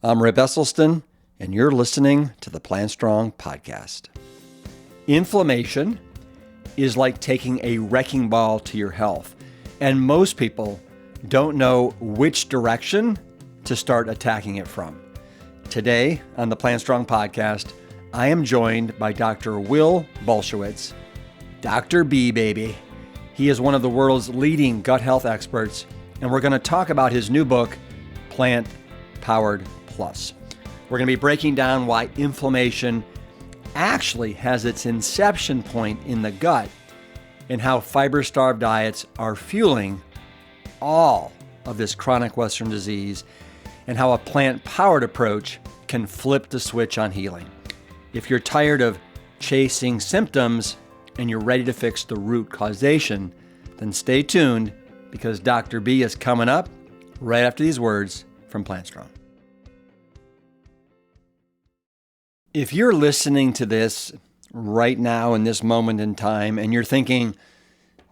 I'm Rip Esselstyn, and you're listening to the PLANTSTRONG Podcast. Inflammation is like taking a wrecking ball to your health, and most people don't know which direction to start attacking it from. Today on the PLANTSTRONG Podcast, I am joined by Dr. Will Bulsiewicz, Dr. B, baby. He is one of the world's leading gut health experts, and we're going to talk about his new book, Plant-Powered Plus. We're going to be breaking down why inflammation actually has its inception point in the gut and how fiber-starved diets are fueling all of this chronic Western disease and how a plant-powered approach can flip the switch on healing. If you're tired of chasing symptoms and you're ready to fix the root causation, then stay tuned because Dr. B is coming up right after these words from PLANTSTRONG. If you're listening to this right now in this moment in time and you're thinking,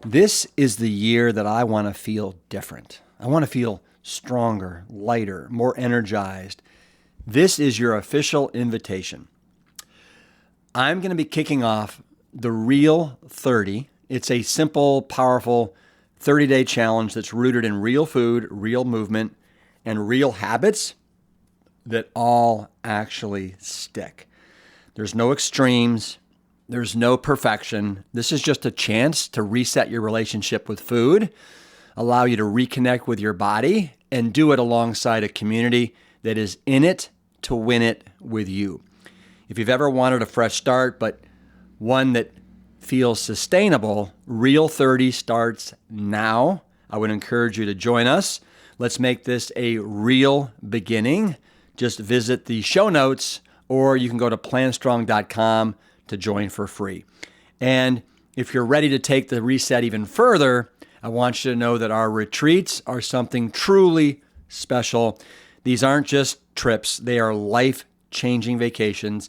this is the year that I want to feel different. I want to feel stronger, lighter, more energized. This is your official invitation. I'm going to be kicking off the Real 30. It's a simple, powerful 30-day challenge that's rooted in real food, real movement, and real habits that all actually stick. There's no extremes. There's no perfection. This is just a chance to reset your relationship with food, allow you to reconnect with your body, and do it alongside a community that is in it to win it with you. If you've ever wanted a fresh start, but one that feels sustainable, Real 30 starts now. I would encourage you to join us. Let's make this a real beginning. Just visit the show notes, or you can go to plantstrong.com to join for free. And if you're ready to take the reset even further, I want you to know that our retreats are something truly special. These aren't just trips, they are life-changing vacations.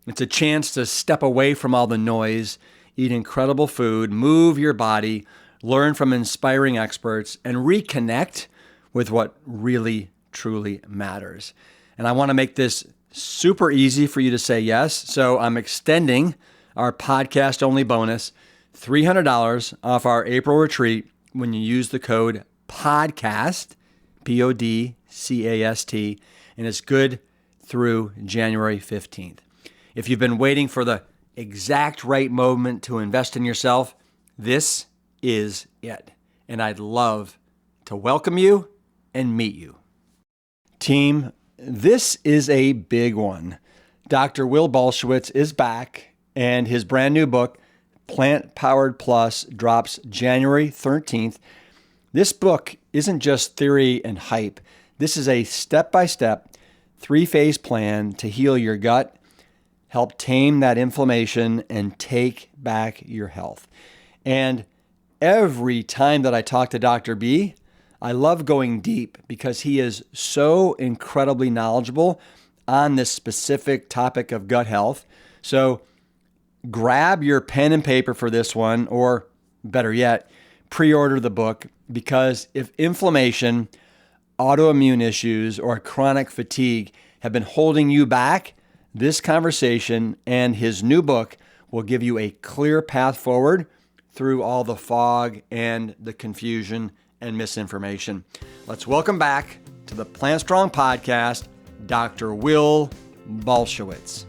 It's a chance to step away from all the noise, eat incredible food, move your body, learn from inspiring experts, and reconnect with what really, truly matters. And I want to make this super easy for you to say yes. So I'm extending our podcast-only bonus, $300 off our April retreat when you use the code PODCAST, PODCAST, and it's good through January 15th. If you've been waiting for the exact right moment to invest in yourself, this is it. And I'd love to welcome you and meet you. Team, this is a big one. Dr. Will Bulsiewicz is back, and his brand new book, Plant-Powered Plus, drops January 13th. This book isn't just theory and hype. This is a step-by-step, 3-phase plan to heal your gut, help tame that inflammation, and take back your health. And every time that I talk to Dr. B, I love going deep because he is so incredibly knowledgeable on this specific topic of gut health. So grab your pen and paper for this one, or better yet, pre-order the book, because if inflammation, autoimmune issues, or chronic fatigue have been holding you back, this conversation and his new book will give you a clear path forward through all the fog and the confusion and misinformation. Let's welcome back to the PLANTSTRONG Podcast, Dr. Will Bulsiewicz.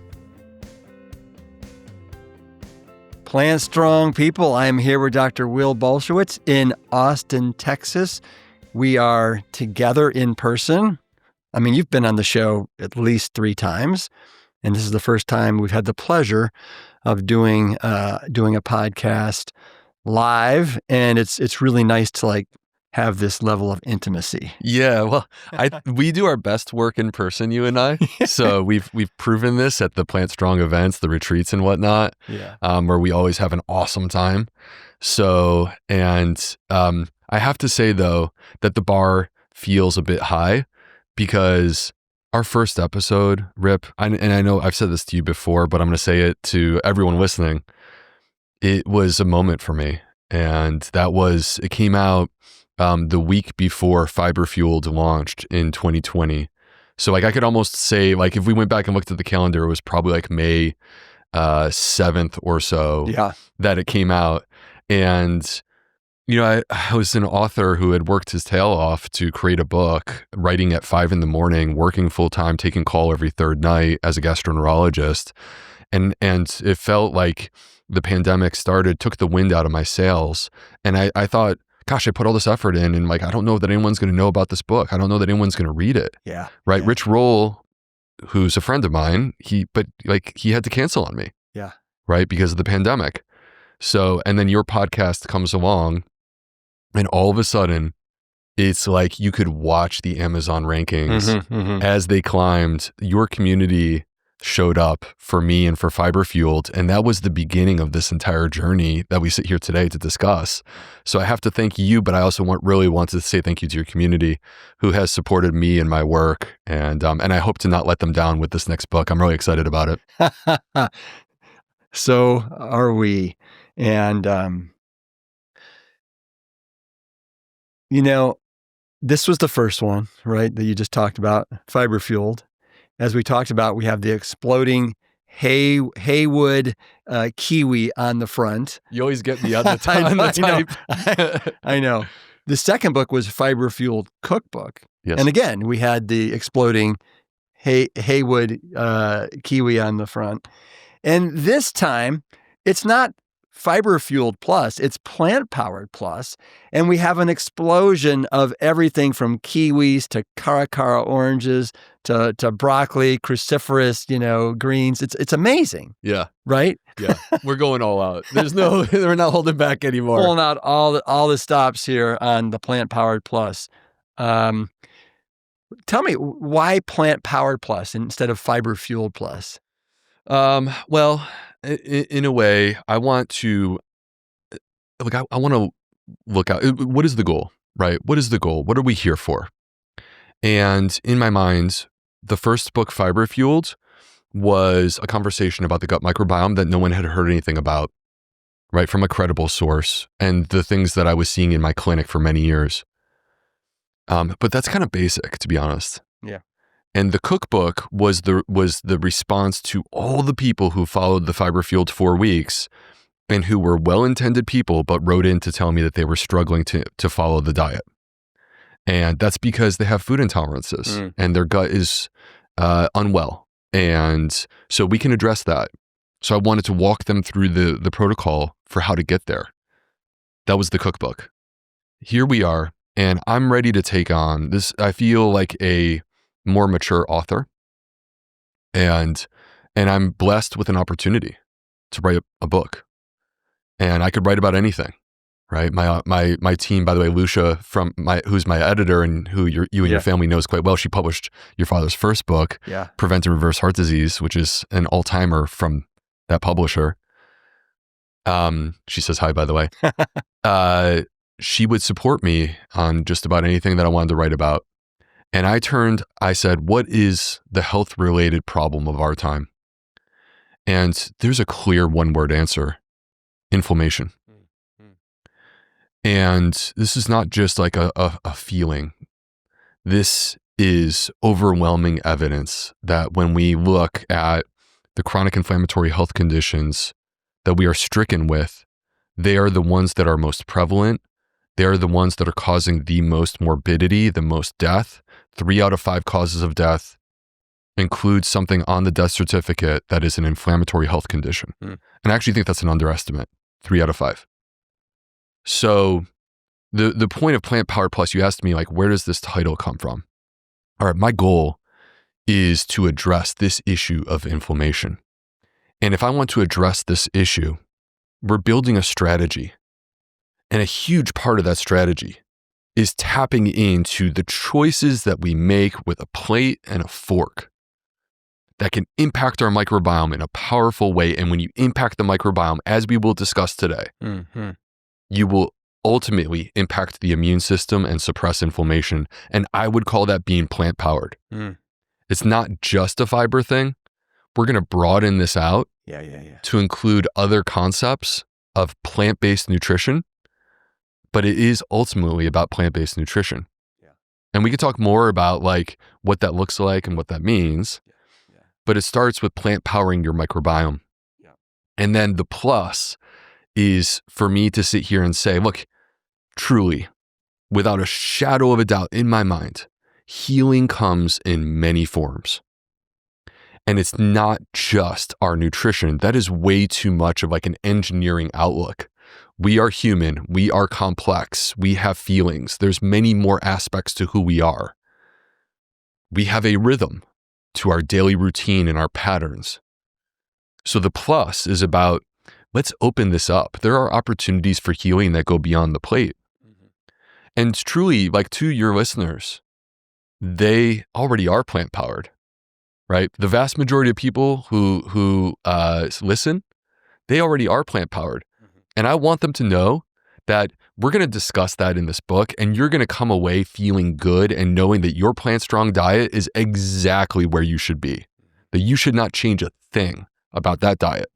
PLANTSTRONG people, I am here with Dr. Will Bulsiewicz in Austin, Texas. We are together in person. I mean, you've been on the show at least 3 times, and this is the first time we've had the pleasure of doing a podcast live, and it's really nice to have this level of intimacy. Yeah, well, we do our best work in person, you and I. So we've proven this at the PLANTSTRONG events, the retreats and whatnot, where we always have an awesome time. So, and I have to say though that the bar feels a bit high because our first episode, Rip, and I know I've said this to you before, but I'm going to say it to everyone listening. It was a moment for me, and it came out the week before Fiber Fueled launched in 2020. So like I could almost say, like if we went back and looked at the calendar, it was probably like May 7th or so that it came out. And you know, I was an author who had worked his tail off to create a book, writing at 5 a.m, working full time, taking call every third night as a gastroenterologist. And it felt like the pandemic took the wind out of my sails. And I thought, gosh, I put all this effort in, and like, I don't know that anyone's going to know about this book. I don't know that anyone's going to read it. Yeah. Right. Yeah. Rich Roll, who's a friend of mine, he had to cancel on me. Yeah. Right. Because of the pandemic. So, and then your podcast comes along, and all of a sudden it's like you could watch the Amazon rankings as they climbed. Your community showed up for me and for Fiber Fueled. And that was the beginning of this entire journey that we sit here today to discuss. So I have to thank you, but I also really want to say thank you to your community who has supported me and my work. And I hope to not let them down with this next book. I'm really excited about it. So are we. And, you know, this was the first one, right, that you just talked about, Fiber Fueled. As we talked about, we have the exploding Haywood kiwi on the front. You always get me on the type. I know. The second book was Fiber Fueled Cookbook. Yes. And again, we had the exploding Haywood kiwi on the front. And this time, it's not Fiber Fueled Plus, it's Plant Powered Plus. And we have an explosion of everything from kiwis to cara oranges to broccoli, cruciferous, greens. It's amazing. Yeah. Right? Yeah. We're going all out. We're not holding back anymore. Pulling out all the stops here on the Plant Powered Plus. Tell me, why Plant Powered Plus instead of Fiber Fueled Plus? Well, in a way, I want to look out. What is the goal, right? What is the goal? What are we here for? And in my mind, the first book, Fiber Fueled, was a conversation about the gut microbiome that no one had heard anything about, right? From a credible source, and the things that I was seeing in my clinic for many years. But that's kind of basic, to be honest. Yeah. And the cookbook was the response to all the people who followed the Fiber Fueled 4 weeks and who were well-intended people, but wrote in to tell me that they were struggling to follow the diet. And that's because they have food intolerances and their gut is unwell. And so we can address that. So I wanted to walk them through the protocol for how to get there. That was the cookbook. Here we are, and I'm ready to take on this. I feel like a more mature author, and I'm blessed with an opportunity to write a book, and I could write about anything, right? My team, by the way, Lucia who's my editor and who you and your family knows quite well. She published your father's first book, Prevent and Reverse Heart Disease, which is an all-timer from that publisher. She says hi, by the way. She would support me on just about anything that I wanted to write about. And I said, what is the health-related problem of our time? And there's a clear one-word answer: inflammation. And this is not just like a feeling. This is overwhelming evidence that when we look at the chronic inflammatory health conditions that we are stricken with, they are the ones that are most prevalent. They are the ones that are causing the most morbidity, the most death. 3 out of 5 causes of death include something on the death certificate that is an inflammatory health condition. And I actually think that's an underestimate, 3 out of 5. So the point of Plant Powered Plus, you asked me, like, where does this title come from? All right, my goal is to address this issue of inflammation. And if I want to address this issue, we're building a strategy. And a huge part of that strategy is tapping into the choices that we make with a plate and a fork that can impact our microbiome in a powerful way. And when you impact the microbiome, as we will discuss today, you will ultimately impact the immune system and suppress inflammation. And I would call that being plant powered. It's not just a fiber thing. We're going to broaden this out to include other concepts of plant-based nutrition, but it is ultimately about plant-based nutrition. And we could talk more about like what that looks like and what that means. Yeah. But it starts with plant powering your microbiome. Yeah. And then the plus is for me to sit here and say, look, truly, without a shadow of a doubt in my mind, healing comes in many forms. And it's not just our nutrition. That is way too much of like an engineering outlook. We are human. We are complex. We have feelings. There's many more aspects to who we are. We have a rhythm to our daily routine and our patterns. So the plus is about, let's open this up. There are opportunities for healing that go beyond the plate. Mm-hmm. And truly, like to your listeners, they already are plant powered. Right? The vast majority of people who listen, they already are plant powered. Mm-hmm. And I want them to know that we're going to discuss that in this book, and you're going to come away feeling good and knowing that your Plant Strong diet is exactly where you should be, that you should not change a thing about that diet.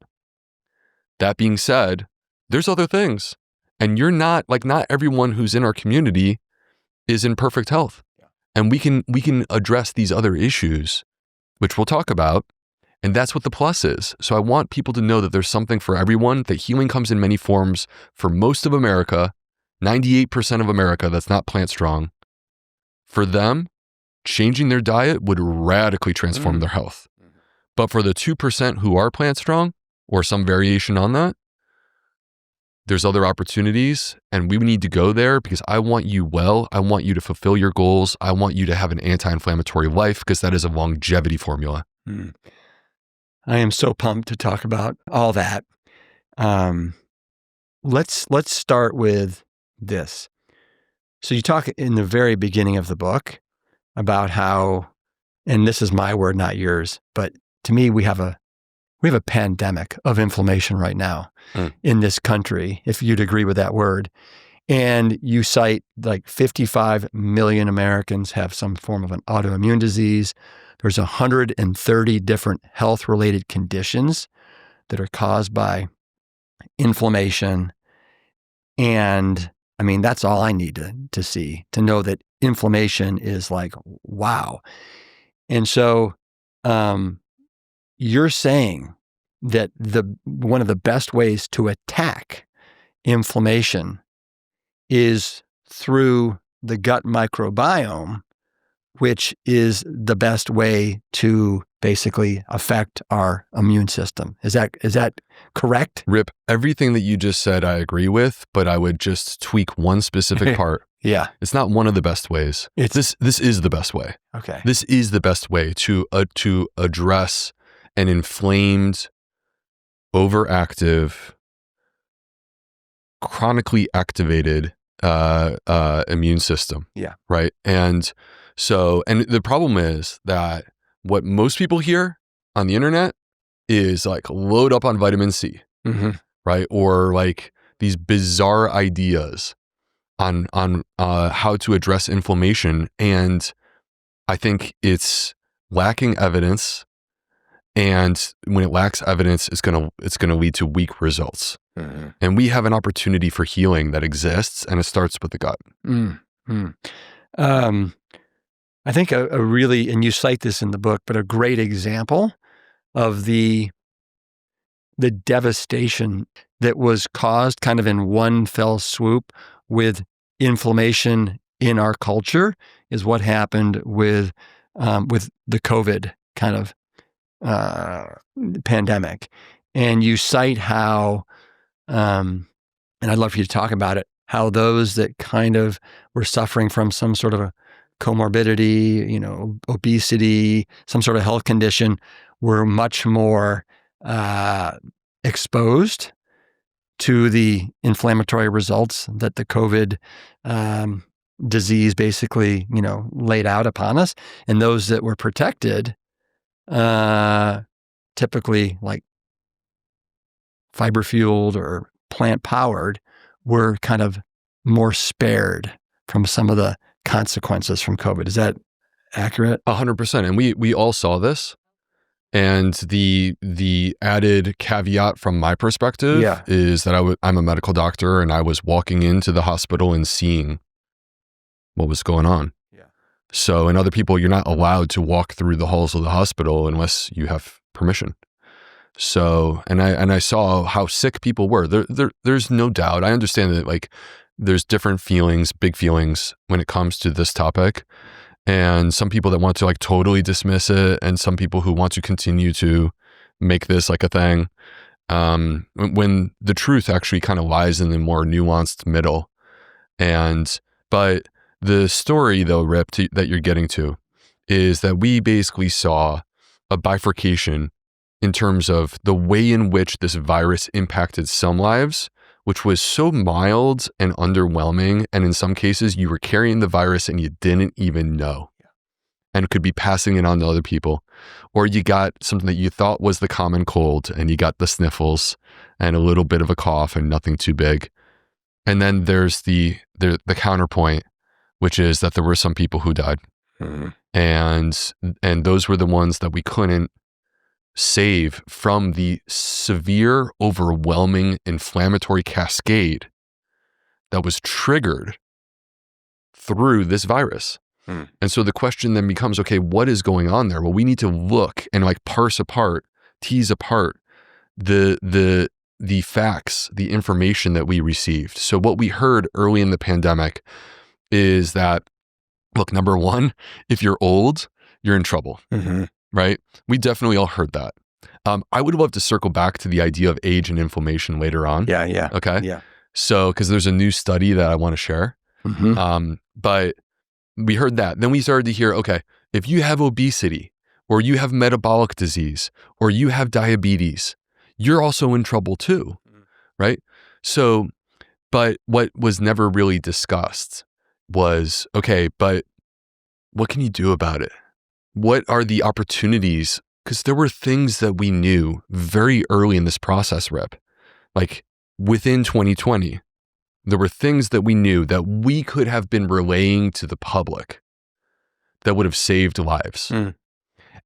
That being said, there's other things, and not everyone who's in our community is in perfect health. Yeah. And we can address these other issues, which we'll talk about, and that's what the plus is. So I want people to know that there's something for everyone, that healing comes in many forms. For most of America, 98% of America that's not plant strong, for them, changing their diet would radically transform their health. But for the 2% who are plant strong, or some variation on that, there's other opportunities, and we need to go there because I want you well. I want you to fulfill your goals. I want you to have an anti-inflammatory life because that is a longevity formula. I am so pumped to talk about all that. Let's start with this. So you talk in the very beginning of the book about how, and this is my word, not yours, but to me, we have a pandemic of inflammation right now in this country, if you'd agree with that word. And you cite like 55 million Americans have some form of an autoimmune disease. There's 130 different health-related conditions that are caused by inflammation. And I mean, that's all I need to see, to know that inflammation is like, wow. And so you're saying that one of the best ways to attack inflammation is through the gut microbiome, which is the best way to basically affect our immune system. Is that correct? Rip, everything that you just said, I agree with, but I would just tweak one specific part. Yeah. It's not one of the best ways. This is the best way. Okay. This is the best way to address an inflamed, overactive, chronically activated immune system. Yeah. Right. And the problem is that what most people hear on the internet is like load up on vitamin C, right? Or like these bizarre ideas on how to address inflammation. And I think it's lacking evidence. And when it lacks evidence, it's gonna lead to weak results. And we have an opportunity for healing that exists, and it starts with the gut. I think a really, and you cite this in the book, but a great example of the devastation that was caused kind of in one fell swoop with inflammation in our culture is what happened with the COVID kind of pandemic. And you cite how, and I'd love for you to talk about it, how those that kind of were suffering from some sort of a comorbidity, obesity, some sort of health condition, were much more exposed to the inflammatory results that the COVID disease basically, laid out upon us. And those that were protected, typically like fiber-fueled or plant-powered, were kind of more spared from some of the consequences from COVID. Is that accurate? 100%. And we all saw this. And the added caveat from my perspective is that I'm a medical doctor, and I was walking into the hospital and seeing what was going on. Yeah. So, and other people, you're not allowed to walk through the halls of the hospital unless you have permission. So, and I saw how sick people were. There's no doubt. I understand that like there's different feelings, big feelings when it comes to this topic. And some people that want to like totally dismiss it, and some people who want to continue to make this like a thing. When the truth actually kind of lies in the more nuanced middle. But the story though, Rip, that you're getting to is that we basically saw a bifurcation in terms of the way in which this virus impacted some lives, which was so mild and underwhelming. And in some cases, you were carrying the virus and you didn't even know and could be passing it on to other people. Or you got something that you thought was the common cold and you got the sniffles and a little bit of a cough and nothing too big. And then there's the counterpoint, which is that there were some people who died. Mm-hmm. And those were the ones that we couldn't save from the severe, overwhelming inflammatory cascade that was triggered through this virus. And so the question then becomes, okay, what is going on there? Well, we need to look and like parse apart, tease apart the facts, the information that we received. So what we heard early in the pandemic is that, look, number one, if you're old, you're in trouble, right? We definitely all heard that. I would love to circle back to the idea of age and inflammation later on. Yeah. Okay. Yeah. So, because there's a new study that I want to share. But we heard that. Then we started to hear, okay, if you have obesity or you have metabolic disease or you have diabetes, you're also in trouble too, right? So, but what was never really discussed was, okay, but what can you do about it? What are the opportunities? Because there were things that we knew very early in this process, Rip, like within 2020, there were things that we knew that we could have been relaying to the public that would have saved lives.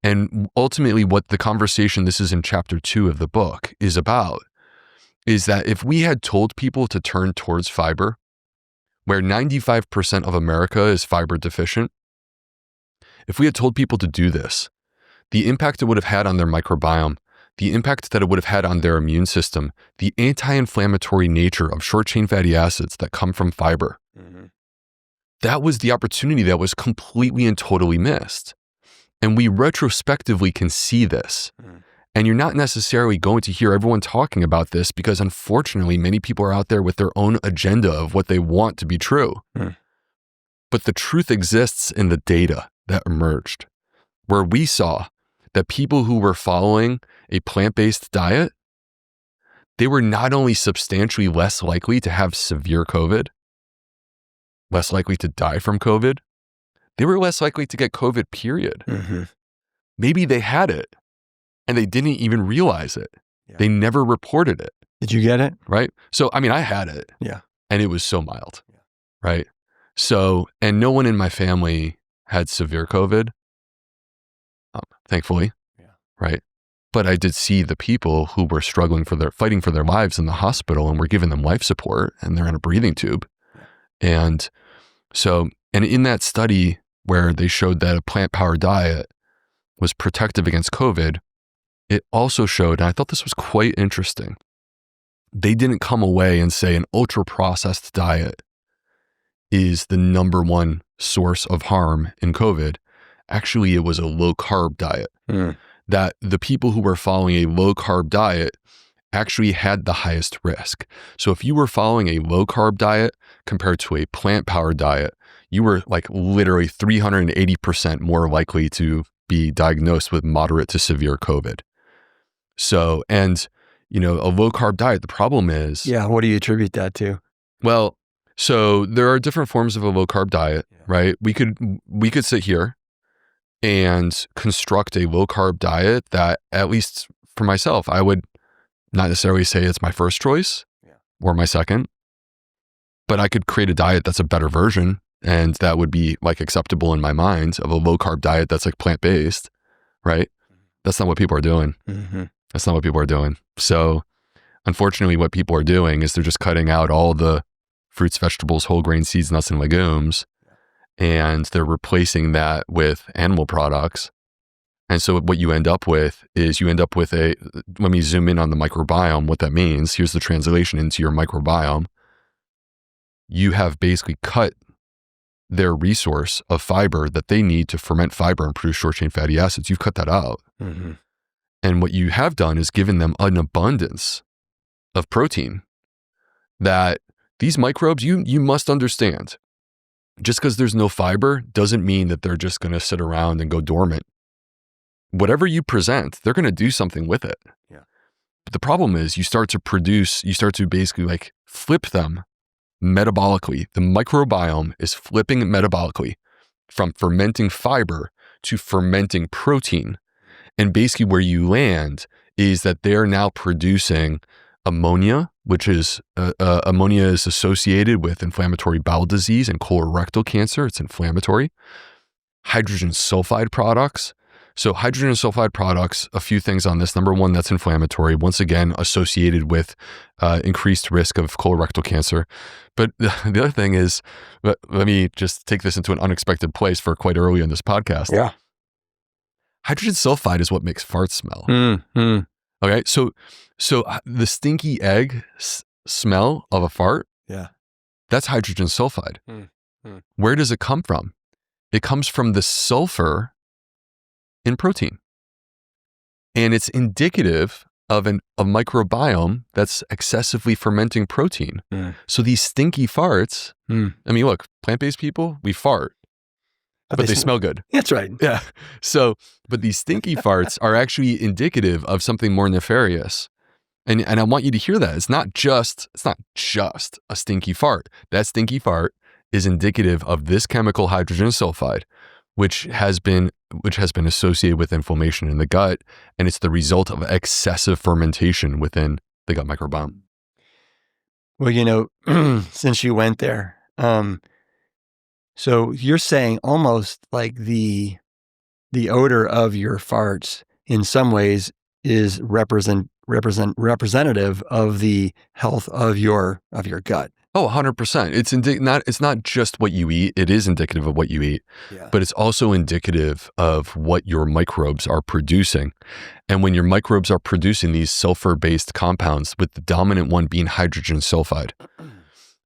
And ultimately what the conversation, this is in chapter 2 of the book, is about, is that if we had told people to turn towards fiber, where 95% of America is fiber deficient, if we had told people to do this, the impact it would have had on their microbiome, the impact that it would have had on their immune system, the anti-inflammatory nature of short-chain fatty acids that come from fiber, that was the opportunity that was completely and totally missed. And we retrospectively can see this. And you're not necessarily going to hear everyone talking about this because unfortunately, many people are out there with their own agenda of what they want to be true. But the truth exists in the data that emerged, where we saw that people who were following a plant-based diet, they were not only substantially less likely to have severe COVID, less likely to die from COVID, they were less likely to get COVID, period. Maybe they had it and they didn't even realize it. They never reported it. Did you get it? Right? So, I mean, I had it. And it was so mild. Right? So, and no one in my family had severe COVID, thankfully. Right? But I did see the people who were fighting for their lives in the hospital, and we're giving them life support, and they're in a breathing tube. And so, and in that study where they showed that a plant-powered diet was protective against COVID, it also showed, and I thought this was quite interesting, they didn't come away and say an ultra-processed diet is the number one source of harm in COVID. Actually, it was a low-carb diet. That the people who were following a low-carb diet actually had the highest risk. So if you were following a low-carb diet compared to a plant-powered diet, you were like literally 380% more likely to be diagnosed with moderate to severe COVID. So, and you know, a low-carb diet, the problem is... Yeah, what do you attribute that to? Well, so there are different forms of a low-carb diet, right? We could sit here and construct a low-carb diet that, at least for myself, I would not necessarily say it's my first choice or my second, but I could create a diet that's a better version, and that would be like acceptable in my mind of a low-carb diet that's like plant-based, right? That's not what people are doing. That's not what people are doing. So unfortunately, what people are doing is they're just cutting out all the fruits, vegetables, whole grain, seeds, nuts, and legumes, and they're replacing that with animal products. And so what you end up with is let me zoom in on the microbiome, what that means. Here's the translation into your microbiome. You have basically cut their resource of fiber that they need to ferment fiber and produce short chain fatty acids. You've cut that out. Mm-hmm. And what you have done is given them an abundance of protein that these microbes, you must understand, just because there's no fiber doesn't mean that they're just going to sit around and go dormant. Whatever you present, they're going to do something with it. Yeah. But the problem is you start to basically like flip them metabolically. The microbiome is flipping metabolically from fermenting fiber to fermenting protein. And basically where you land is that they're now producing ammonia, which is ammonia is associated with inflammatory bowel disease and colorectal cancer. It's inflammatory. Hydrogen sulfide products. So hydrogen sulfide products, a few things on this. Number one, that's inflammatory. Once again, associated with increased risk of colorectal cancer. But the other thing is, let me just take this into an unexpected place for quite early in this podcast. Yeah. Hydrogen sulfide is what makes farts smell. Mm-hmm. Okay, so the stinky egg smell of a fart, that's hydrogen sulfide. Mm-hmm. Where does it come from? It comes from the sulfur in protein. And it's indicative of a microbiome that's excessively fermenting protein. Mm. So these stinky farts, I mean, look, plant-based people, we fart, but they smell good. That's right. Yeah. So, but these stinky farts are actually indicative of something more nefarious. And I want you to hear that. It's not just a stinky fart. That stinky fart is indicative of this chemical hydrogen sulfide, which has been associated with inflammation in the gut, and it's the result of excessive fermentation within the gut microbiome. Well, since you went there, so you're saying almost like the odor of your farts in some ways is representative of the health of your gut. Oh, 100%. It's not just what you eat. It is indicative of what you eat, but it's also indicative of what your microbes are producing. And when your microbes are producing these sulfur-based compounds, with the dominant one being hydrogen sulfide,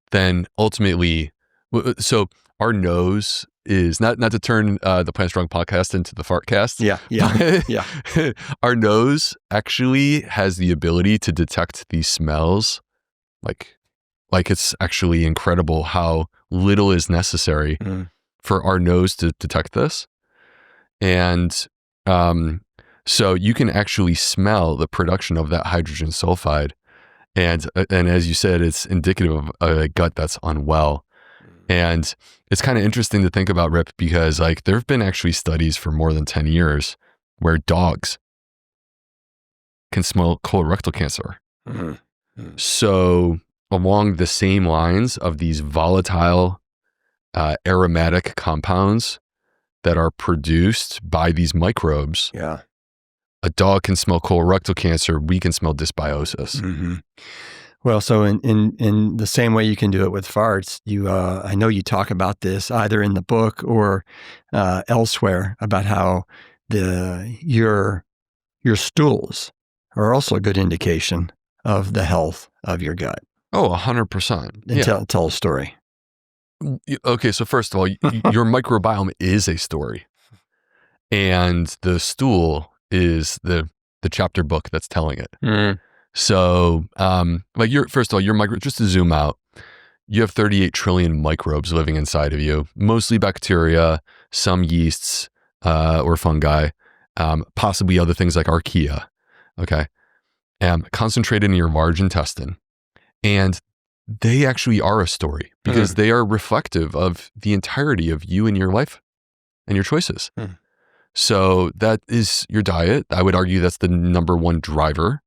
then ultimately, so our nose is not to turn the PLANTSTRONG podcast into the Fartcast. Yeah. Our nose actually has the ability to detect these smells, like it's actually incredible how little is necessary for our nose to detect this. And so you can actually smell the production of that hydrogen sulfide. And as you said, it's indicative of a gut that's unwell. And it's kind of interesting to think about, Rip, because there have been actually studies for more than 10 years where dogs can smell colorectal cancer. Mm-hmm. So along the same lines of these volatile aromatic compounds that are produced by these microbes, a dog can smell colorectal cancer, we can smell dysbiosis. Mm-hmm. Well, so in the same way you can do it with farts, I know you talk about this either in the book or elsewhere about how your stools are also a good indication of the health of your gut. Oh, 100%. And tell a story. Okay, so first of all, your microbiome is a story. And the stool is the chapter book that's telling it. Mm. So, first of all, just to zoom out, you have 38 trillion microbes living inside of you, mostly bacteria, some yeasts or fungi, possibly other things like archaea, okay? Concentrated in your large intestine. And they actually are a story because they are reflective of the entirety of you and your life and your choices. So that is your diet. I would argue that's the number one driver,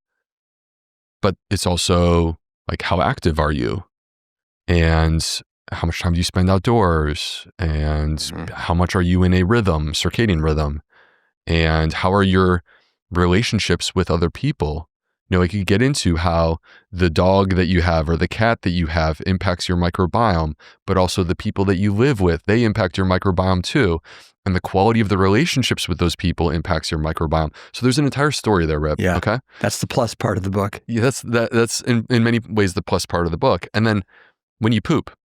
but it's also how active are you and how much time do you spend outdoors and how much are you in a rhythm, circadian rhythm, and how are your relationships with other people? Like you get into how the dog that you have or the cat that you have impacts your microbiome, but also the people that you live with, they impact your microbiome too. And the quality of the relationships with those people impacts your microbiome. So there's an entire story there, Rip. Yeah. Okay. That's the plus part of the book. Yeah, that's in many ways the plus part of the book. And then when you poop,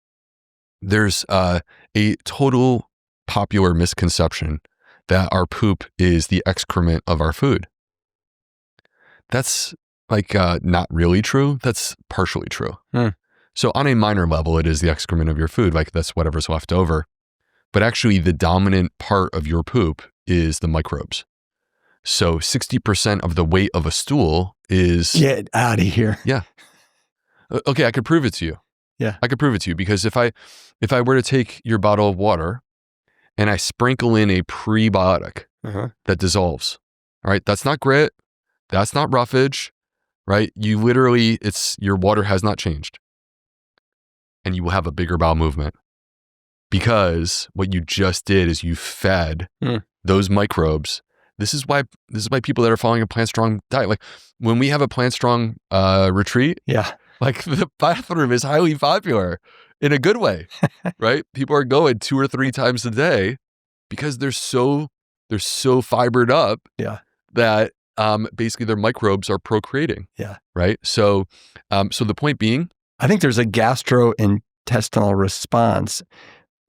there's a total popular misconception that our poop is the excrement of our food. That's like not really true. That's partially true. So on a minor level, it is the excrement of your food. Like that's whatever's left over. But actually the dominant part of your poop is the microbes. So 60% of the weight of a stool is... Get out of here. Yeah. Okay, I could prove it to you. Yeah. I could prove it to you because if I were to take your bottle of water and I sprinkle in a prebiotic that dissolves, all right, that's not grit, that's not roughage, right? You literally, your water has not changed. And you will have a bigger bowel movement because what you just did is you fed those microbes. This is why people that are following a PLANTSTRONG diet, like when we have a PLANTSTRONG retreat, like the bathroom is highly popular in a good way, right? People are going 2 or 3 times a day because they're so fibered up that basically their microbes are procreating. Yeah. Right. So the point being, I think there's a gastrointestinal response.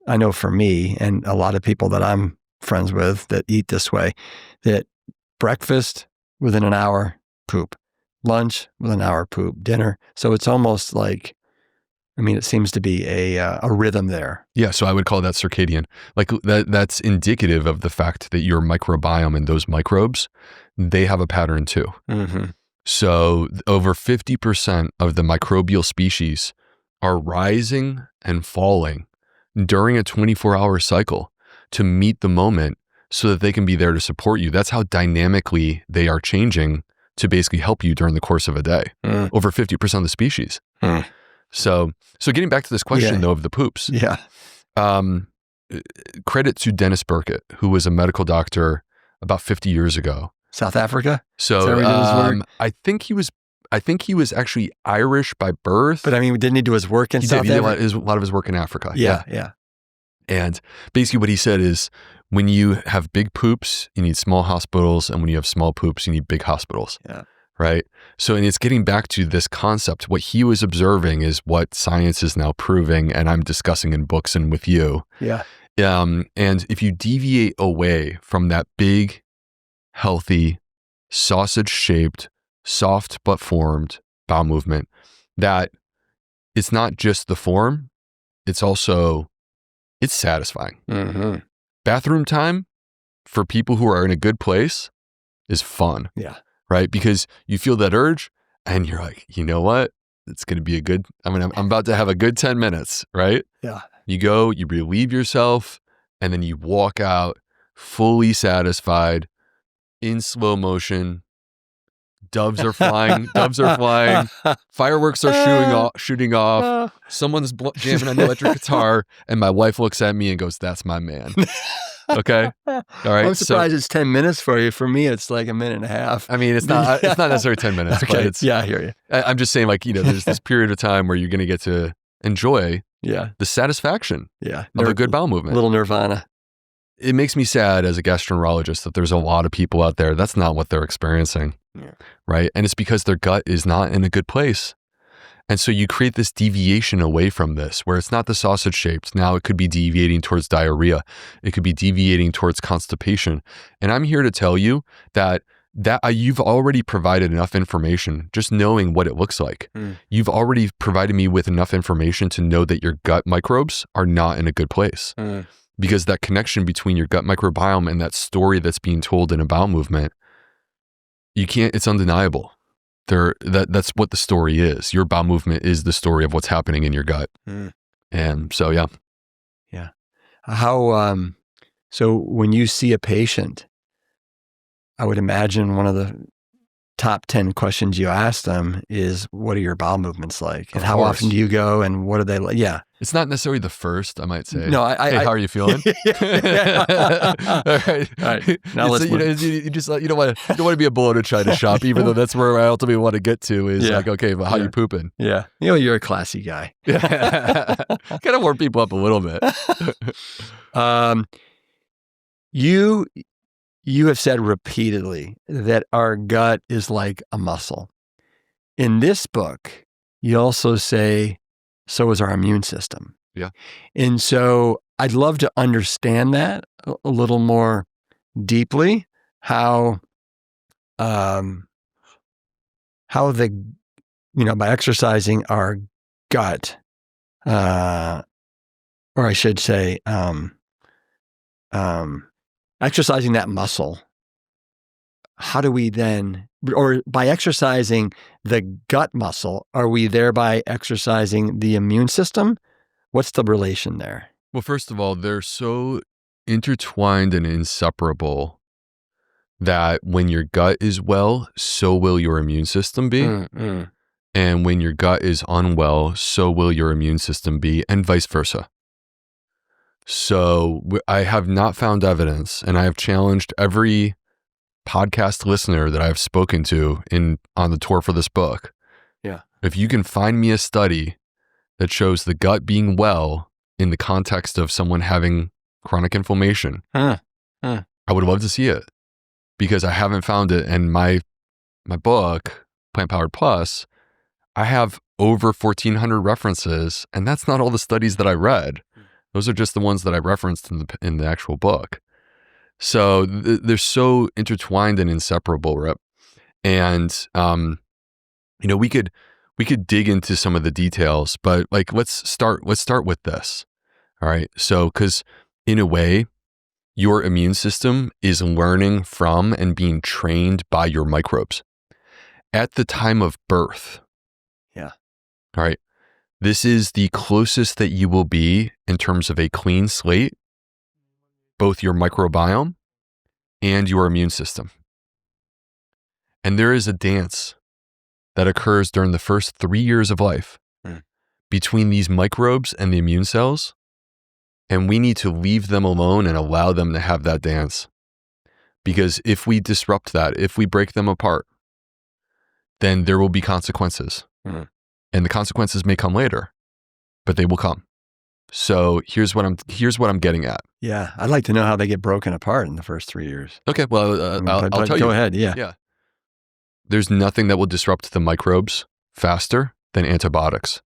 I know for me and a lot of people that I'm friends with that eat this way, that breakfast within an hour, poop, lunch within an hour, poop, dinner. So it's almost like, I mean, it seems to be a rhythm there. Yeah. So I would call that circadian. Like that's indicative of the fact that your microbiome and those microbes, they have a pattern too. So over 50% of the microbial species are rising and falling during a 24-hour cycle to meet the moment so that they can be there to support you. That's how dynamically they are changing to basically help you during the course of a day. Over 50% of the species. So getting back to this question though of the poops. Yeah. Credit to Dennis Burkitt, who was a medical doctor about 50 years ago. South Africa? So I think he was actually Irish by birth. But I mean, didn't he do his work in South Africa? He did a lot of his work in Africa. Yeah. And basically what he said is when you have big poops, you need small hospitals. And when you have small poops, you need big hospitals. Yeah. Right. So, and it's getting back to this concept. What he was observing is what science is now proving, and I'm discussing in books and with you. Yeah. And if you deviate away from that big, healthy, sausage-shaped, soft but formed bowel movement, that it's not just the form, it's satisfying. Bathroom time for people who are in a good place is fun. Yeah. Right? Because you feel that urge and you're like, you know what? It's going to be I'm about to have a good 10 minutes, right? Yeah. You go, you relieve yourself, and then you walk out fully satisfied in slow motion. Doves are flying. Fireworks are shooting off. Someone's jamming on the electric guitar, and my wife looks at me and goes, "That's my man." Okay. All right. I'm surprised it's 10 minutes for you. For me, it's like a minute and a half. I mean, it's not necessarily 10 minutes, okay. but it's, I hear you. I'm just saying, like, there's this period of time where you're going to get to enjoy the satisfaction of a good bowel movement. Little nirvana. It makes me sad as a gastroenterologist that there's a lot of people out there, that's not what they're experiencing. Yeah. Right. And it's because their gut is not in a good place. And so you create this deviation away from this, where it's not the sausage shaped. Now it could be deviating towards diarrhea. It could be deviating towards constipation. And I'm here to tell you that you've already provided enough information, just knowing what it looks like. You've already provided me with enough information to know that your gut microbes are not in a good place. Because that connection between your gut microbiome and that story that's being told in a bowel movement, it's undeniable. That's what the story is. Your bowel movement is the story of what's happening in your gut. And so, yeah. How, so when you see a patient, I would imagine one of the top 10 questions you ask them is, what are your bowel movements like? And Of how course. often do you go? And what are they like? Yeah. It's not necessarily the first, I might say. No, hey, how are you feeling? All right. Now let's you don't want to be a bloated China shop, even though that's where I ultimately want to get to is like, okay, but how you pooping? Yeah. You're a classy guy. Kind of warm people up a little bit. You have said repeatedly that our gut is like a muscle. In this book, you also say, so is our immune system. Yeah. And so I'd love to understand that a little more deeply, how by exercising our gut, or I should say, exercising that muscle, how do we then, or by exercising the gut muscle, are we thereby exercising the immune system? What's the relation there? Well, first of all, they're so intertwined and inseparable that when your gut is well, so will your immune system be. And when your gut is unwell, so will your immune system be, and vice versa. So I have not found evidence, and I have challenged every podcast listener that I have spoken to on the tour for this book. Yeah. If you can find me a study that shows the gut being well in the context of someone having chronic inflammation, I would love to see it, because I haven't found it. And my book, Plant Powered Plus, I have over 1,400 references, and that's not all the studies that I read. Those are just the ones that I referenced in the actual book. So they're so intertwined and inseparable, Rip. And we could dig into some of the details, but like let's start with this. All right. So because in a way, your immune system is learning from and being trained by your microbes at the time of birth. Yeah. All right. This is the closest that you will be in terms of a clean slate, both your microbiome and your immune system. And there is a dance that occurs during the first 3 years of life between these microbes and the immune cells. And we need to leave them alone and allow them to have that dance. Because if we disrupt that, if we break them apart, then there will be consequences. And the consequences may come later, but they will come. So here's what I'm getting at. Yeah, I'd like to know how they get broken apart in the first 3 years. Okay, well, I'll tell you. Go ahead, yeah. Yeah. There's nothing that will disrupt the microbes faster than antibiotics.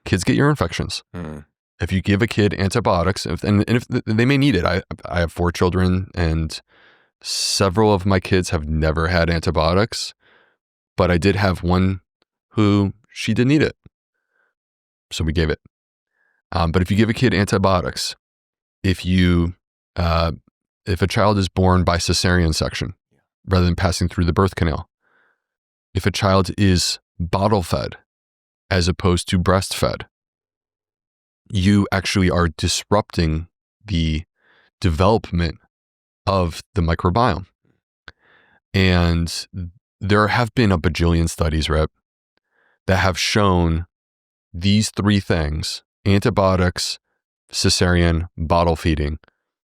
Kids get ear infections. If you give a kid antibiotics, if they may need it. I have 4 children, and several of my kids have never had antibiotics, but I did have one who she didn't need it, so we gave it. But if you give a kid antibiotics, if a child is born by cesarean section rather than passing through the birth canal, if a child is bottle fed as opposed to breastfed, you actually are disrupting the development of the microbiome. And there have been a bajillion studies, Rip, that have shown these 3 things, antibiotics, cesarean, bottle feeding,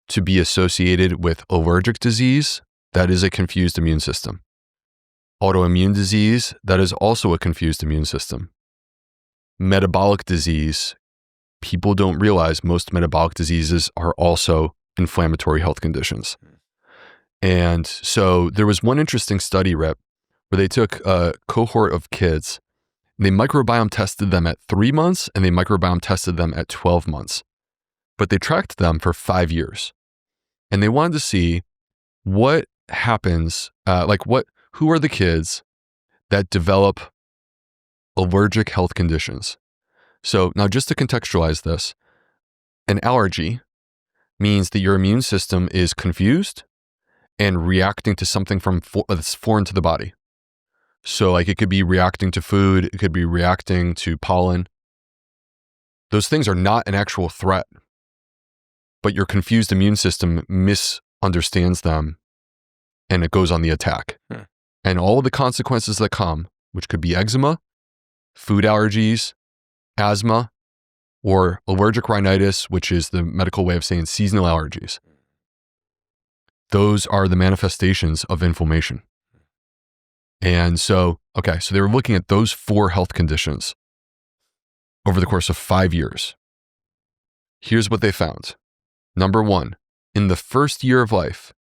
to be associated with allergic disease, that is a confused immune system. Autoimmune disease, that is also a confused immune system. Metabolic disease, people don't realize most metabolic diseases are also inflammatory health conditions. And so there was one interesting study, Rip, where they took a cohort of kids. They microbiome tested them at 3 months, and they microbiome tested them at 12 months. But they tracked them for 5 years. And they wanted to see what happens, who are the kids that develop allergic health conditions. So now just to contextualize this, an allergy means that your immune system is confused and reacting to something that's foreign to the body. So like it could be reacting to food, it could be reacting to pollen. Those things are not an actual threat, but your confused immune system misunderstands them and it goes on the attack. and all of the consequences that come, which could be eczema, food allergies, asthma, or allergic rhinitis, which is the medical way of saying seasonal allergies. Those are the manifestations of inflammation. And so they were looking at those 4 health conditions over the course of 5 years. Here's what they found. Number 1, in the first year of life,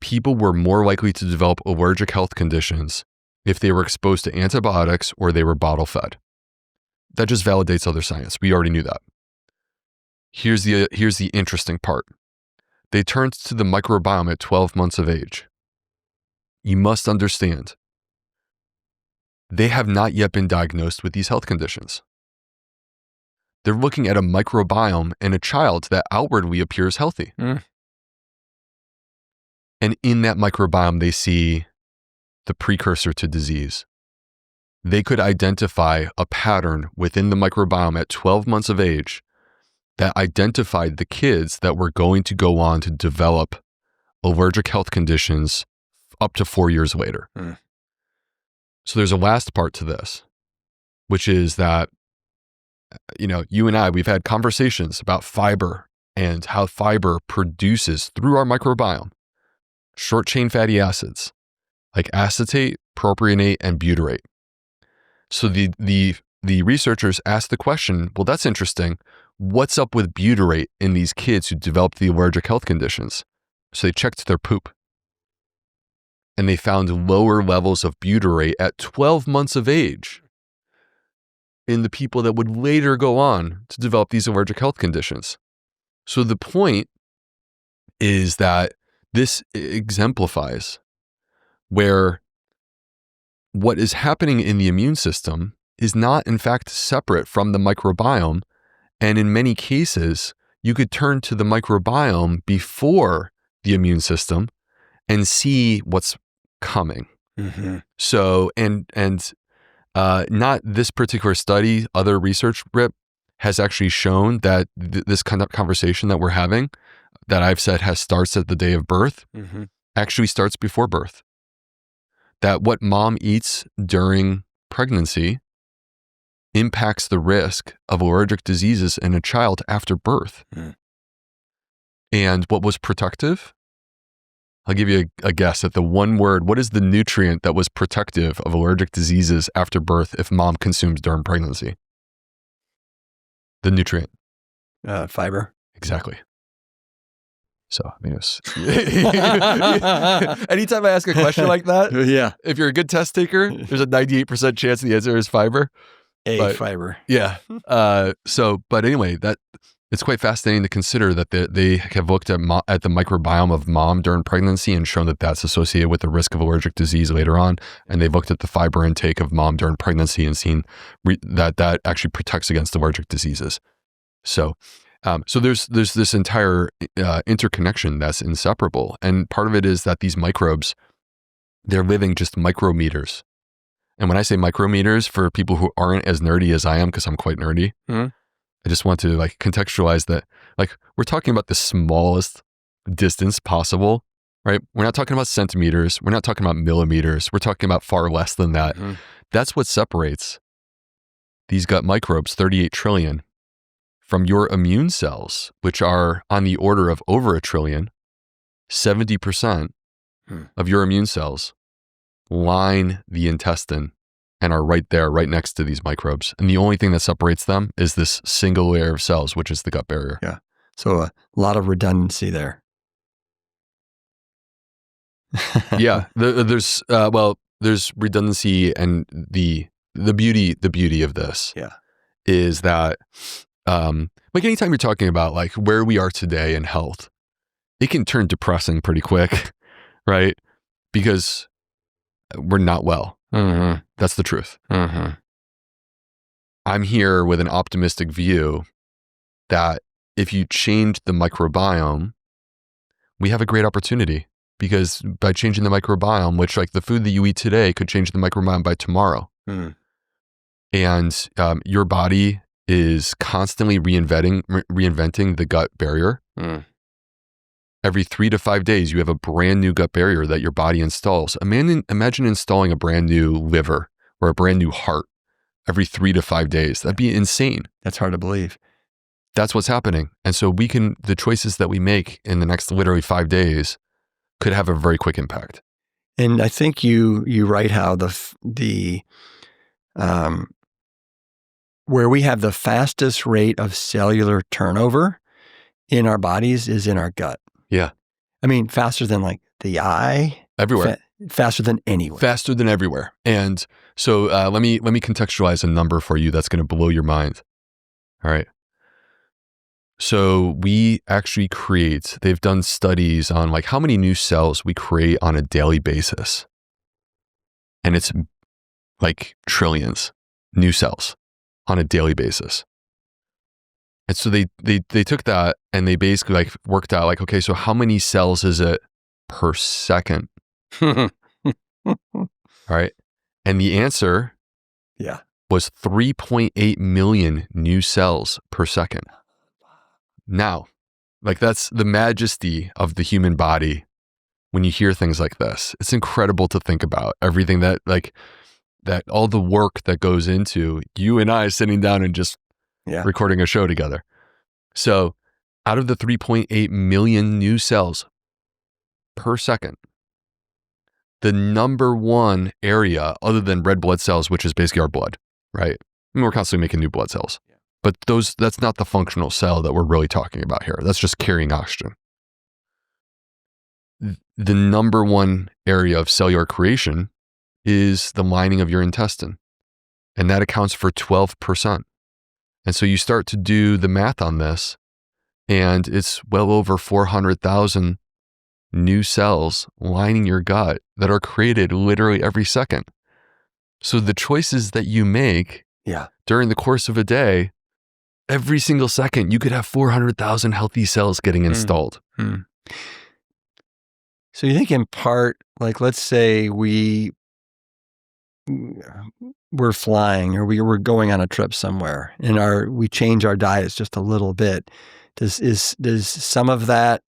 people were more likely to develop allergic health conditions if they were exposed to antibiotics or they were bottle fed. That just validates other science. We already knew that. Here's the interesting part. They turned to the microbiome at 12 months of age. You must understand, they have not yet been diagnosed with these health conditions. They're looking at a microbiome in a child that outwardly appears healthy. And in that microbiome, they see the precursor to disease. They could identify a pattern within the microbiome at 12 months of age that identified the kids that were going to go on to develop allergic health conditions up to 4 years later. So there's a last part to this, which is that, you and I, we've had conversations about fiber and how fiber produces through our microbiome short chain fatty acids like acetate, propionate, and butyrate. So the researchers asked the question, well, that's interesting. What's up with butyrate in these kids who developed the allergic health conditions? So they checked their poop and they found lower levels of butyrate at 12 months of age in the people that would later go on to develop these allergic health conditions. So the point is that this exemplifies where what is happening in the immune system is not, in fact, separate from the microbiome. And in many cases, you could turn to the microbiome before the immune system and see what's coming. So, not this particular study, other research, Rip, has actually shown that this kind of conversation that we're having, that I've said starts at the day of birth, actually starts before birth. That what mom eats during pregnancy impacts the risk of allergic diseases in a child after birth. And what was protective? I'll give you a guess at the one word. What is the nutrient that was protective of allergic diseases after birth if mom consumes during pregnancy? The nutrient. Fiber. Exactly. So, anytime I ask a question like that, if you're a good test taker, there's a 98% chance the answer is fiber. Fiber. Yeah. But anyway, it's quite fascinating to consider that they have looked at the microbiome of mom during pregnancy and shown that that's associated with the risk of allergic disease later on. And they've looked at the fiber intake of mom during pregnancy and seen that actually protects against allergic diseases. So there's this entire interconnection that's inseparable. And part of it is that these microbes, they're living just micrometers. And when I say micrometers, for people who aren't as nerdy as I am, because I'm quite nerdy, I just want to contextualize that, we're talking about the smallest distance possible, right? We're not talking about centimeters. We're not talking about millimeters. We're talking about far less than that. That's what separates these gut microbes, 38 trillion, from your immune cells, which are on the order of over a trillion. 70% of your immune cells line the intestine and are right there, right next to these microbes. And the only thing that separates them is this single layer of cells, which is the gut barrier. Yeah. So a lot of redundancy there. Yeah. There's redundancy, and the beauty of this is that anytime you're talking about where we are today in health, it can turn depressing pretty quick, right? Because we're not well. That's the truth. I'm here with an optimistic view that if you change the microbiome, we have a great opportunity, because by changing the microbiome, which the food that you eat today could change the microbiome by tomorrow. And your body is constantly reinventing the gut barrier. Every 3 to 5 days, you have a brand new gut barrier that your body installs. Imagine installing a brand new liver or a brand new heart every 3 to 5 days. That'd be insane. That's hard to believe. That's what's happening. And so the choices that we make in the next literally 5 days could have a very quick impact. And I think you write how where we have the fastest rate of cellular turnover in our bodies is in our gut. Yeah. I mean, faster than like the eye. Everywhere. Faster than anywhere. Faster than everywhere. And so let me contextualize a number for you that's going to blow your mind. All right. So we actually they've done studies on like how many new cells we create on a daily basis. And it's like trillions new cells on a daily basis. And so they took that and they basically like worked out like, okay, so how many cells is it per second? All right. And the answer was 3.8 million new cells per second. Now, like that's the majesty of the human body when you hear things like this. It's incredible to think about everything that all the work that goes into you and I sitting down and just recording a show together. So out of the 3.8 million new cells per second, the number one area other than red blood cells, which is basically our blood, right? I mean, we're constantly making new blood cells, but that's not the functional cell that we're really talking about here. That's just carrying oxygen. The number one area of cellular creation is the lining of your intestine, and that accounts for 12%. And so you start to do the math on this, and it's well over 400,000 new cells lining your gut that are created literally every second. So the choices that you make during the course of a day, every single second, you could have 400,000 healthy cells getting installed. So you think in part, like let's say we're flying or we were going on a trip somewhere and we change our diets just a little bit. Does some of that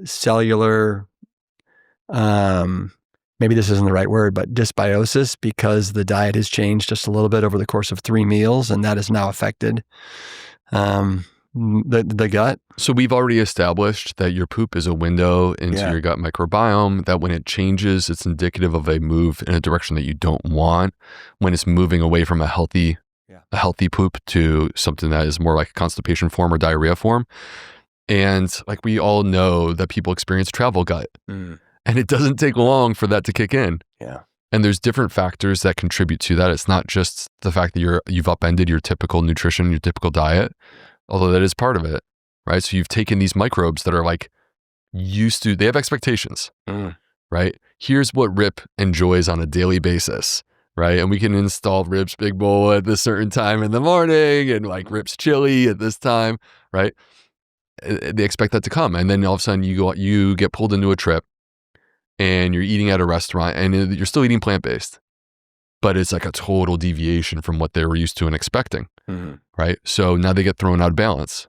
cellular, maybe this isn't the right word, but dysbiosis, because the diet has changed just a little bit over the course of 3 meals and that has now affected the gut? So we've already established that your poop is a window into your gut microbiome, that when it changes, it's indicative of a move in a direction that you don't want. When it's moving away from a healthy poop to something that is more like a constipation form or diarrhea form. And like we all know that people experience travel gut and it doesn't take long for that to kick in. Yeah. And there's different factors that contribute to that. It's not just the fact that you've upended your typical nutrition, your typical diet, although that is part of it, right? So you've taken these microbes that are like they have expectations, right? Here's what Rip enjoys on a daily basis, right? And we can install Rip's big bowl at this certain time in the morning and like Rip's chili at this time, right? They expect that to come. And then all of a sudden you get pulled into a trip and you're eating at a restaurant and you're still eating plant-based, but it's like a total deviation from what they were used to and expecting, right? So now they get thrown out of balance.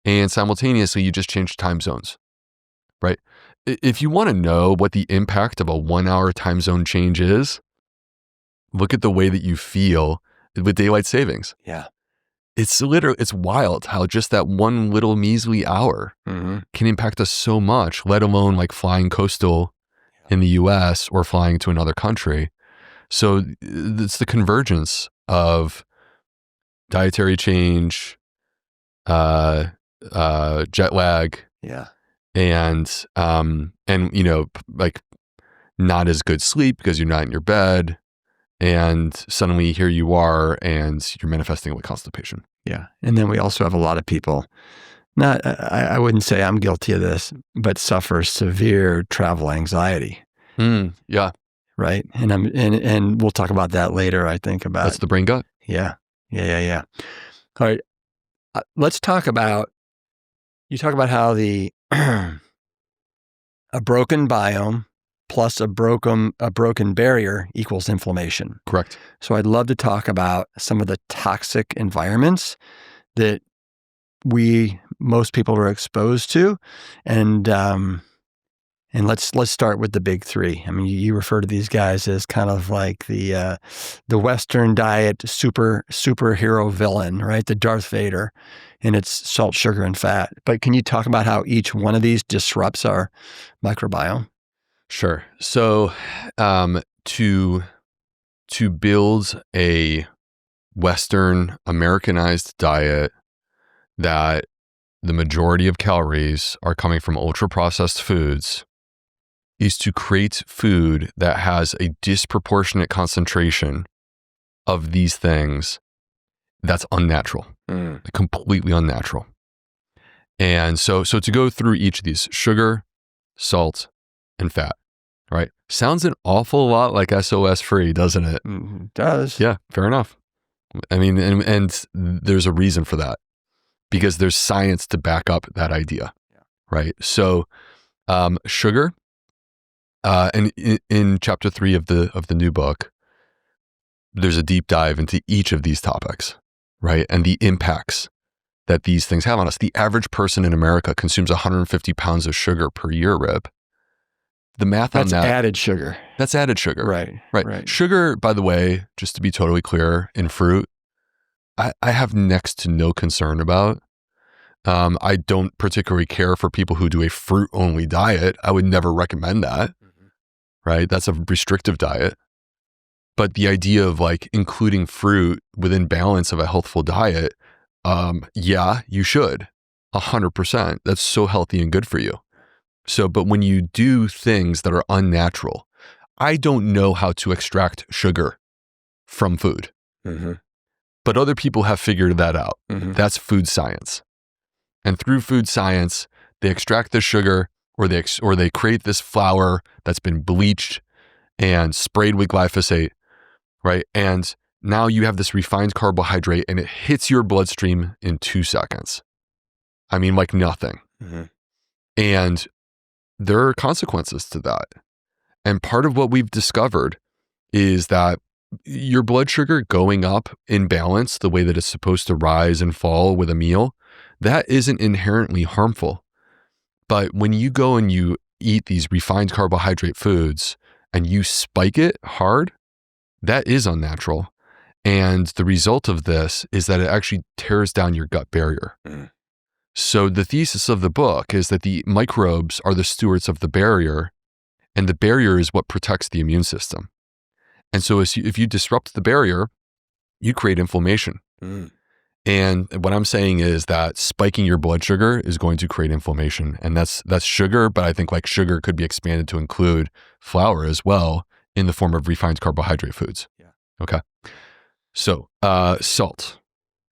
And simultaneously, you just change time zones, right? If you want to know what the impact of a 1-hour time zone change is, look at the way that you feel with daylight savings. Yeah. It's wild how just that one little measly hour can impact us so much, let alone like flying coastal in the US or flying to another country. So it's the convergence of dietary change, jet lag, and you know, like not as good sleep because you're not in your bed, and suddenly here you are and you're manifesting with constipation. Yeah. And then we also have a lot of people, I wouldn't say I'm guilty of this, but suffer severe travel anxiety. Yeah. Right. And we'll talk about that later, I think, about. That's the brain gut. Yeah. All right. Let's talk about, you talk about how a broken biome plus a broken barrier equals inflammation. Correct. So I'd love to talk about some of the toxic environments that we most people are exposed to, and let's start with the big three. I mean, you refer to these guys as kind of like the Western diet superhero villain, right? The Darth Vader, and it's salt, sugar, and fat. But can you talk about how each one of these disrupts our microbiome? Sure. So, to build a Western Americanized diet that the majority of calories are coming from ultra-processed foods is to create food that has a disproportionate concentration of these things that's unnatural, completely unnatural. And so to go through each of these: sugar, salt, and fat, right? Sounds an awful lot like SOS free, doesn't it? It does. Yeah, fair enough. I mean, and there's a reason for that, because there's science to back up that idea, right? So, sugar, and in chapter 3 of the new book, there's a deep dive into each of these topics, right? And the impacts that these things have on us. The average person in America consumes 150 pounds of sugar per year, Rib. The math on that. That's added sugar. That's added sugar. Right. Sugar, by the way, just to be totally clear, in fruit, I have next to no concern about. I don't particularly care for people who do a fruit-only diet. I would never recommend that, right? That's a restrictive diet. But the idea of like including fruit within balance of a healthful diet, yeah, you should, 100%. That's so healthy and good for you. So, but when you do things that are unnatural, I don't know how to extract sugar from food, but other people have figured that out. That's food science. And through food science, they extract the sugar, or they create this flour that's been bleached and sprayed with glyphosate, right? And now you have this refined carbohydrate, and it hits your bloodstream in 2 seconds. I mean, like nothing. And there are consequences to that. And part of what we've discovered is that your blood sugar going up in balance, the way that it's supposed to rise and fall with a meal, that isn't inherently harmful. But when you go and you eat these refined carbohydrate foods and you spike it hard, that is unnatural. And the result of this is that it actually tears down your gut barrier. So the thesis of the book is that the microbes are the stewards of the barrier, and the barrier is what protects the immune system. And so if you disrupt the barrier, you create inflammation. And what I'm saying is that spiking your blood sugar is going to create inflammation. And that's sugar, but I think like sugar could be expanded to include flour as well in the form of refined carbohydrate foods. Okay. So, salt.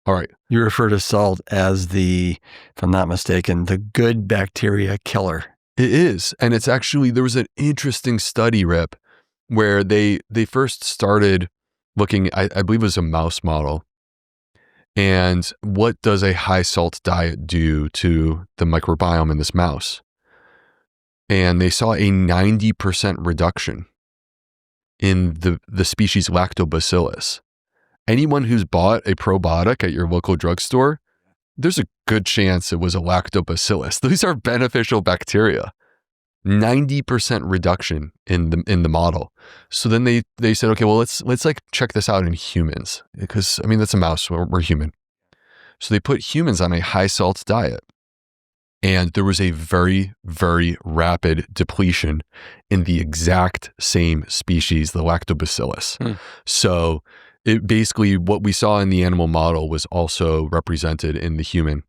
All right. You refer to salt as if I'm not mistaken, the good bacteria killer. It is. And it's actually, there was an interesting study, Rip, where they first started looking, I believe it was a mouse model. And what does a high salt diet do to the microbiome in this mouse? And they saw a 90% reduction in the species Lactobacillus. Anyone who's bought a probiotic at your local drugstore, there's a good chance it was a Lactobacillus. These are beneficial bacteria. 90% reduction in the model. So then they said, okay, well, let's like check this out in humans, because I mean, that's a mouse, we're human. So they put humans on a high salt diet, and there was a very, very rapid depletion in the exact same species, the Lactobacillus. So it basically, what we saw in the animal model was also represented in the human.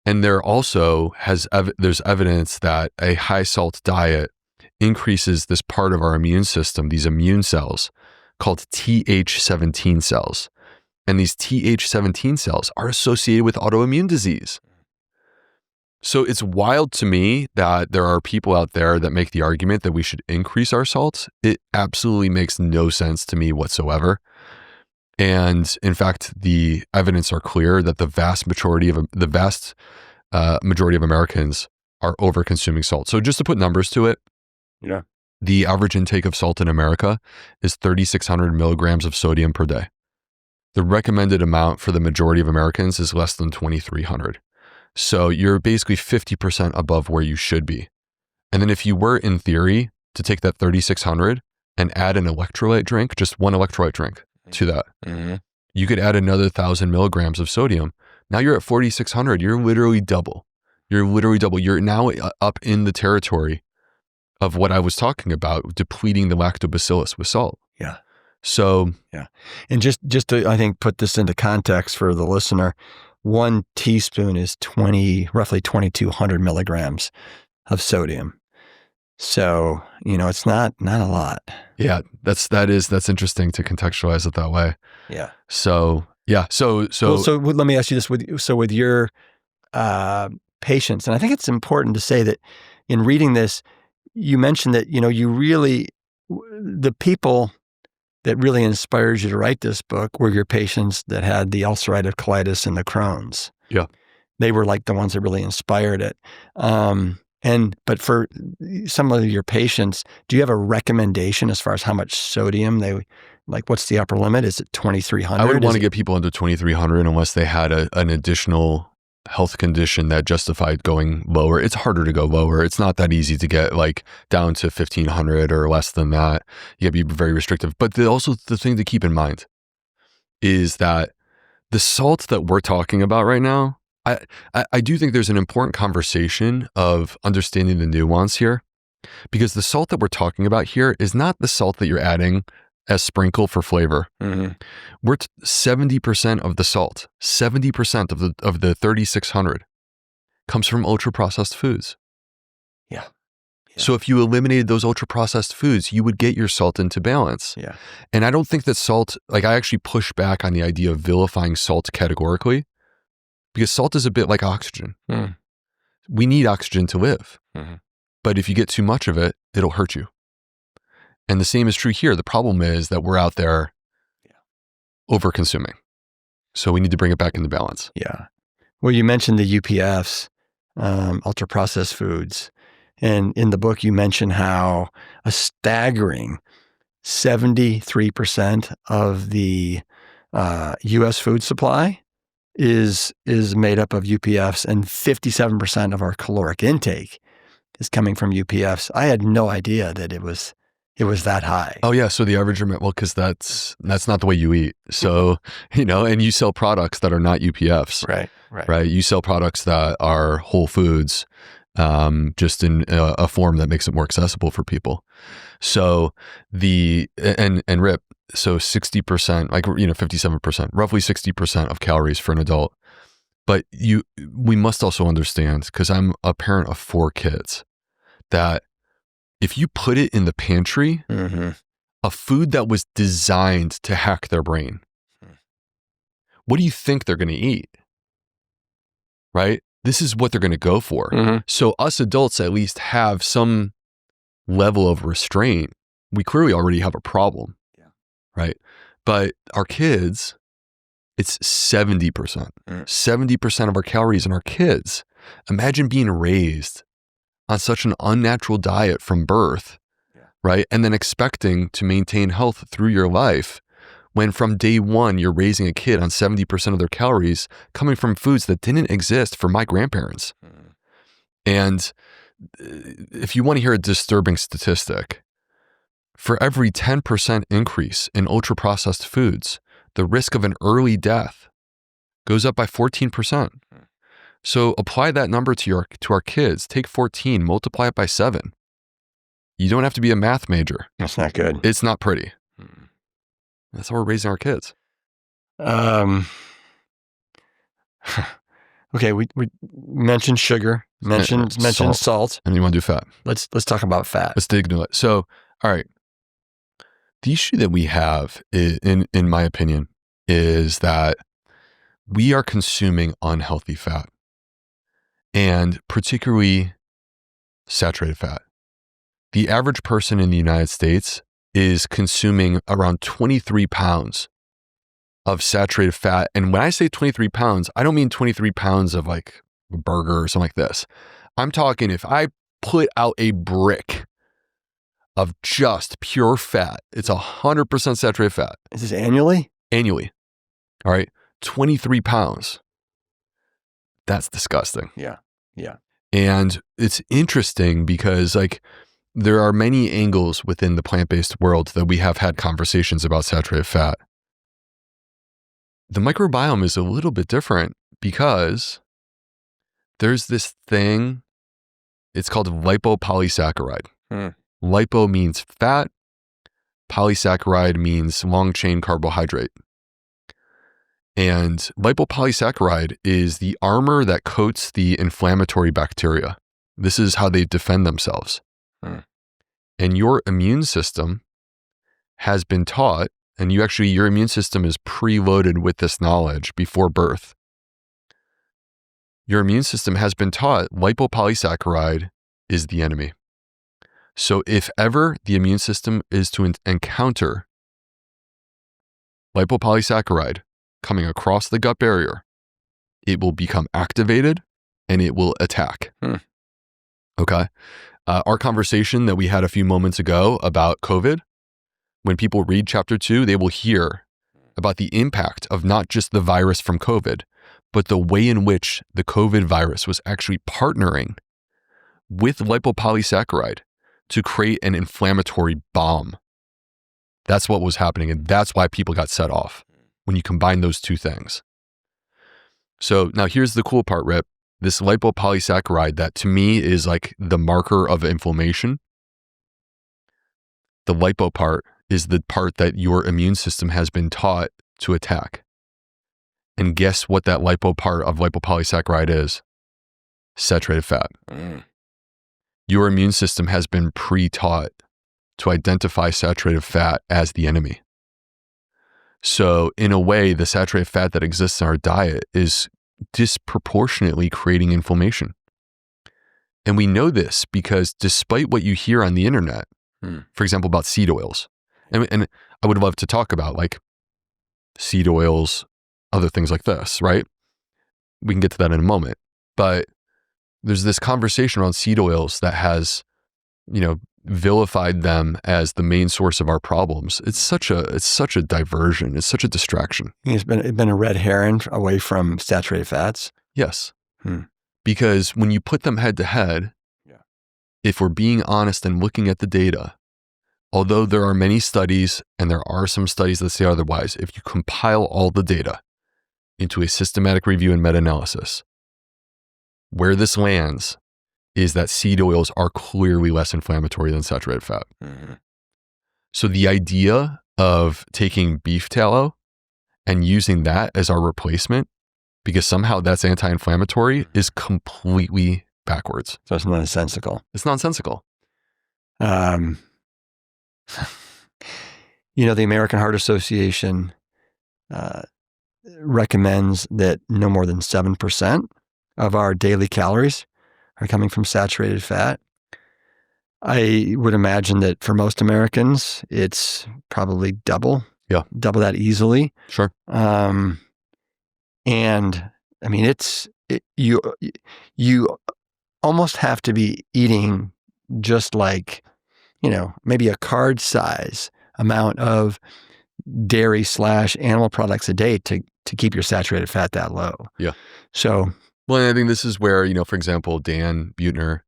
And there also there's evidence that a high salt diet increases this part of our immune system, these immune cells called Th17 cells. And these Th17 cells are associated with autoimmune disease. So it's wild to me that there are people out there that make the argument that we should increase our salts. It absolutely makes no sense to me whatsoever. And in fact, the evidence are clear that the vast majority of Americans are over consuming salt. So just to put numbers to it, the average intake of salt in America is 3,600 milligrams of sodium per day. The recommended amount for the majority of Americans is less than 2,300. So you're basically 50% above where you should be. And then if you were, in theory, to take that 3,600 and add an electrolyte drink, just one electrolyte drink to that, you could add another 1,000 milligrams of sodium. Now you're at 4,600. You're literally double. You're now up in the territory of what I was talking about, depleting the lactobacillus with salt. Yeah. So, yeah. And just to, I think, put this into context for the listener, 1 teaspoon is roughly 2,200 milligrams of sodium. So, it's not a lot. Yeah, that's interesting to contextualize it that way. Yeah. So, yeah. So let me ask you this: with your patients, and I think it's important to say that in reading this, you mentioned that the people that really inspired you to write this book were your patients that had the ulcerative colitis and the Crohn's. Yeah, they were like the ones that really inspired it. But for some of your patients, do you have a recommendation as far as how much sodium what's the upper limit? Is it 2,300? I would want to get people under 2,300 unless they had an additional health condition that justified going lower. It's harder to go lower. It's not that easy to get down to 1,500 or less than that. You gotta be very restrictive. But also the thing to keep in mind is that the salt that we're talking about right now, I do think there's an important conversation of understanding the nuance here, because the salt that we're talking about here is not the salt that you're adding as sprinkle for flavor. We're 70% of the salt, 70% of the 3,600 comes from ultra processed foods. Yeah. So if you eliminated those ultra processed foods, you would get your salt into balance. Yeah. And I don't think that salt, I actually push back on the idea of vilifying salt categorically, because salt is a bit like oxygen. We need oxygen to live. But if you get too much of it, it'll hurt you. And the same is true here. The problem is that we're out there over-consuming. So we need to bring it back into balance. Yeah. Well, you mentioned the UPFs, ultra-processed foods. And in the book, you mention how a staggering 73% of the U.S. food supply is made up of UPFs, and 57% of our caloric intake is coming from UPFs. I had no idea that it was that high. Oh yeah. So the average, because that's not the way you eat. So, and you sell products that are not UPFs. Right. You sell products that are whole foods, just in a form that makes it more accessible for people. So and RIP, so 60%, 57%, roughly 60% of calories for an adult. But we must also understand, because I'm a parent of 4 kids, that if you put it in the pantry, a food that was designed to hack their brain, what do you think they're going to eat? Right? This is what they're going to go for. So us adults at least have some level of restraint. We clearly already have a problem, right? But our kids, it's 70%. 70% of our calories in our kids. Imagine being raised on such an unnatural diet from birth, right? And then expecting to maintain health through your life, when from day one, you're raising a kid on 70% of their calories coming from foods that didn't exist for my grandparents. And if you want to hear a disturbing statistic, for every 10% increase in ultra-processed foods, the risk of an early death goes up by 14%. So apply that number to our kids. Take 14, multiply it by 7. You don't have to be a math major. That's not good. It's not pretty. That's how we're raising our kids. Okay, we mentioned sugar, mentioned salt. And you want to do fat. Let's talk about fat. Let's dig into it. So, all right. The issue that we have, in my opinion, is that we are consuming unhealthy fat, and particularly saturated fat. The average person in the United States is consuming around 23 pounds of saturated fat. And when I say 23 pounds, I don't mean 23 pounds of like a burger or something like this. I'm talking, if I put out a brick of just pure fat, it's 100% saturated fat. Is this annually? Annually. All right. 23 pounds. That's disgusting. Yeah. Yeah. And it's interesting because like there are many angles within the plant-based world that we have had conversations about saturated fat. The microbiome is a little bit different because there's this thing, it's called lipopolysaccharide. Lipo means fat, polysaccharide means long-chain carbohydrate. And lipopolysaccharide is the armor that coats the inflammatory bacteria. This is how they defend themselves. And your immune system has been taught, and your immune system is preloaded with this knowledge before birth. Your immune system has been taught lipopolysaccharide is the enemy. So if ever the immune system is to encounter lipopolysaccharide coming across the gut barrier, it will become activated and it will attack. Okay. Our conversation that we had a few moments ago about COVID, when people read chapter 2, they will hear about the impact of not just the virus from COVID, but the way in which the COVID virus was actually partnering with lipopolysaccharide to create an inflammatory bomb. That's what was happening. And that's why people got set off when you combine those two things. So now here's the cool part, Rip. This lipopolysaccharide that to me is like the marker of inflammation. The lipo part is the part that your immune system has been taught to attack. And guess what that lipo part of lipopolysaccharide is? Saturated fat. Your immune system has been pre-taught to identify saturated fat as the enemy. So in a way, the saturated fat that exists in our diet is disproportionately creating inflammation. And we know this because despite what you hear on the internet, for example, about seed oils, and I would love to talk about like seed oils, other things like this, right? We can get to that in a moment. But there's this conversation around seed oils that has, vilified them as the main source of our problems. It's such a diversion. It's such a distraction. It's been a red herring away from saturated fats. Yes. Because when you put them head to head, if we're being honest and looking at the data, although there are many studies and there are some studies that say otherwise, if you compile all the data into a systematic review and meta-analysis, where this lands is that seed oils are clearly less inflammatory than saturated fat. So the idea of taking beef tallow and using that as our replacement, because somehow that's anti-inflammatory, is completely backwards. So it's nonsensical. It's nonsensical. The American Heart Association recommends that no more than 7% of our daily calories are coming from saturated fat. I would imagine that for most Americans, it's probably double that easily. Sure. And I mean, you almost have to be eating just like, maybe a card size amount of dairy / animal products a day to keep your saturated fat that low. Yeah. So, well, and I think this is where, for example, Dan Buettner,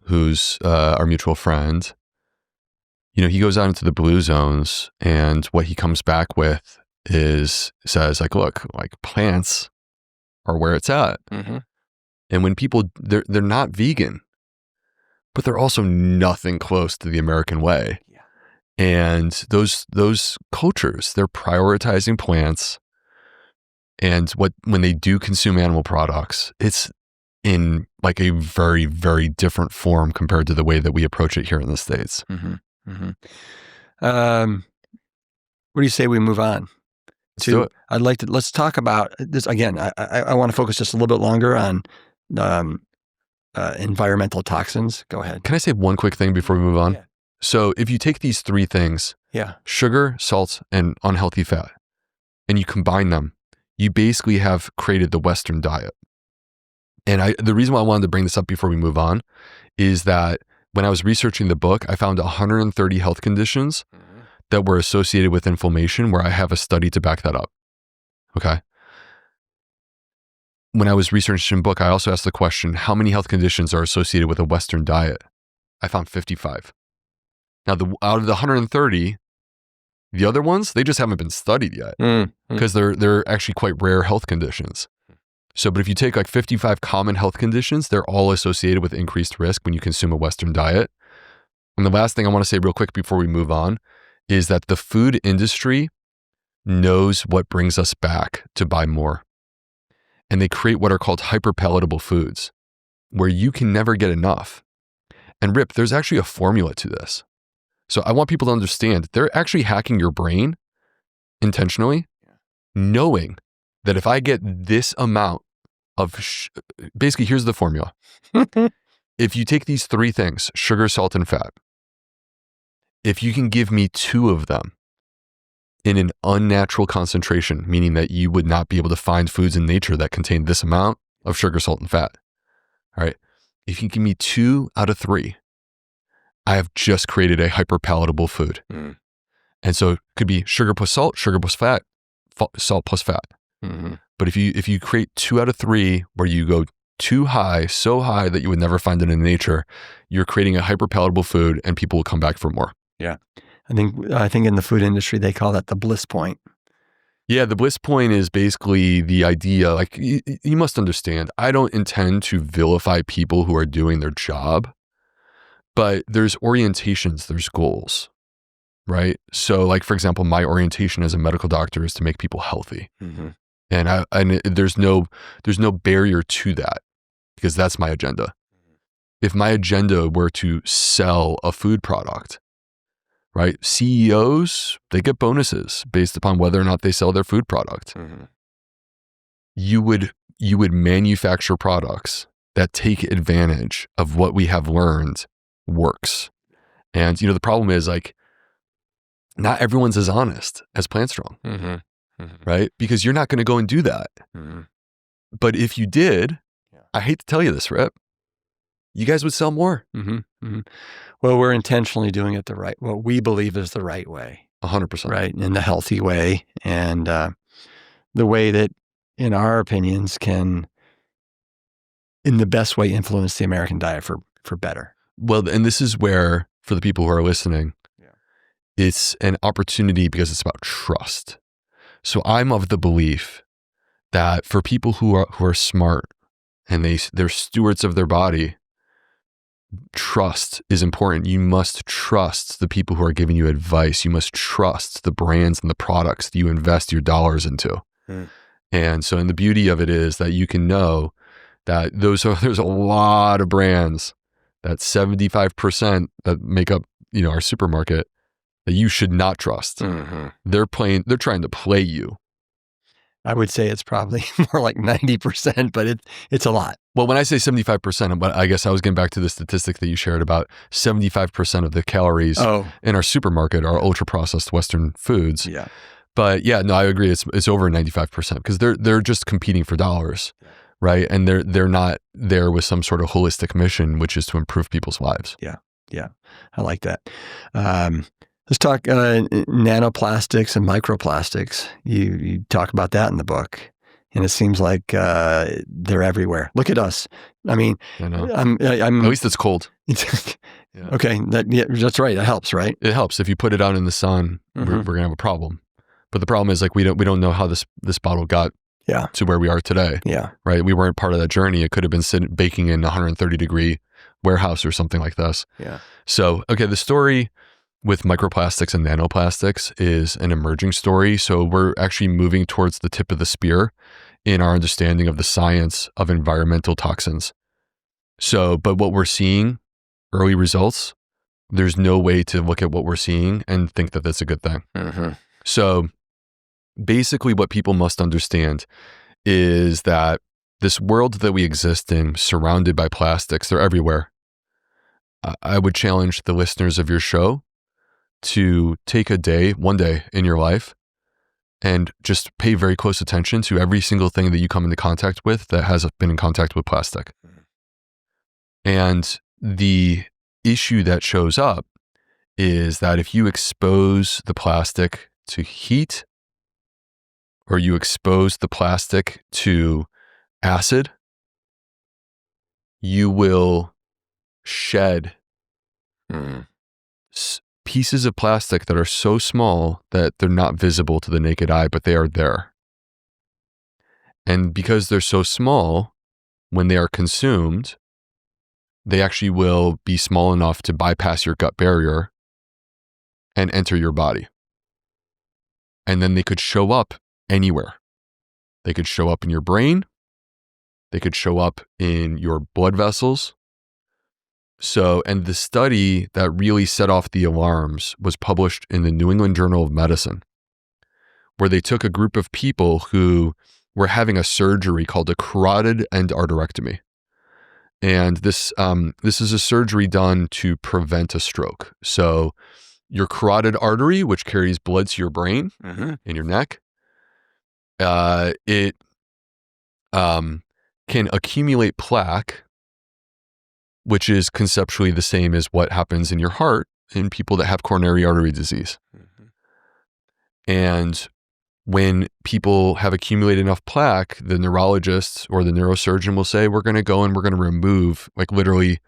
who's our mutual friend, he goes out into the blue zones, and what he comes back with says like, look, like plants are where it's at. And when people, they're not vegan, but they're also nothing close to the American way. And those cultures, they're prioritizing plants. And when they do consume animal products, it's in like a very, very different form compared to the way that we approach it here in the States. What do you say we move on? Let's do it. Let's talk about this again. I want to focus just a little bit longer on environmental toxins. Go ahead. Can I say one quick thing before we move on? Yeah. So if you take these three things, sugar, salt, and unhealthy fat, and you combine them, you basically have created the Western diet. And the reason why I wanted to bring this up before we move on is that when I was researching the book, I found 130 health conditions that were associated with inflammation where I have a study to back that up. Okay. when I was researching the book, I also asked the question, how many health conditions are associated with a Western diet? I found 55. Now, out of the 130, the other ones, they just haven't been studied yet because they're actually quite rare health conditions. So, but if you take like 55 common health conditions, they're all associated with increased risk when you consume a Western diet. And the last thing I want to say real quick before we move on is that the food industry knows what brings us back to buy more. And they create what are called hyper-palatable foods, where you can never get enough. And Rip, there's actually a formula to this. So I want people to understand, they're actually hacking your brain intentionally, knowing that if I get this amount of, basically here's the formula. If you take these three things, sugar, salt, and fat, if you can give me 2 of them in an unnatural concentration, meaning that you would not be able to find foods in nature that contain this amount of sugar, salt, and fat. All right. If you give me 2 out of 3, I have just created a hyper-palatable food. And so it could be sugar plus salt, sugar plus fat, salt plus fat. But if you create 2 out of 3 where you go too high, so high that you would never find it in nature, you're creating a hyper-palatable food and people will come back for more. Yeah. I think in the food industry, they call that the bliss point. Yeah, the bliss point is basically the idea, like you must understand, I don't intend to vilify people who are doing their job, but there's orientations, there's goals, right? So like, for example, my orientation as a medical doctor is to make people healthy. And there's no barrier to that because that's my agenda. If my agenda were to sell a food product, right? CEOs, they get bonuses based upon whether or not they sell their food product. You would manufacture products that take advantage of what we have learned works. And the problem is like, not everyone's as honest as PLANTSTRONG, right? Because you're not going to go and do that. But if you did, I hate to tell you this, Rip, you guys would sell more. Well, we're intentionally doing it what we believe is the right way. 100%. Right, in the healthy way. And the way that, in our opinions, can, in the best way, influence the American diet for better. Well, and this is where, for the people who are listening, it's an opportunity because it's about trust. So I'm of the belief that for people who are smart and they're stewards of their body, trust is important. You must trust the people who are giving you advice. You must trust the brands and the products that you invest your dollars into. And so, and the beauty of it is that you can know that there's a lot of brands, that 75% that make up, our supermarket, that you should not trust. They're trying to play you. I would say it's probably more like 90%, but it's a lot. Well, when I say 75%, but I guess I was getting back to the statistic that you shared about 75% of the calories in our supermarket are ultra-processed Western foods. Yeah. But yeah, no, I agree. It's over 95% because they're just competing for dollars, right? And they're not there with some sort of holistic mission, which is to improve people's lives. Yeah. I like that. Let's talk nanoplastics and microplastics. You talk about that in the book, and it seems like they're everywhere. Look at us. I mean, I know. I'm at least it's cold. Okay, that's right. That helps, right? It helps. If you put it out in the sun, we're gonna have a problem. But the problem is like we don't know how this bottle got to where we are today. Yeah, right. We weren't part of that journey. It could have been baking in 130-degree warehouse or something like this. Yeah. So okay, the story with microplastics and nanoplastics is an emerging story. So we're actually moving towards the tip of the spear in our understanding of the science of environmental toxins. So, but what we're seeing, early results, there's no way to look at what we're seeing and think that that's a good thing. So basically what people must understand is that this world that we exist in, surrounded by plastics, they're everywhere. I would challenge the listeners of your show to take one day in your life and just pay very close attention to every single thing that you come into contact with that has been in contact with plastic. And the issue that shows up is that if you expose the plastic to heat, or you expose the plastic to acid, you will shed pieces of plastic that are so small that they're not visible to the naked eye, but they are there. And because they're so small, when they are consumed, they actually will be small enough to bypass your gut barrier and enter your body. And then they could show up anywhere. They could show up in your brain. They could show up in your blood vessels. So, and the study that really set off the alarms was published in the New England Journal of Medicine, where they took a group of people who were having a surgery called a carotid endarterectomy. And this is a surgery done to prevent a stroke. So your carotid artery, which carries blood to your brain in your neck, it can accumulate plaque, which is conceptually the same as what happens in your heart in people that have coronary artery disease. And when people have accumulated enough plaque, the neurologist or the neurosurgeon will say, we're going to go and we're going to remove, like literally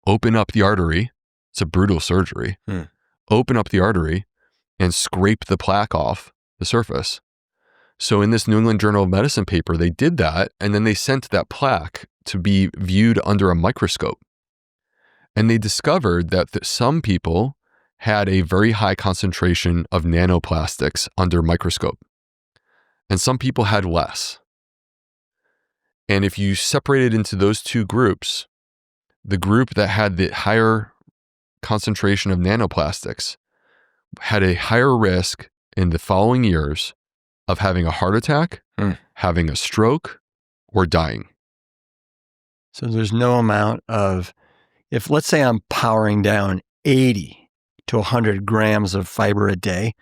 open up the artery. It's a brutal surgery. Open up the artery and scrape the plaque off the surface. So in this New England Journal of Medicine paper, they did that, and then they sent that plaque to be viewed under a microscope. And they discovered that some people had a very high concentration of nanoplastics under microscope, and some people had less. And if you separated into those two groups, the group that had the higher concentration of nanoplastics had a higher risk in the following years of having a heart attack, having a stroke, or dying. So there's no amount of, if let's say I'm powering down 80 to 100 grams of fiber a day,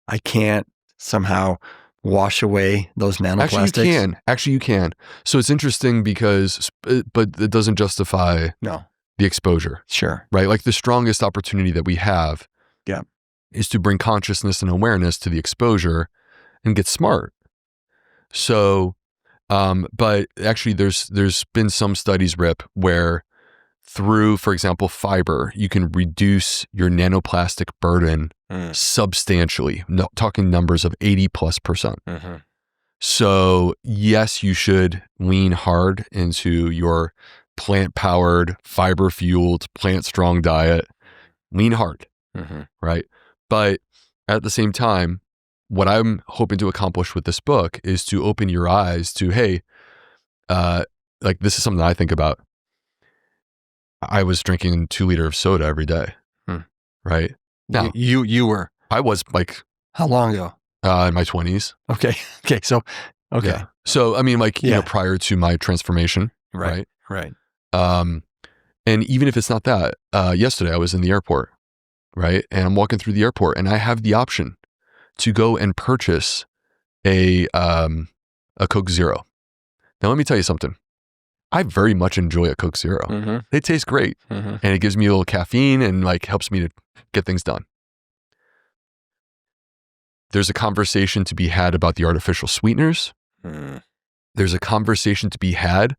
I can't somehow wash away those nanoplastics? Actually, you can. So it's interesting because, but it doesn't justify the exposure. Sure. Right? Like the strongest opportunity that we have is to bring consciousness and awareness to the exposure and get smart. So, but actually there's been some studies, Rip, where through, for example, fiber, you can reduce your nanoplastic burden substantially, talking numbers of 80+%. So yes, you should lean hard into your plant-powered, fiber-fueled, plant-strong diet. Lean hard, right? But at the same time, what I'm hoping to accomplish with this book is to open your eyes to, hey, like this is something that I think about. I was drinking 2 liters of soda every day, right? Now, you were? I was like... How long ago? In my 20s. Okay. So, okay. Yeah. So, I mean, like, you know, prior to my transformation, right? And even if it's not that, yesterday I was in the airport, right? And I'm walking through the airport and I have the option to go and purchase a Coke Zero. Now, let me tell you something. I very much enjoy a Coke Zero. They taste great. And it gives me a little caffeine and like helps me to get things done. There's a conversation to be had about the artificial sweeteners. There's a conversation to be had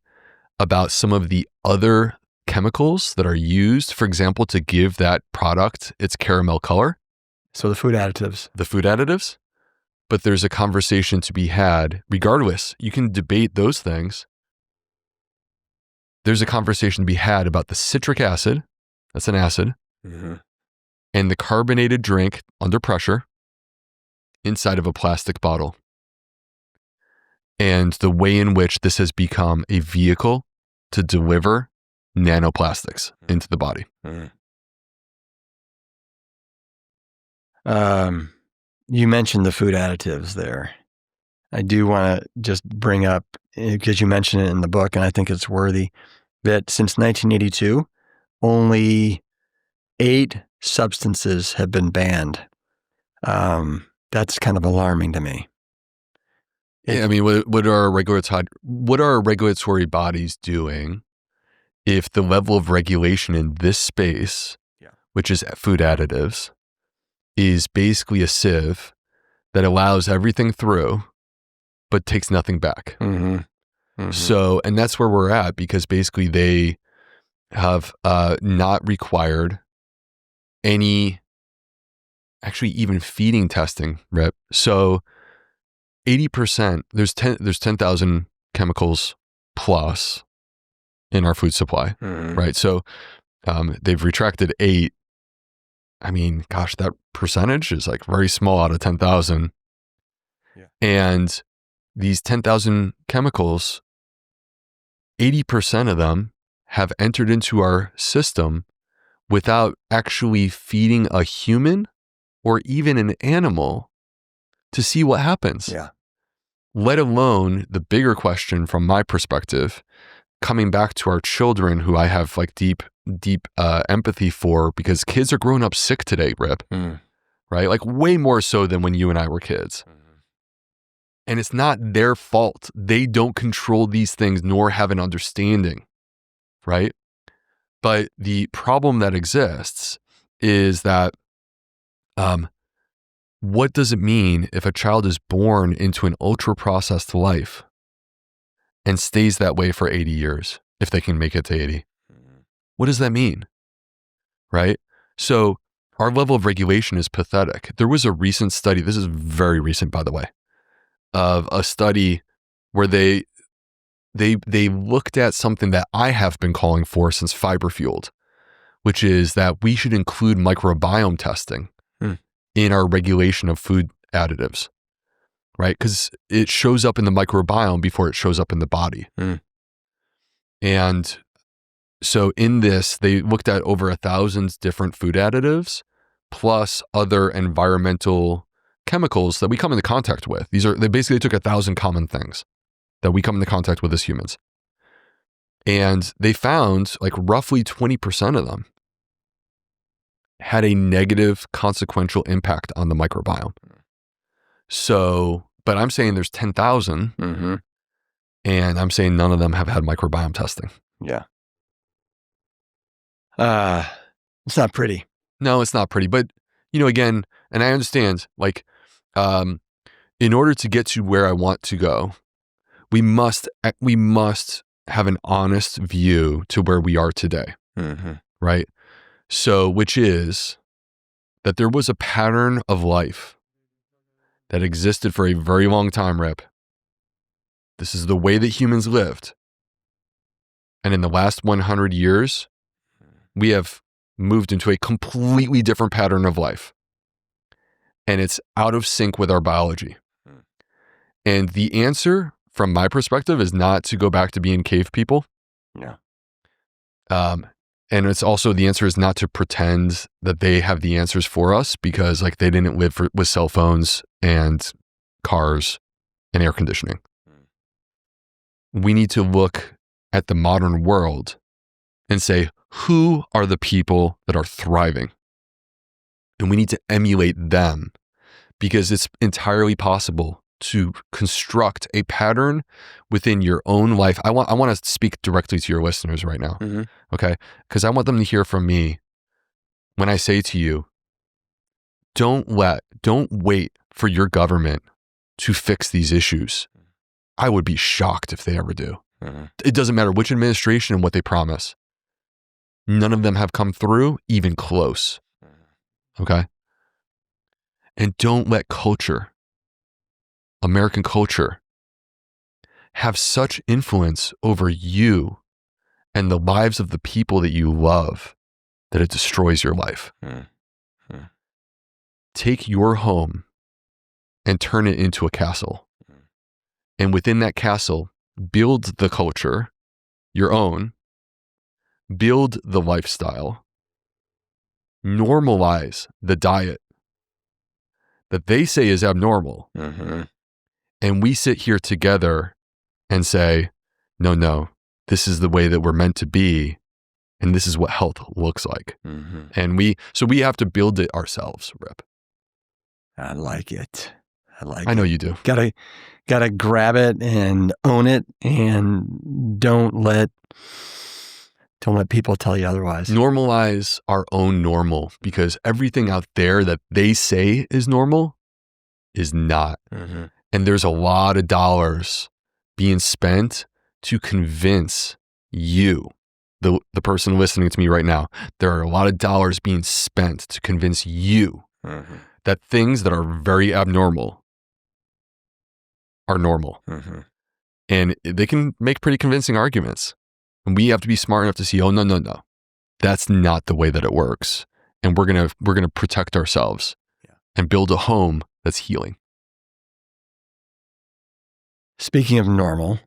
about some of the other chemicals that are used, for example, to give that product its caramel color. So the food additives. The food additives. But there's a conversation to be had, regardless, you can debate those things. There's a conversation to be had about the citric acid, that's an acid, and the carbonated drink under pressure inside of a plastic bottle. And the way in which this has become a vehicle to deliver nanoplastics into the body. You mentioned the food additives there. I do want to just bring up, because you mentioned it in the book, and I think it's worthy, that since 1982, only 8 substances have been banned. That's kind of alarming to me. I mean, what are regulatory bodies doing if the level of regulation in this space, which is food additives, is basically a sieve that allows everything through, but takes nothing back? So, and that's where we're at, because basically they have not required any, actually even feeding testing, Rip. So 80%, there's 10,000 chemicals plus in our food supply, right? So they've retracted 8. I mean, gosh, that percentage is like very small out of 10,000. Yeah. And these 10,000 chemicals, 80% of them have entered into our system without actually feeding a human or even an animal to see what happens. Yeah. Let alone the bigger question from my perspective, coming back to our children, who I have like deep empathy for, because kids are growing up sick today, Rip, right? Like way more so than when you and I were kids. And it's not their fault. They don't control these things nor have an understanding, right? But the problem that exists is that what does it mean if a child is born into an ultra-processed life and stays that way for 80 years, if they can make it to 80? What does that mean, right? So our level of regulation is pathetic. There was a recent study, this is very recent, by the way, of a study where they looked at something that I have been calling for since Fiber Fueled, which is that we should include microbiome testing in our regulation of food additives, right? Because it shows up in the microbiome before it shows up in the body. And so in this, they looked at over 1,000 different food additives, plus other environmental chemicals that we come into contact with. They basically took 1,000 common things that we come into contact with as humans. And they found like roughly 20% of them had a negative consequential impact on the microbiome. So, but I'm saying there's 10,000 and I'm saying none of them have had microbiome testing. Yeah. It's not pretty. No, it's not pretty. But, you know, again, and I understand, like, in order to get to where I want to go, we must have an honest view to where we are today, right? So, which is that there was a pattern of life that existed for a very long time, Rip. This is the way that humans lived. And in the last 100 years, we have moved into a completely different pattern of life. And it's out of sync with our biology. And the answer, from my perspective, is not to go back to being cave people. Yeah. And it's also, the answer is not to pretend that they have the answers for us, because like they didn't live with cell phones and cars and air conditioning. We need to look at the modern world and say, who are the people that are thriving? And we need to emulate them, because it's entirely possible to construct a pattern within your own life. I want to speak directly to your listeners right now, okay? Because I want them to hear from me when I say to you, don't wait for your government to fix these issues. I would be shocked if they ever do. It doesn't matter which administration and what they promise. None of them have come through even close, okay? And don't let culture, American culture, have such influence over you and the lives of the people that you love that it destroys your life. Take your home and turn it into a castle. And within that castle, build the culture, your own, build the lifestyle, normalize the diet that they say is abnormal. And we sit here together and say, no, this is the way that we're meant to be. And this is what health looks like. And we have to build it ourselves, Rip. I like it. I know you do. Gotta grab it and own it, and don't let people tell you otherwise. Normalize our own normal, because everything out there that they say is normal is not. And there's a lot of dollars being spent to convince you, the person listening to me right now, there are a lot of dollars being spent to convince you that things that are very abnormal are normal. And they can make pretty convincing arguments. And we have to be smart enough to see, oh, no. That's not the way that it works. And we're gonna protect ourselves and build a home that's healing. Speaking of normal,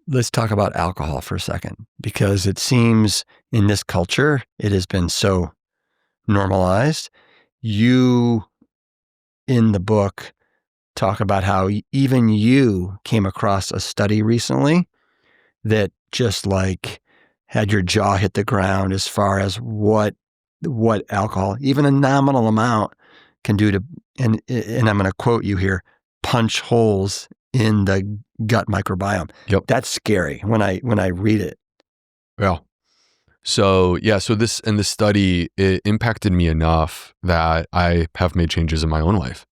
let's talk about alcohol for a second, because it seems in this culture, it has been so normalized. You, in the book, talk about how even you came across a study recently that just like had your jaw hit the ground as far as what alcohol, even a nominal amount, can do to, and I'm going to quote you here, punch holes in the gut microbiome. Yep. That's scary when I read it. Well, so this study, it impacted me enough that I have made changes in my own life.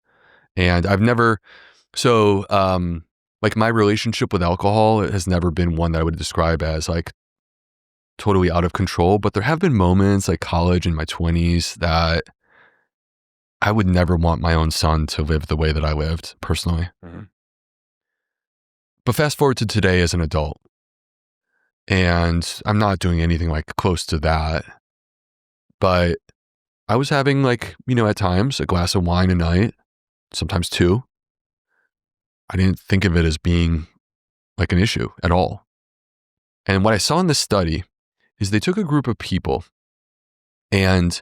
And I've never, like my relationship with alcohol has never been one that I would describe as like totally out of control, but there have been moments like college in my 20s that I would never want my own son to live the way that I lived personally. But fast forward to today as an adult, and I'm not doing anything like close to that, but I was having like, at times a glass of wine a night, sometimes two. I didn't think of it as being like an issue at all. And what I saw in this study is they took a group of people and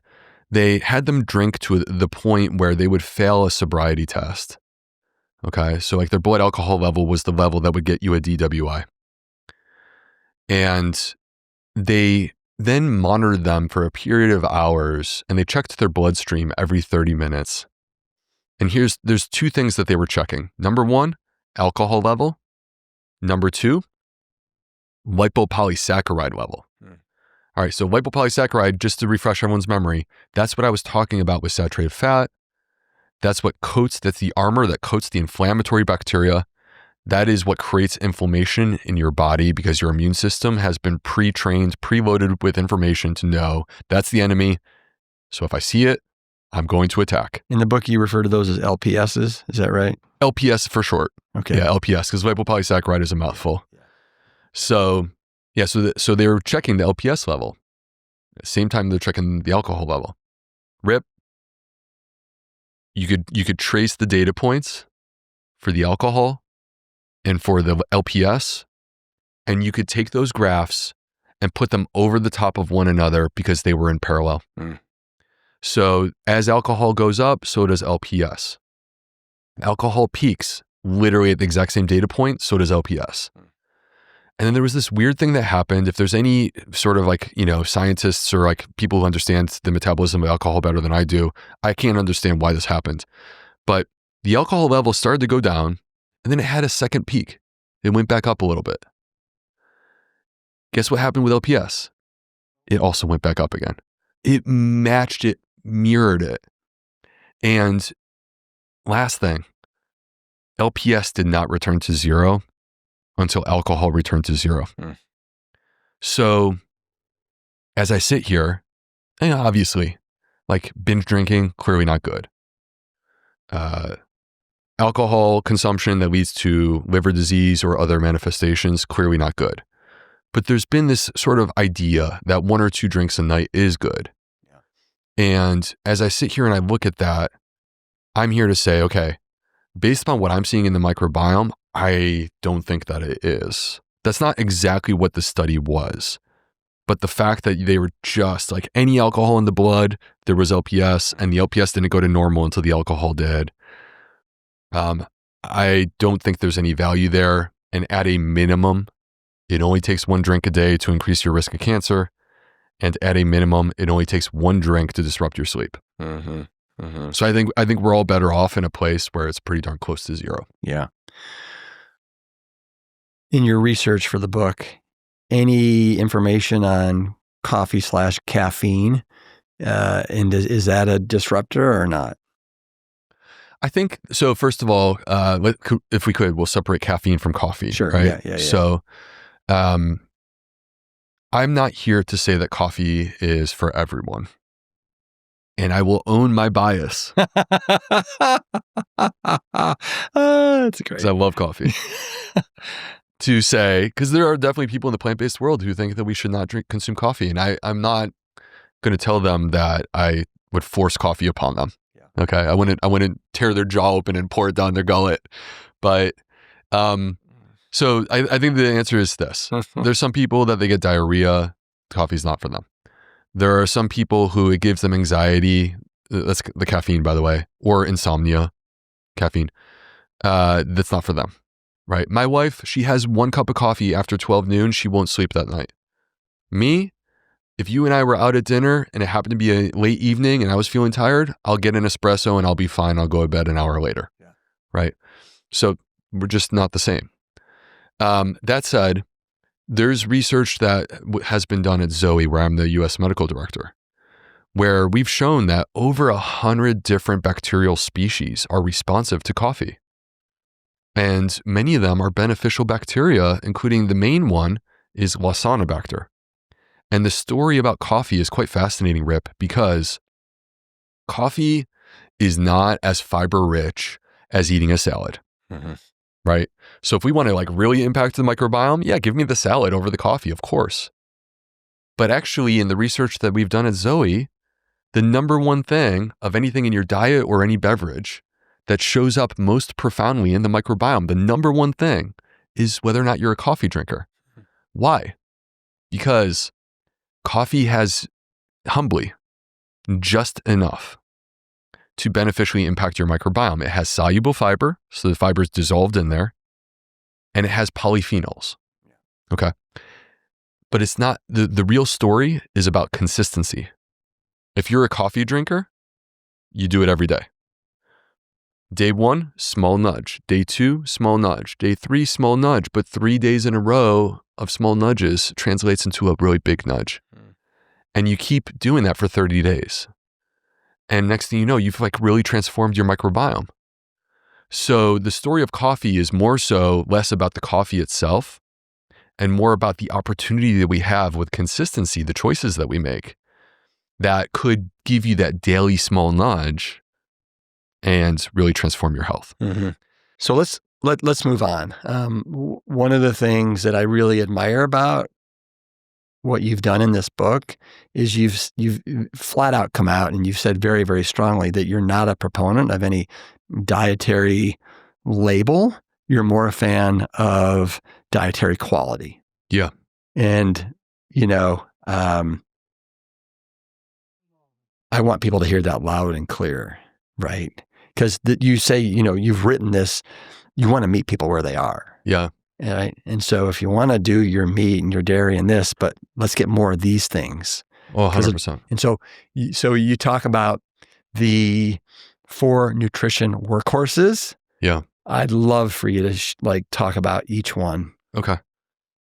they had them drink to the point where they would fail a sobriety test. Okay, so like their blood alcohol level was the level that would get you a DWI. And they then monitored them for a period of hours and they checked their bloodstream every 30 minutes. And there's two things that they were checking. Number one, alcohol level. Number two, lipopolysaccharide level. All right, so lipopolysaccharide, just to refresh everyone's memory, that's what I was talking about with saturated fat. That's the armor that coats the inflammatory bacteria. That is what creates inflammation in your body because your immune system has been pre-trained, preloaded with information to know that's the enemy. So if I see it, I'm going to attack. In the book, you refer to those as LPSs. Is that right? LPS for short. Okay. Yeah, LPS, because lipopolysaccharide is a mouthful. So they were checking the LPS level. At the same time, they're checking the alcohol level. You could trace the data points for the alcohol and for the LPS, and you could take those graphs and put them over the top of one another because they were in parallel. So as alcohol goes up, so does LPS. Alcohol peaks literally at the exact same data point, so does LPS. And then there was this weird thing that happened. If there's any sort of like, scientists or like people who understand the metabolism of alcohol better than I do, I can't understand why this happened. But the alcohol level started to go down and then it had a second peak. It went back up a little bit. Guess what happened with LPS? It also went back up again. It matched it, mirrored it. And last thing, LPS did not return to zero until alcohol returned to zero. So as I sit here, and obviously, like binge drinking, clearly not good. Alcohol consumption that leads to liver disease or other manifestations, clearly not good. But there's been this sort of idea that 1 or 2 drinks a night is good. And as I sit here and I look at that, I'm here to say, okay, based upon what I'm seeing in the microbiome, I don't think that it is. That's not exactly what the study was. But the fact that they were just like any alcohol in the blood, there was LPS, and the LPS didn't go to normal until the alcohol did. I don't think there's any value there. And at a minimum, it only takes 1 drink a day to increase your risk of cancer. And at a minimum, it only takes 1 drink to disrupt your sleep. So I think we're all better off in a place where it's pretty darn close to zero. Yeah. In your research for the book, any information on coffee/caffeine? And is that a disruptor or not? I think so. First of all, if we could, we'll separate caffeine from coffee. Sure. Right. Yeah. So, I'm not here to say that coffee is for everyone, and I will own my bias. That's great. Because I love coffee. To say, because there are definitely people in the plant-based world who think that we should not consume coffee, and I'm not going to tell them that I would force coffee upon them. Yeah. Okay, I wouldn't tear their jaw open and pour it down their gullet. But so I think the answer is this: there's some people that they get diarrhea, coffee's not for them. There are some people who it gives them anxiety. That's the caffeine, by the way, or insomnia. Caffeine. That's not for them. Right. My wife, she has 1 cup of coffee after 12 noon. She won't sleep that night. Me, if you and I were out at dinner and it happened to be a late evening and I was feeling tired, I'll get an espresso and I'll be fine. I'll go to bed an hour later. Yeah. Right. So we're just not the same. That said, there's research that has been done at Zoe, where I'm the US medical director, where we've shown that over 100 different bacterial species are responsive to coffee. And many of them are beneficial bacteria, including the main one is Lactobacillus. And the story about coffee is quite fascinating, Rip, because coffee is not as fiber rich as eating a salad, right? So if we want to like really impact the microbiome, yeah, give me the salad over the coffee, of course. But actually in the research that we've done at Zoe, the number one thing of anything in your diet or any beverage that shows up most profoundly in the microbiome, the number one thing is whether or not you're a coffee drinker. Why? Because coffee has, humbly, just enough to beneficially impact your microbiome. It has soluble fiber, so the fiber is dissolved in there, and it has polyphenols. Okay? But it's not, the real story is about consistency. If you're a coffee drinker, you do it every day. Day 1, small nudge. Day 2, small nudge. Day 3, small nudge. But 3 days in a row of small nudges translates into a really big nudge. And you keep doing that for 30 days. And next thing you know, you've like really transformed your microbiome. So the story of coffee is more so less about the coffee itself and more about the opportunity that we have with consistency, the choices that we make that could give you that daily small nudge and really transform your health. So let's move on. One of the things that I really admire about what you've done in this book is you've flat out come out and you've said very, very strongly that you're not a proponent of any dietary label. You're more a fan of dietary quality. Yeah. And, I want people to hear that loud and clear, right? Because you say, you've written this, you want to meet people where they are. Yeah. Right? And so if you want to do your meat and your dairy and this, but let's get more of these things. Oh, 100%. And so you talk about the 4 nutrition workhorses. Yeah. I'd love for you to talk about each one. Okay.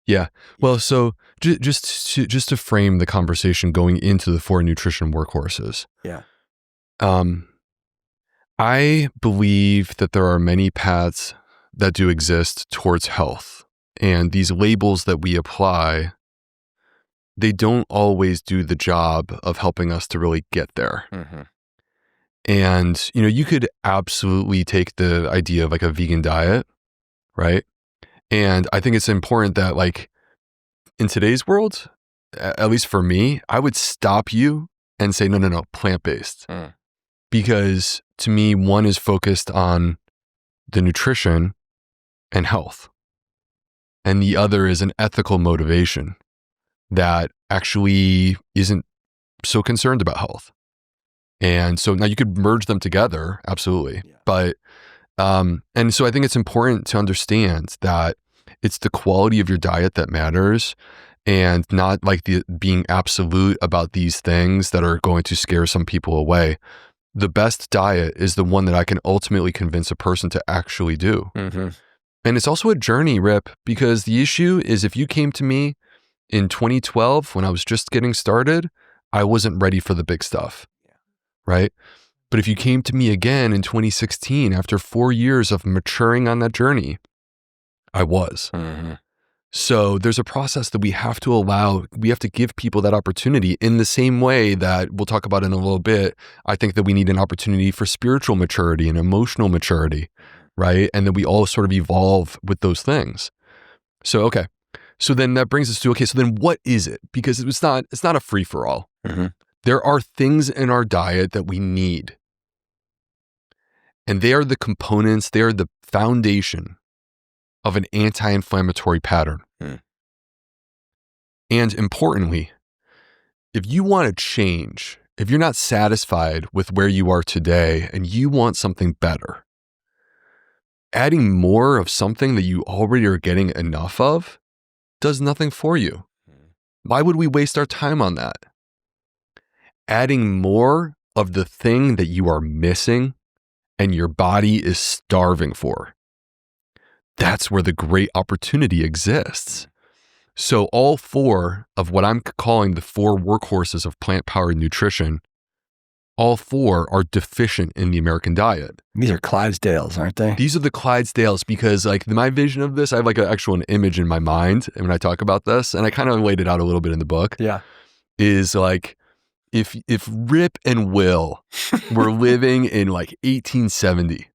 Yeah. Well, so just to frame the conversation going into the 4 nutrition workhorses. Yeah. I believe that there are many paths that do exist towards health. And these labels that we apply, they don't always do the job of helping us to really get there. And, you could absolutely take the idea of like a vegan diet, right? And I think it's important that like in today's world, at least for me, I would stop you and say, no, plant-based. Because to me, one is focused on the nutrition and health. And the other is an ethical motivation that actually isn't so concerned about health. And so now you could merge them together, absolutely. Yeah. But, and so I think it's important to understand that it's the quality of your diet that matters and not like being absolute about these things that are going to scare some people away. The best diet is the one that I can ultimately convince a person to actually do. And it's also a journey, Rip, because the issue is if you came to me in 2012 when I was just getting started, I wasn't ready for the big stuff, right? But if you came to me again in 2016, after 4 years of maturing on that journey, I was. Mm-hmm. So there's a process that we have to allow. We have to give people that opportunity in the same way that we'll talk about in a little bit. I think that we need an opportunity for spiritual maturity and emotional maturity, right? And that we all sort of evolve with those things. So, okay. So then that brings us to, okay, so then what is it? Because it's not a free for all. Mm-hmm. There are things in our diet that we need. And they are the components, they are the foundation of an anti-inflammatory pattern. And importantly, if you want to change, if you're not satisfied with where you are today and you want something better, adding more of something that you already are getting enough of does nothing for you. Why would we waste our time on that? Adding more of the thing that you are missing and your body is starving for. That's where the great opportunity exists. So all 4 of what I'm calling the 4 workhorses of plant-powered nutrition, all 4 are deficient in the American diet. These are Clydesdales, aren't they? These are the Clydesdales because like my vision of this, I have like an image in my mind and when I talk about this, and I kind of laid it out a little bit in the book. Yeah. Is like if Rip and Will were living in like 1870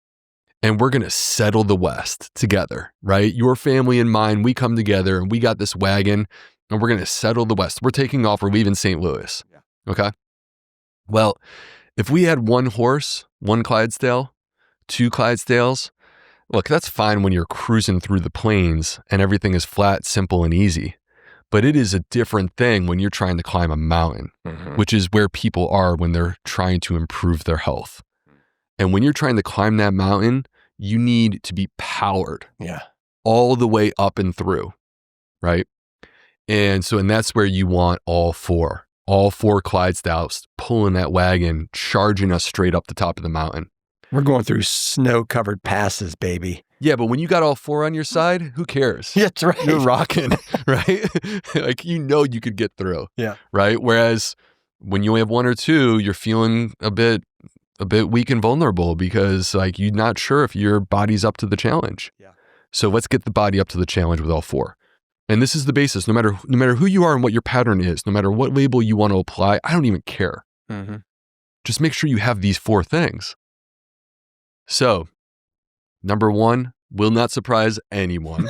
and we're going to settle the West together, right? Your family and mine, we come together and we got this wagon and we're going to settle the West. We're taking off, we're leaving St. Louis. Yeah. Okay. Well, if we had 1 horse, 1 Clydesdale, 2 Clydesdales, look, that's fine when you're cruising through the plains and everything is flat, simple, and easy. But it is a different thing when you're trying to climb a mountain, which is where people are when they're trying to improve their health. And when you're trying to climb that mountain, you need to be powered all the way up and through, right? And that's where you want all 4 Clydesdales pulling that wagon, charging us straight up the top of the mountain. We're going through snow-covered passes, baby. Yeah, but when you got all 4 on your side, who cares? That's right. You're rocking, right? Like, you could get through. Yeah. Right? Whereas when you only have 1 or 2, you're feeling a bit weak and vulnerable because like you're not sure if your body's up to the challenge. Yeah. So let's get the body up to the challenge with all 4. And this is the basis. No matter who you are and what your pattern is, no matter what label you want to apply, I don't even care. Mm-hmm. Just make sure you have these 4 things. So, number 1 will not surprise anyone.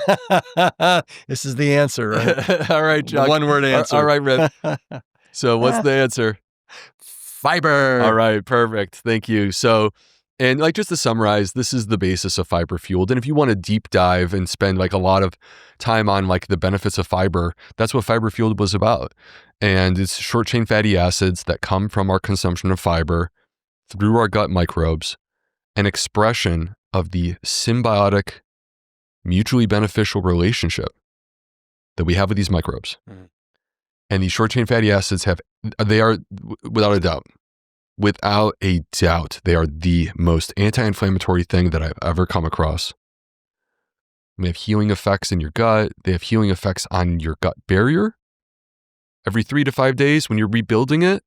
This is the answer, right? All right, Chuck. One-word answer. All right, Rip. So what's the answer? Fiber. All right, perfect. Thank you. So, and like just to summarize, this is the basis of fiber fueled. And if you want to deep dive and spend like a lot of time on like the benefits of fiber, that's what fiber fueled was about. And it's short chain fatty acids that come from our consumption of fiber through our gut microbes, an expression of the symbiotic, mutually beneficial relationship that we have with these microbes. Mm. And these short chain fatty acids they are without a doubt, they are the most anti-inflammatory thing that I've ever come across. They have healing effects in your gut. They have healing effects on your gut barrier. Every 3 to 5 days when you're rebuilding it,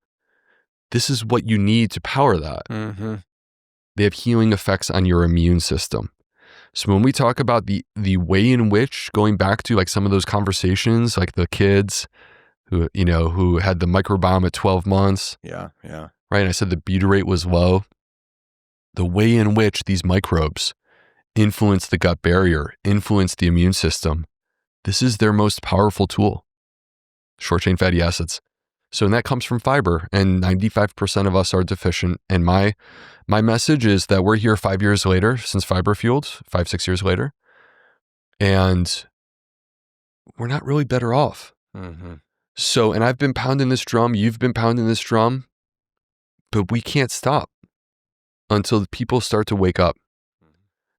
this is what you need to power that. Mm-hmm. They have healing effects on your immune system. So when we talk about the way in which, going back to like some of those conversations, like the kids who had the microbiome at 12 months. Yeah. Right. And I said the butyrate was low. The way in which these microbes influence the gut barrier, influence the immune system, this is their most powerful tool, short chain fatty acids. So, and that comes from fiber, and 95% of us are deficient. And my message is that we're here 5 years later since fiber fueled, 5-6 years later, and we're not really better off. Mm-hmm. So, and I've been pounding this drum, you've been pounding this drum, but we can't stop until people start to wake up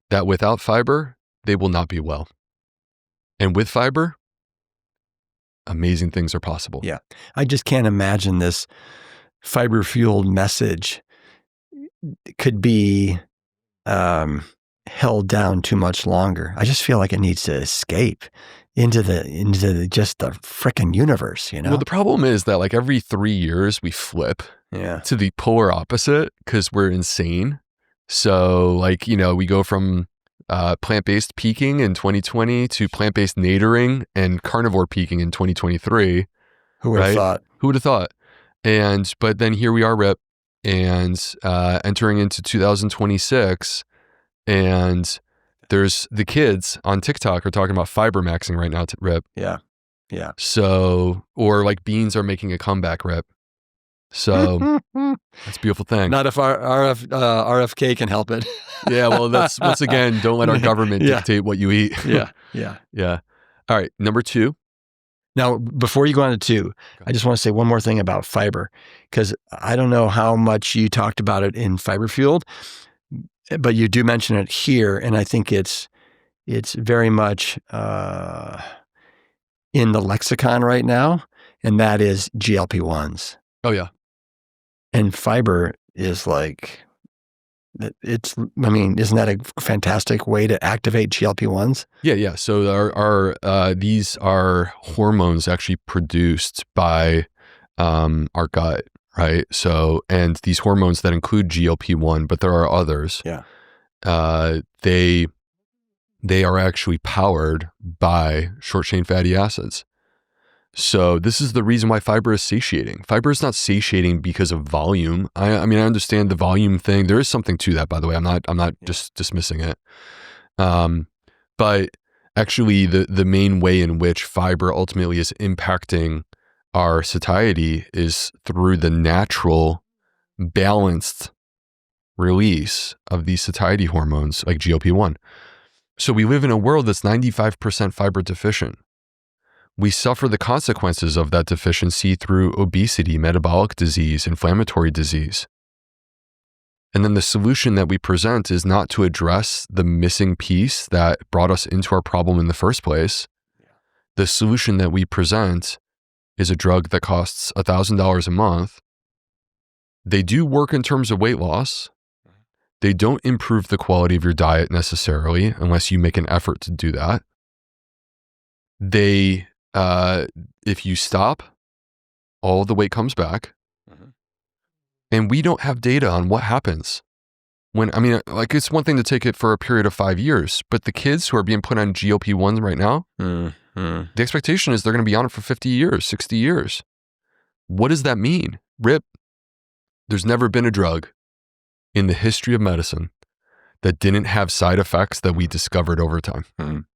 that without fiber, they will not be well. And with fiber, amazing things are possible. Yeah. I just can't imagine this fiber-fueled message could be held down too much longer. I just feel like it needs to escape into just the frickin' universe, you know? Well, the problem is that like every 3 years we flip to the polar opposite because we're insane. So like, we go from plant-based peaking in 2020 to plant-based natering and carnivore peaking in 2023. Who would have thought? Who would have thought? But then here we are, Rip, and entering into 2026, and there's the kids on TikTok are talking about fiber maxing right now, Rip. Yeah. So, or like beans are making a comeback, Rip. So that's a beautiful thing. Not if RFK can help it. Yeah, well, that's once again, don't let our government dictate what you eat. Yeah. All right, number 2. Now, before you go on to 2, I just want to say one more thing about fiber, because I don't know how much you talked about it in Fiber Fueled, but you do mention it here, and I think it's very much in the lexicon right now, and that is GLP-1s. Oh, yeah. And fiber is like, isn't that a fantastic way to activate GLP-1s? Yeah. So these are hormones actually produced by our gut, right? So, and these hormones that include GLP-1, but there are others. Yeah. They are actually powered by short-chain fatty acids. So this is the reason why fiber is satiating. Fiber is not satiating because of volume. I understand the volume thing. There is something to that, by the way. I'm not just dismissing it. But actually the main way in which fiber ultimately is impacting our satiety is through the natural balanced release of these satiety hormones like GLP-1. So we live in a world that's 95% fiber deficient. We suffer the consequences of that deficiency through obesity, metabolic disease, inflammatory disease. And then the solution that we present is not to address the missing piece that brought us into our problem in the first place. The solution that we present is a drug that costs $1,000 a month. They do work in terms of weight loss. They don't improve the quality of your diet necessarily, unless you make an effort to do that. If you stop, all the weight comes back. And we don't have data on what happens when, it's one thing to take it for a period of 5 years, but the kids who are being put on GLP-1s right now, the expectation is they're going to be on it for 50 years, 60 years. What does that mean? Rip, there's never been a drug in the history of medicine that didn't have side effects that we discovered over time.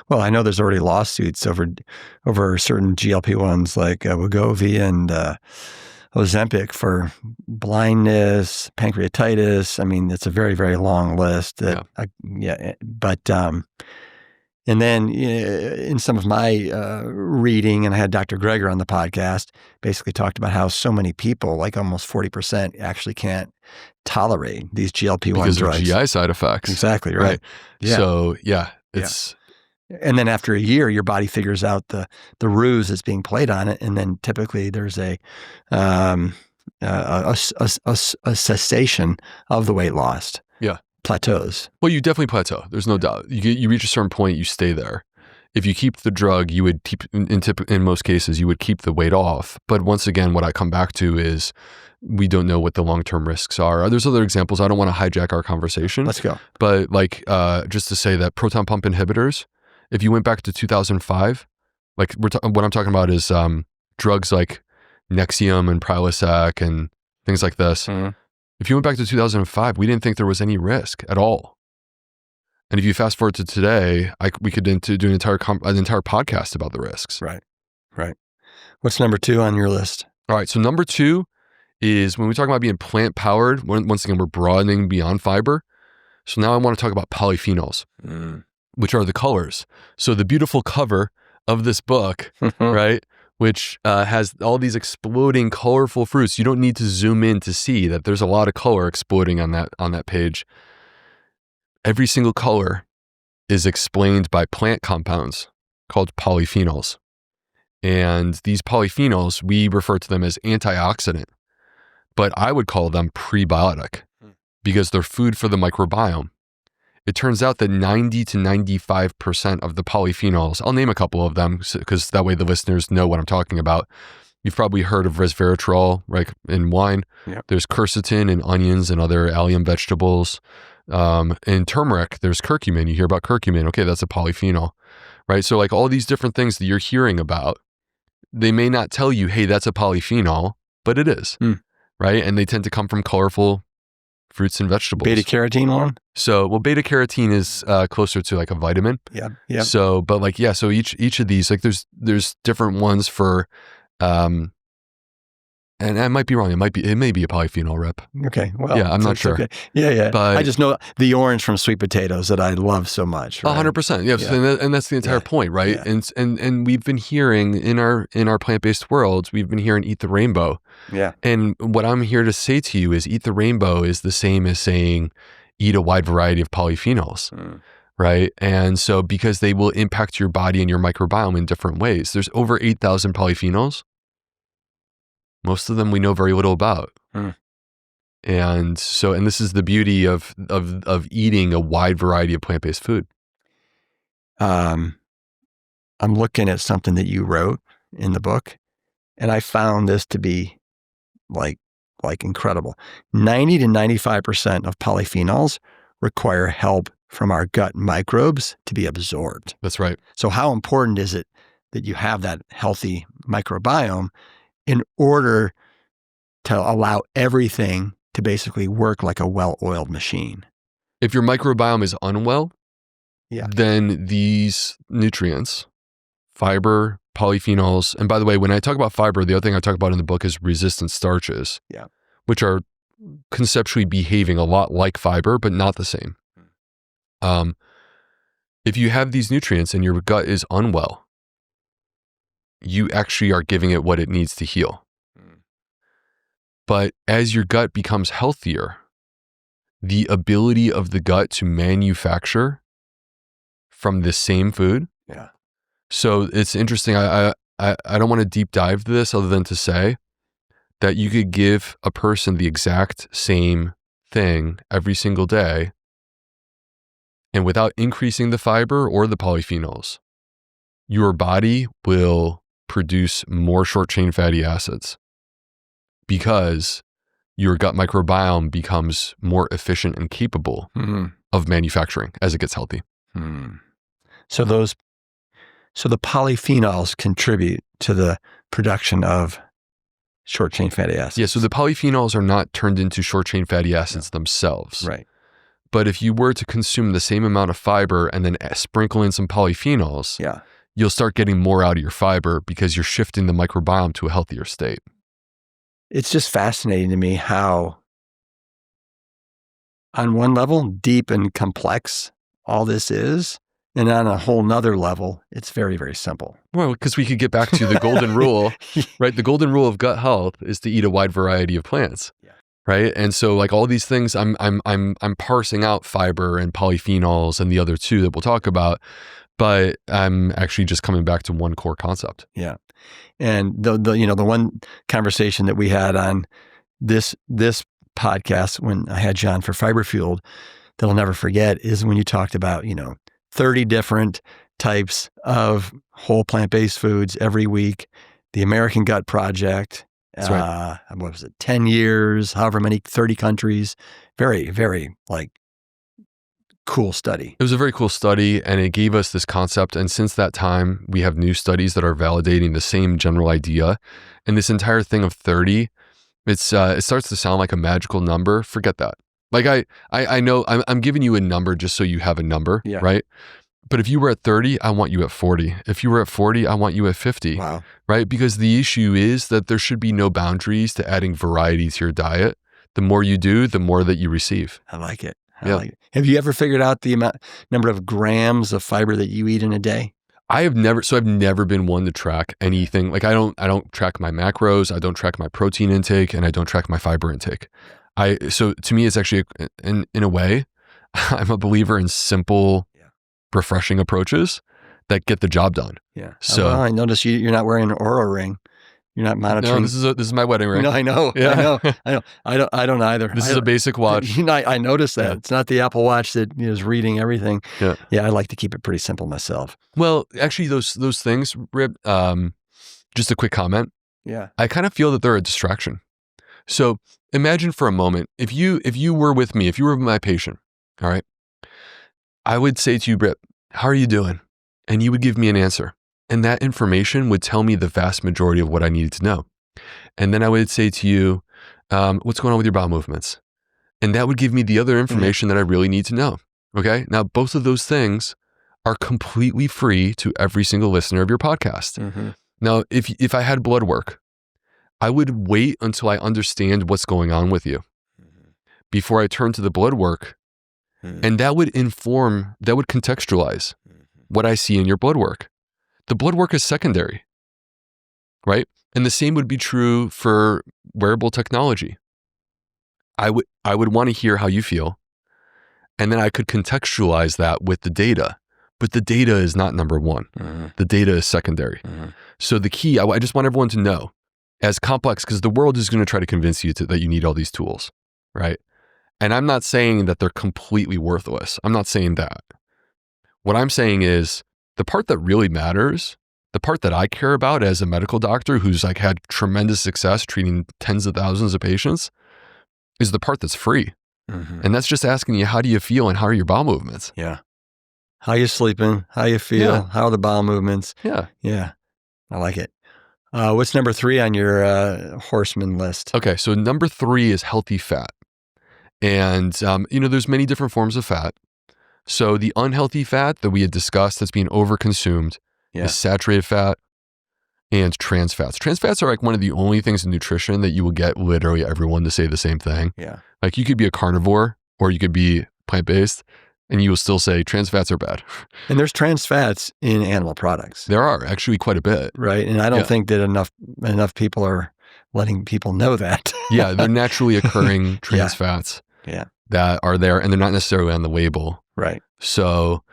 Well, I know there's already lawsuits over certain GLP-1s like Wegovy and Ozempic for blindness, pancreatitis. It's a very, very long list. And then in some of my reading, and I had Dr. Greger on the podcast, basically talked about how so many people, like almost 40%, actually can't tolerate these GLP-1 drugs. Because of GI side effects. Exactly, right. Yeah. So, it's... And then after a year, your body figures out the ruse that's being played on it, and then typically there's a cessation of the weight loss. Yeah. Plateaus. Well, you definitely plateau. There's no doubt. You reach a certain point, you stay there. If you keep the drug, you would keep, in most cases, you would keep the weight off. But once again, what I come back to is we don't know what the long-term risks are. There's other examples. I don't want to hijack our conversation. Let's go. But just to say that proton pump inhibitors, if you went back to 2005, what I'm talking about is drugs like Nexium and Prilosec and things like this. If you went back to 2005, we didn't think there was any risk at all. And if you fast forward to today, we could do an entire podcast about the risks. Right. What's number 2 on your list? All right. So number 2 is when we talk about being plant powered. Once again, we're broadening beyond fiber. So now I want to talk about polyphenols, which are the colors. So the beautiful cover of this book, right? Which has all these exploding colorful fruits. You don't need to zoom in to see that there's a lot of color exploding on that page. Every single color is explained by plant compounds called polyphenols. And these polyphenols, we refer to them as antioxidant, but I would call them prebiotic because they're food for the microbiome. It turns out that 90 to 95% of the polyphenols, I'll name a couple of them because that way the listeners know what I'm talking about. You've probably heard of resveratrol, right, in wine. Yep. There's quercetin in onions and other allium vegetables. In turmeric, there's curcumin. You hear about curcumin. Okay, that's a polyphenol, right? So like all these different things that you're hearing about, they may not tell you, hey, that's a polyphenol, but it is, right? And they tend to come from colorful fruits and vegetables. Beta carotene one? So, well, beta carotene is closer to like a vitamin. Yeah. So, but like, yeah, so each of these, like there's different ones for, and I might be wrong. It may be a polyphenol rep. Okay. Well, yeah, I'm not sure. Okay. Yeah. But I just know the orange from sweet potatoes that I love so much. Right? 100%. Yeah. And that's the entire point, right? Yeah. And we've been hearing in our plant-based worlds, we've been hearing eat the rainbow. Yeah. And what I'm here to say to you is eat the rainbow is the same as saying eat a wide variety of polyphenols. Right. And so because they will impact your body and your microbiome in different ways. There's over 8,000 polyphenols. Most of them we know very little about. And so, and this is the beauty of eating a wide variety of plant-based food. I'm looking at something that you wrote in the book, and I found this to be like incredible. 90 to 95% of polyphenols require help from our gut microbes to be absorbed. That's right. So how important is it that you have that healthy microbiome in order to allow everything to basically work like a well-oiled machine? If your microbiome is unwell, then these nutrients, fiber, polyphenols, and by the way, when I talk about fiber, the other thing I talk about in the book is resistant starches, which are conceptually behaving a lot like fiber, but not the same. If you have these nutrients and your gut is unwell, you actually are giving it what it needs to heal. But as your gut becomes healthier, the ability of the gut to manufacture from the same food. Yeah. So it's interesting. I don't want to deep dive this other than to say that you could give a person the exact same thing every single day, and without increasing the fiber or the polyphenols, your body will produce more short-chain fatty acids because your gut microbiome becomes more efficient and capable of manufacturing as it gets healthy. So the polyphenols contribute to the production of short-chain fatty acids. Yeah, so the polyphenols are not turned into short-chain fatty acids themselves. Right. But if you were to consume the same amount of fiber and then sprinkle in some polyphenols, you'll start getting more out of your fiber because you're shifting the microbiome to a healthier state. It's just fascinating to me how, on one level, deep and complex all this is, and on a whole nother level, it's very, very simple. Well, because we could get back to the golden rule, right? The golden rule of gut health is to eat a wide variety of plants, right? And so, like all these things, I'm parsing out fiber and polyphenols and the other two that we'll talk about, but I'm actually just coming back to one core concept. Yeah. And the one conversation that we had on this podcast when I had John for Fiber Fueled that I'll never forget is when you talked about, 30 different types of whole plant-based foods every week, the American Gut Project, That's right. What was it, 10 years, however many, 30 countries, very, very cool study. It was a very cool study, and it gave us this concept. And since that time, we have new studies that are validating the same general idea. And this entire thing of 30, it starts to sound like a magical number. Forget that. Like I know I'm giving you a number just so you have a number, right? But if you were at 30, I want you at 40. If you were at 40, I want you at 50, right? Because the issue is that there should be no boundaries to adding variety to your diet. The more you do, the more that you receive. I like it. Like it. Have you ever figured out the number of grams of fiber that you eat in a day? I've never been one to track anything. Like I don't track my macros, I don't track my protein intake, and I don't track my fiber intake. So to me, it's actually in a way, I'm a believer in simple, refreshing approaches that get the job done. Yeah. So I notice you're not wearing an Oura ring. You're not monitoring. No, this is my wedding ring. No, I know. Yeah. I don't either. This is a basic watch. I noticed that. Yeah. It's not the Apple Watch that is reading everything. Yeah. I like to keep it pretty simple myself. Well, actually, those things, Rib, just a quick comment. Yeah. I kind of feel that they're a distraction. So imagine for a moment, if you were with me, if you were my patient, all right, I would say to you, Britt, how are you doing? And you would give me an answer. And that information would tell me the vast majority of what I needed to know. And then I would say to you, what's going on with your bowel movements? And that would give me the other information that I really need to know. Okay. Now, both of those things are completely free to every single listener of your podcast. Mm-hmm. Now, if I had blood work, I would wait until I understand what's going on with you before I turn to the blood work. And that would contextualize what I see in your blood work. The blood work is secondary, right? And the same would be true for wearable technology. I would want to hear how you feel, and then I could contextualize that with the data. But the data is not number one. The data is secondary. So the key, I just want everyone to know, as complex, because the world is going to try to convince you that you need all these tools, right? And I'm not saying that they're completely worthless. I'm not saying that. What I'm saying is the part that really matters, the part that I care about as a medical doctor who's like had tremendous success treating tens of thousands of patients, is the part that's free. And that's just asking you, how do you feel and how are your bowel movements? Yeah. How you sleeping? How you feel? Yeah. How are the bowel movements? Yeah. Yeah. I like it. What's number 3 on your horseman list? Okay. So number 3 is healthy fat. And, there's many different forms of fat. So the unhealthy fat that we had discussed that's being overconsumed is saturated fat and trans fats. Trans fats are like one of the only things in nutrition that you will get literally everyone to say the same thing. Yeah. Like you could be a carnivore or you could be plant-based and you will still say trans fats are bad. And there's trans fats in animal products. There are actually quite a bit. Right. And I don't think that enough people are letting people know that. Yeah. They're naturally occurring trans fats that are there and they're not necessarily on the label. Right. So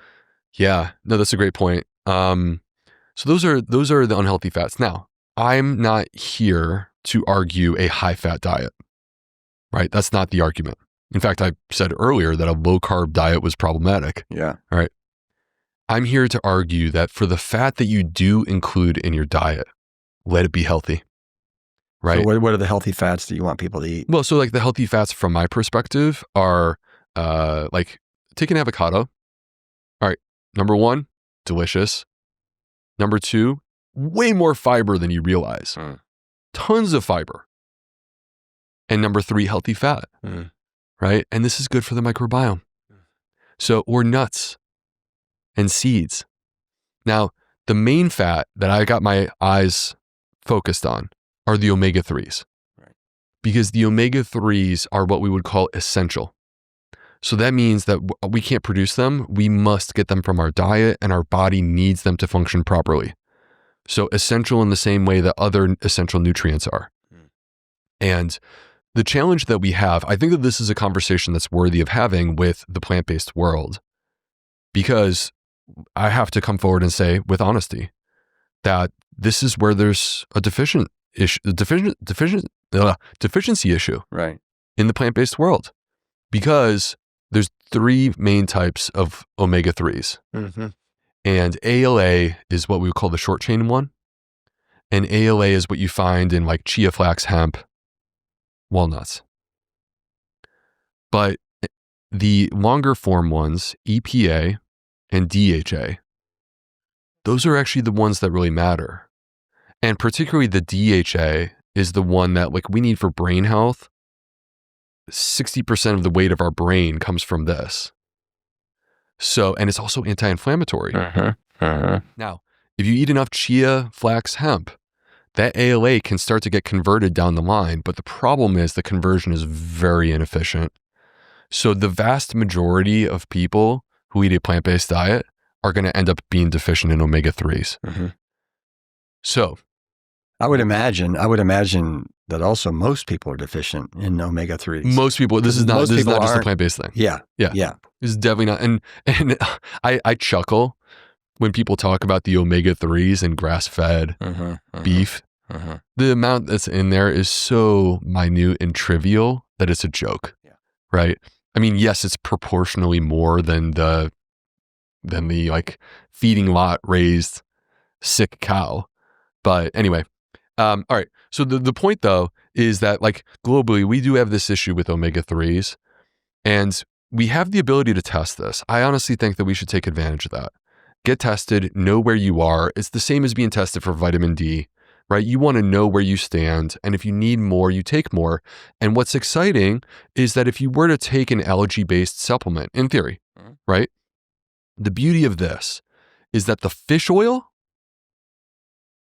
yeah, no, that's a great point. So those are the unhealthy fats. Now, I'm not here to argue a high fat diet, right? That's not the argument. In fact, I said earlier that a low carb diet was problematic. Yeah. All right. I'm here to argue that for the fat that you do include in your diet, let it be healthy, right? So what are the healthy fats that you want people to eat? Well, so like the healthy fats from my perspective are like take an avocado. All right. Number 1, delicious. Number 2, way more fiber than you realize. Tons of fiber. And number 3, healthy fat, right? And this is good for the microbiome. So, or nuts and seeds. Now, the main fat that I got my eyes focused on are the omega-3s. Right. Because the omega-3s are what we would call essential. So that means that we can't produce them. We must get them from our diet and our body needs them to function properly. So essential in the same way that other essential nutrients are. And the challenge that we have, I think that this is a conversation that's worthy of having with the plant-based world, because I have to come forward and say with honesty that this is where there's a deficiency issue Right. in the plant-based world, because there's 3 main types of omega-3s. And ALA is what we would call the short chain one. And ALA is what you find in like chia, flax, hemp, walnuts. But the longer form ones, EPA and DHA, those are actually the ones that really matter. And particularly the DHA is the one that like we need for brain health. 60% of the weight of our brain comes from this. So, and it's also anti-inflammatory. Now, if you eat enough chia, flax, hemp, that ALA can start to get converted down the line. But the problem is the conversion is very inefficient. So the vast majority of people who eat a plant-based diet are going to end up being deficient in omega-3s. So I would imagine that also most people are deficient in omega-3s. Most people, this is not just a plant-based thing. Yeah. This is definitely not. And I chuckle when people talk about the omega-3s and grass-fed beef. The amount that's in there is so minute and trivial that it's a joke, right? I mean, yes, it's proportionally more than the like feeding lot raised sick cow. But anyway, All right. So the point though is that like globally, we do have this issue with omega-3s, and we have the ability to test this. I honestly think that we should take advantage of that. Get tested, know where you are. It's the same as being tested for vitamin D, right? You want to know where you stand. And if you need more, you take more. And what's exciting is that if you were to take an algae-based supplement, in theory, right? The beauty of this is that the fish oil,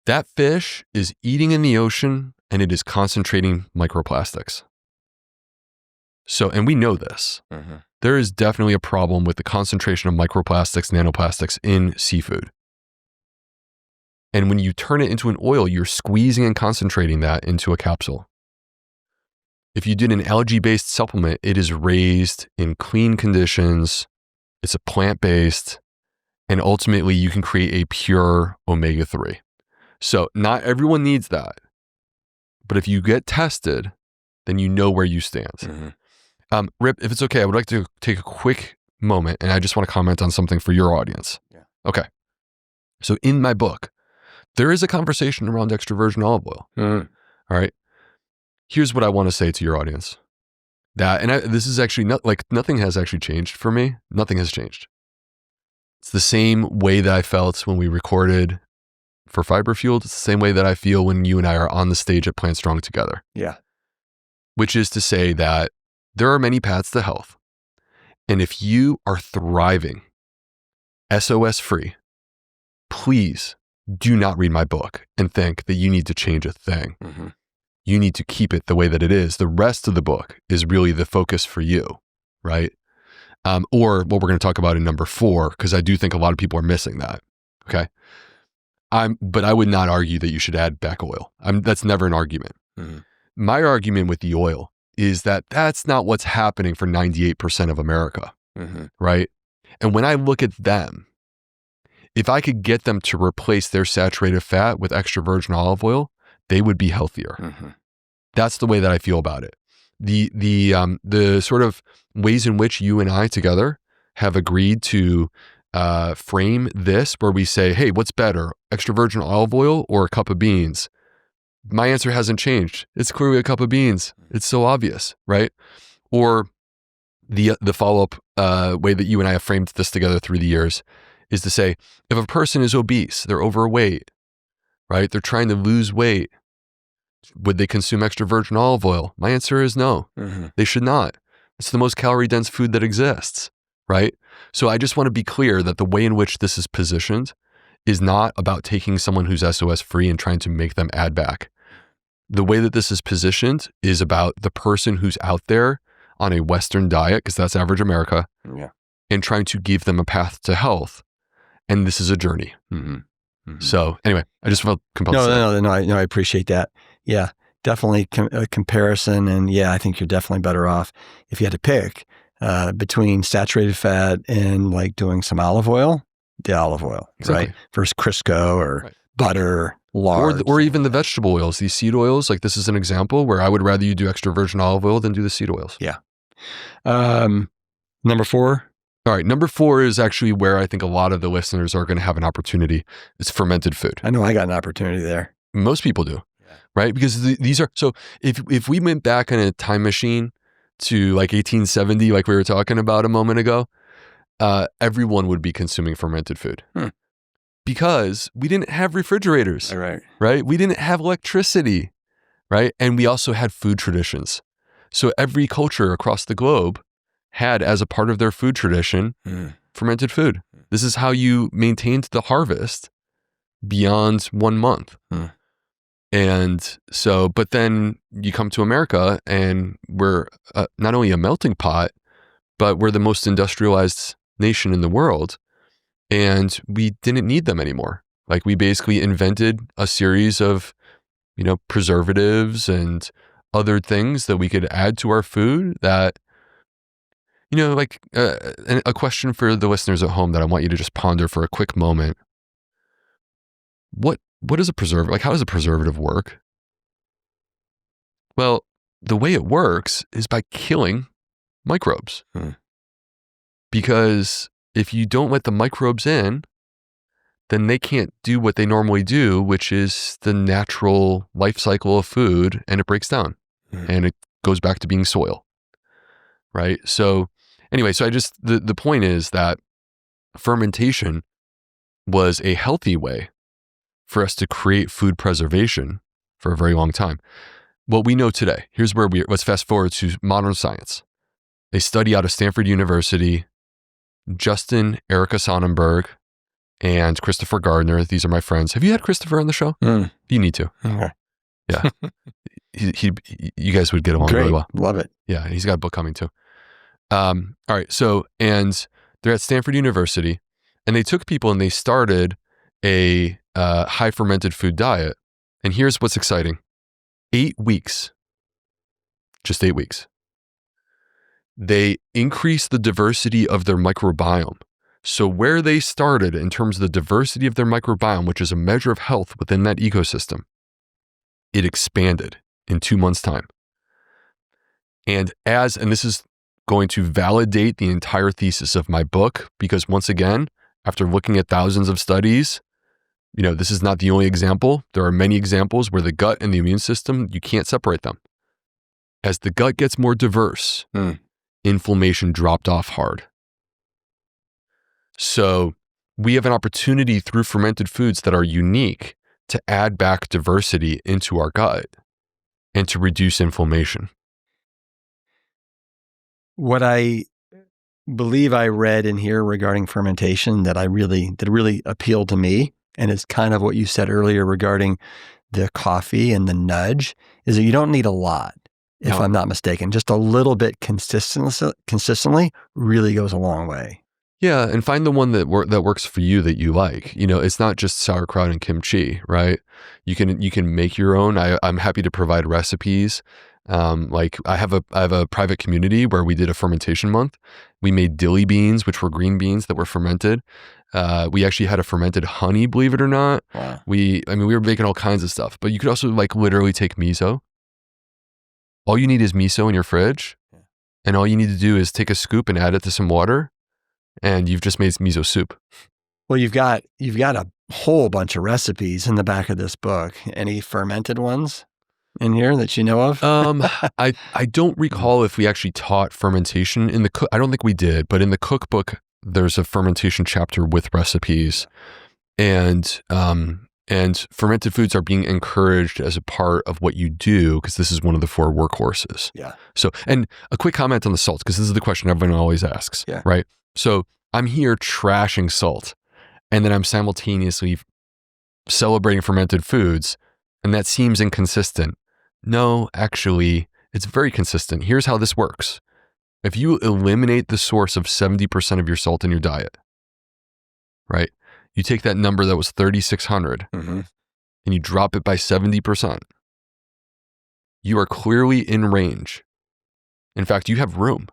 that fish is eating in the ocean and it is concentrating microplastics. So, and we know this. There is definitely a problem with the concentration of microplastics, nanoplastics in seafood. And when you turn it into an oil, you're squeezing and concentrating that into a capsule. If you did an algae-based supplement, it is raised in clean conditions, it's a plant-based, and ultimately you can create a pure omega-3. So not everyone needs that. But if you get tested, then you know where you stand. Rip, if it's okay, I would like to take a quick moment and I just want to comment on something for your audience. Yeah. Okay. So in my book, there is a conversation around extra virgin olive oil. All right. Here's what I want to say to your audience. This is actually nothing has actually changed for me. Nothing has changed. It's the same way that I felt when we recorded for Fiber Fueled. It's the same way that I feel when you and I are on the stage at Plant Strong together. Yeah. Which is to say that there are many paths to health. And if you are thriving, SOS free, please do not read my book and think that you need to change a thing. You need to keep it the way that it is. The rest of the book is really the focus for you, right? Or what we're going to talk about in number 4, because I do think a lot of people are missing that. Okay. But I would not argue that you should add back oil. That's never an argument. My argument with the oil is that that's not what's happening for 98% of America, right? And when I look at them, if I could get them to replace their saturated fat with extra virgin olive oil, they would be healthier. That's the way that I feel about it. The sort of ways in which you and I together have agreed to frame this, where we say, hey, what's better, extra virgin olive oil or a cup of beans? My answer hasn't changed. It's clearly a cup of beans. It's so obvious, right? Or the follow-up way that you and I have framed this together through the years is to say, if a person is obese, they're overweight, right? They're trying to lose weight. Would they consume extra virgin olive oil? My answer is no. They should not. It's the most calorie-dense food that exists, right? So I just want to be clear that the way in which this is positioned is not about taking someone who's SOS-free and trying to make them add back. The way that this is positioned is about the person who's out there on a Western diet, because that's average America, and trying to give them a path to health. And this is a journey. So anyway, I just felt compelled to say No, I appreciate that. Yeah, definitely a comparison. And yeah, I think you're definitely better off if you had to pick between saturated fat and like doing some olive oil, the olive oil, right? Versus Crisco or butter, lard. Or even the vegetable oils, these seed oils. Like this is an example where I would rather you do extra virgin olive oil than do the seed oils. Yeah. Number 4. All right. Number 4 is actually where I think a lot of the listeners are going to have an opportunity. It's fermented food. I know I got an opportunity there. Most people do, right? Because these are, so if we went back in a time machine to like 1870, like we were talking about a moment ago, everyone would be consuming fermented food. Because we didn't have refrigerators, right? We didn't have electricity, right? And we also had food traditions. So every culture across the globe had as a part of their food tradition, fermented food. This is how you maintained the harvest beyond 1 month. And so, but then you come to America and we're not only a melting pot, but we're the most industrialized nation in the world. And we didn't need them anymore. Like we basically invented a series of, preservatives and other things that we could add to our food that, like a question for the listeners at home that I want you to just ponder for a quick moment. What is a preservative? Like how does a preservative work? Well, the way it works is by killing microbes. Because if you don't let the microbes in, then they can't do what they normally do, which is the natural life cycle of food, and it breaks down and it goes back to being soil. Right? So anyway, the point is that fermentation was a healthy way for us to create food preservation for a very long time. What we know today, let's fast forward to modern science. They study out of Stanford University, Justin, Erica Sonnenberg, and Christopher Gardner. These are my friends. Have you had Christopher on the show? You need to. Okay. Yeah. You guys would get along really well. Love it. Yeah. He's got a book coming too. All right. So, and they're at Stanford University, and they took people and they started a high fermented food diet. And here's what's exciting. 8 weeks, just 8 weeks. They increased the diversity of their microbiome. So where they started in terms of the diversity of their microbiome, which is a measure of health within that ecosystem, it expanded in 2 months' time. And this is going to validate the entire thesis of my book, because once again, after looking at thousands of studies, this is not the only example. There are many examples where the gut and the immune system, you can't separate them. As the gut gets more diverse, inflammation dropped off hard. So we have an opportunity through fermented foods that are unique to add back diversity into our gut and to reduce inflammation. What I believe I read in here regarding fermentation that really appealed to me, and it's kind of what you said earlier regarding the coffee and the nudge, is that you don't need a lot, if I'm not mistaken. Just a little bit consistently really goes a long way. Yeah, and find the one that works for you that you like. It's not just sauerkraut and kimchi, right? You can make your own. I'm happy to provide recipes. Like I have a private community where we did a fermentation month. We made dilly beans, which were green beans that were fermented. We actually had a fermented honey, believe it or not. Wow. We were making all kinds of stuff, but you could also literally take miso. All you need is miso in your fridge, and all you need to do is take a scoop and add it to some water, and you've just made miso soup. Well, you've got a whole bunch of recipes in the back of this book. Any fermented ones in here that you know of? I don't recall if we actually taught fermentation in the I don't think we did, but in the cookbook there's a fermentation chapter with recipes, and fermented foods are being encouraged as a part of what you do, because this is one of the 4 workhorses. Yeah. So, and a quick comment on the salt, because this is the question everyone always asks. Yeah. Right. So I'm here trashing salt, and then I'm simultaneously celebrating fermented foods, and that seems inconsistent. No, actually, it's very consistent. Here's how this works. If you eliminate the source of 70% of your salt in your diet, right? You take that number that was 3,600 and you drop it by 70%. You are clearly in range. In fact, you have room.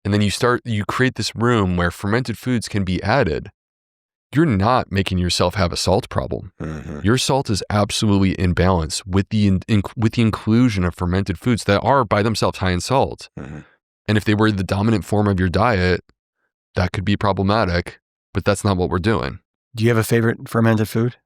And then you create this room where fermented foods can be added. You're not making yourself have a salt problem. Your salt is absolutely in balance with the inclusion of fermented foods that are by themselves high in salt. And if they were the dominant form of your diet, that could be problematic, but that's not what we're doing. Do you have a favorite fermented food?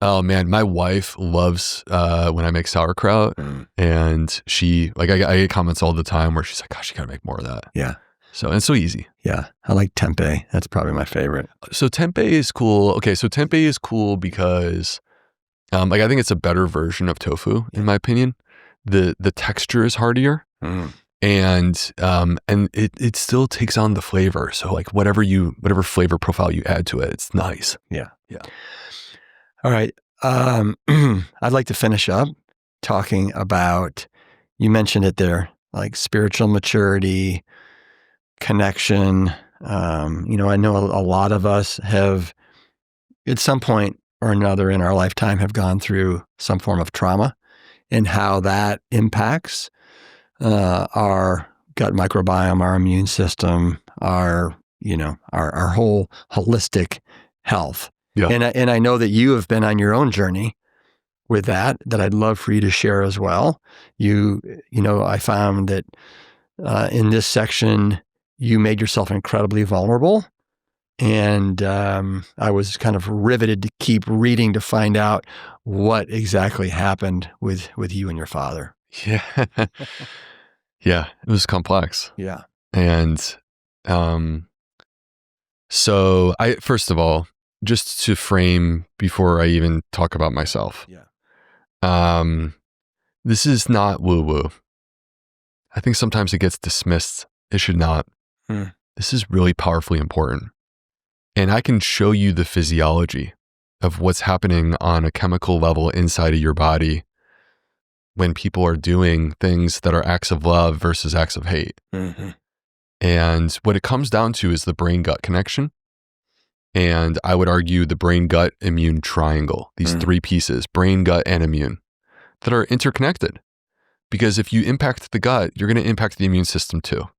Oh man, my wife loves when I make sauerkraut, and she I get comments all the time where she's like, "Gosh, you gotta make more of that." Yeah. So, and it's so easy. Yeah. I like tempeh. That's probably my favorite. So tempeh is cool. Okay. So tempeh is cool because, I think it's a better version of tofu, in my opinion. The texture is heartier, and it still takes on the flavor. So whatever flavor profile you add to it, it's nice. Yeah. Yeah. All right. I'd like to finish up talking about, you mentioned it there, spiritual maturity, connection. I know a lot of us have, at some point or another in our lifetime, have gone through some form of trauma, and how that impacts our gut microbiome, our immune system, our whole holistic health. Yeah. And I know that you have been on your own journey with that I'd love for you to share as well. I found that in this section, you made yourself incredibly vulnerable And I was kind of riveted to keep reading to find out what exactly happened with you and your father. Yeah. Yeah, it was complex. Yeah. And so first of all, just to frame before I even talk about myself. Yeah. This is not woo-woo. I think sometimes it gets dismissed. It should not. This is really powerfully important. And I can show you the physiology of what's happening on a chemical level inside of your body when people are doing things that are acts of love versus acts of hate. Mm-hmm. And what it comes down to is the brain-gut connection. And I would argue the brain-gut immune triangle, these three pieces, brain, gut, and immune, that are interconnected. Because if you impact the gut, you're going to impact the immune system too.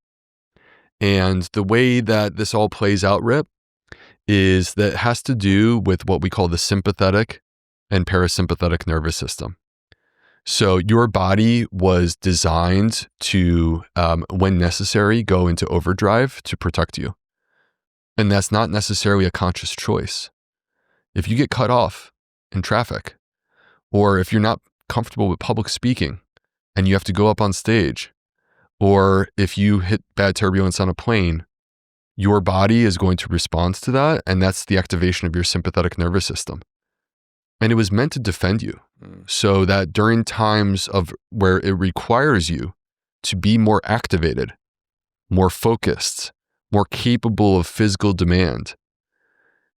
And the way that this all plays out, Rip, is that it has to do with what we call the sympathetic and parasympathetic nervous system. So your body was designed to, when necessary, go into overdrive to protect you. And that's not necessarily a conscious choice. If you get cut off in traffic, or if you're not comfortable with public speaking and you have to go up on stage, or if you hit bad turbulence on a plane, your body is going to respond to that, and that's the activation of your sympathetic nervous system. And it was meant to defend you, so that during times of where it requires you to be more activated, more focused, more capable of physical demand,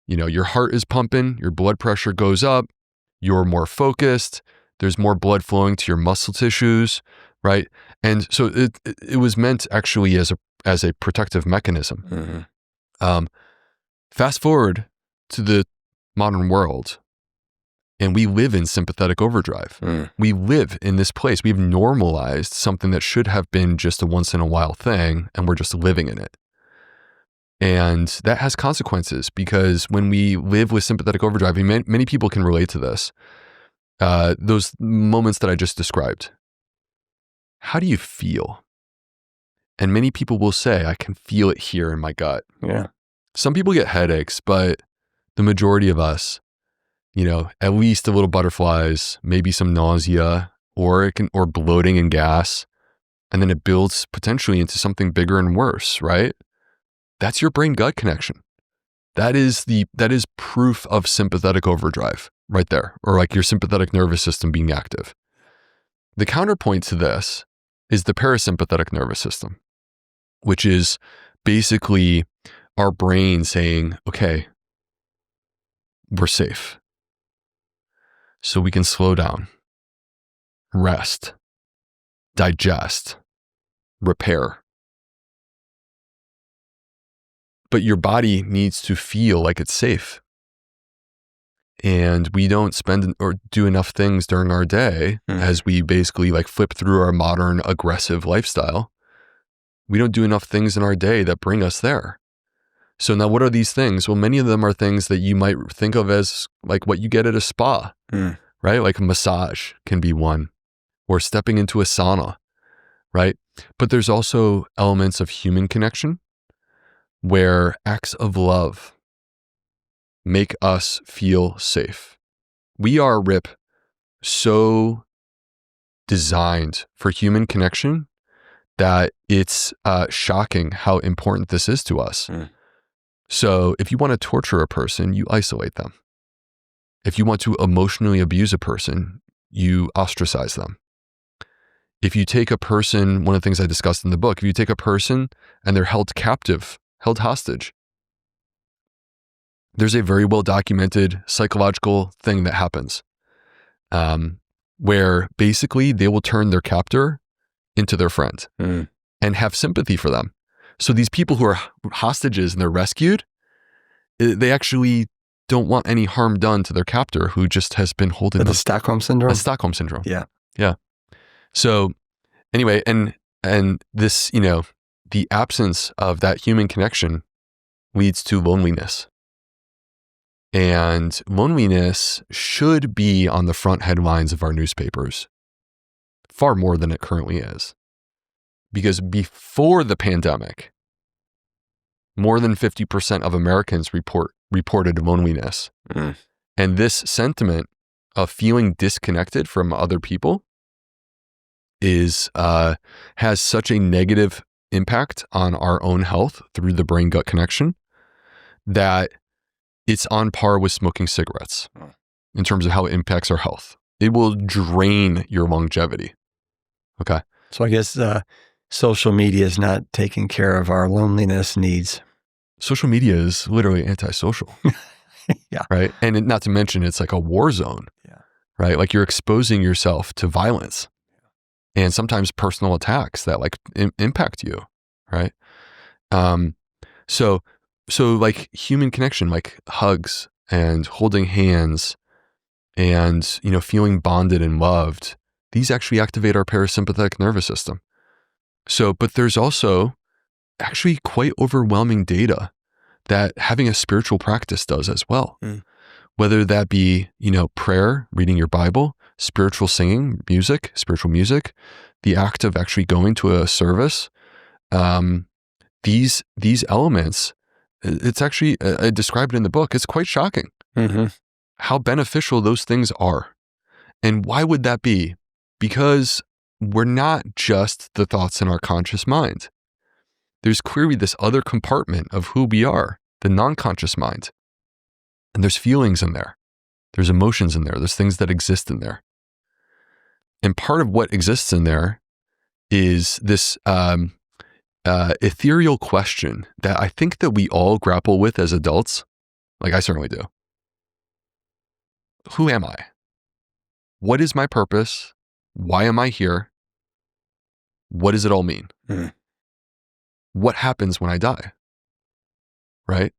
your heart is pumping, your blood pressure goes up, you're more focused, there's more blood flowing to your muscle tissues, right? And so it was meant actually as a protective mechanism. Mm-hmm. Fast forward to the modern world, and we live in sympathetic overdrive. We live in this place. We've normalized something that should have been just a once in a while thing, and we're just living in it. And that has consequences, because when we live with sympathetic overdrive, many people can relate to this. Those moments that I just described. How do you feel? And many people will say, I can feel it here in my gut. Yeah. Some people get headaches, but the majority of us, at least a little butterflies, maybe some nausea, or bloating and gas. And then it builds potentially into something bigger and worse, right? That's your brain-gut connection. That is proof of sympathetic overdrive right there, or like your sympathetic nervous system being active. The counterpoint to this is the parasympathetic nervous system, which is basically our brain saying, okay, we're safe. So we can slow down, rest, digest, repair. But your body needs to feel like it's safe. And we don't spend or do enough things during our day as we basically flip through our modern aggressive lifestyle. We don't do enough things in our day that bring us there. So now what are these things? Well, many of them are things that you might think of as like what you get at a spa, right? Like a massage can be one, or stepping into a sauna, right? But there's also elements of human connection where acts of love make us feel safe. We are, Rip, so designed for human connection that it's shocking how important this is to us. So if you want to torture a person, you isolate them. If you want to emotionally abuse a person, you ostracize them. If you take a person, one of the things I discussed in the book, if you take a person and they're held captive, held hostage, there's a very well documented psychological thing that happens where basically they will turn their captor into their friend and have sympathy for them. So these people who are hostages and they're rescued, they actually don't want any harm done to their captor who just has been holding them. The Stockholm Syndrome? The Stockholm Syndrome. Yeah. Yeah. So anyway, and this, the absence of that human connection leads to loneliness. And loneliness should be on the front headlines of our newspapers, far more than it currently is. Because before the pandemic, more than 50% of Americans reported loneliness. Mm. And this sentiment of feeling disconnected from other people has such a negative impact on our own health through the brain-gut connection that it's on par with smoking cigarettes in terms of how it impacts our health. It will drain your longevity. Okay. So I guess social media is not taking care of our loneliness needs. Social media is literally antisocial. Yeah. Right. And not to mention, it's like a war zone. Yeah. Right. Like you're exposing yourself to violence and sometimes personal attacks that like impact you. Right. So like human connection, like hugs and holding hands and, you know, feeling bonded and loved, these actually activate our parasympathetic nervous system. So, but there's also actually quite overwhelming data that having a spiritual practice does as well. Mm. Whether that be, you know, prayer, reading your Bible, spiritual singing, music, spiritual music, the act of actually going to a service, these elements, it's actually, I described it in the book, it's quite shocking how beneficial those things are. And why would that be? Because we're not just the thoughts in our conscious mind. There's clearly this other compartment of who we are, the non-conscious mind. And there's feelings in there. There's emotions in there. There's things that exist in there. And part of what exists in there is this ethereal question that I think that we all grapple with as adults. Like I certainly do. Who am I? What is my purpose? Why am I here? What does it all mean? Mm. What happens when I die? Right?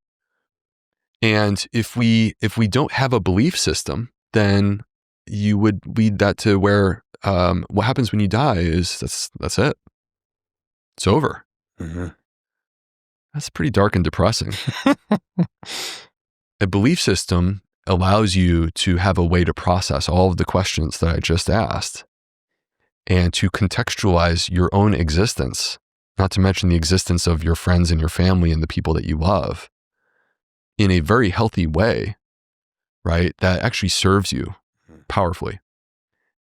And if we don't have a belief system, then you would lead that to where what happens when you die is that's it. It's over. Mm-hmm. That's pretty dark and depressing. A belief system allows you to have a way to process all of the questions that I just asked and to contextualize your own existence, not to mention the existence of your friends and your family and the people that you love in a very healthy way, right? That actually serves you powerfully.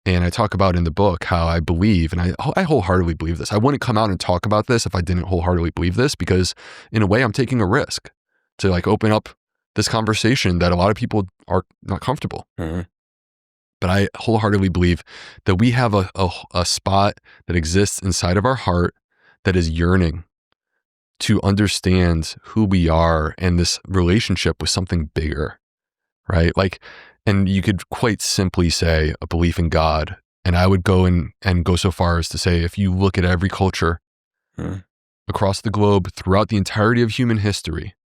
And I talk about in the book how I believe, and I wholeheartedly believe this. I wouldn't come out and talk about this if I didn't wholeheartedly believe this, because in a way I'm taking a risk to like open up this conversation that a lot of people are not comfortable. Mm-hmm. But I wholeheartedly believe that we have a spot that exists inside of our heart that is yearning to understand who we are and this relationship with something bigger, right? Like, and you could quite simply say a belief in God. And I would go and go so far as to say, if you look at every culture across the globe throughout the entirety of human history,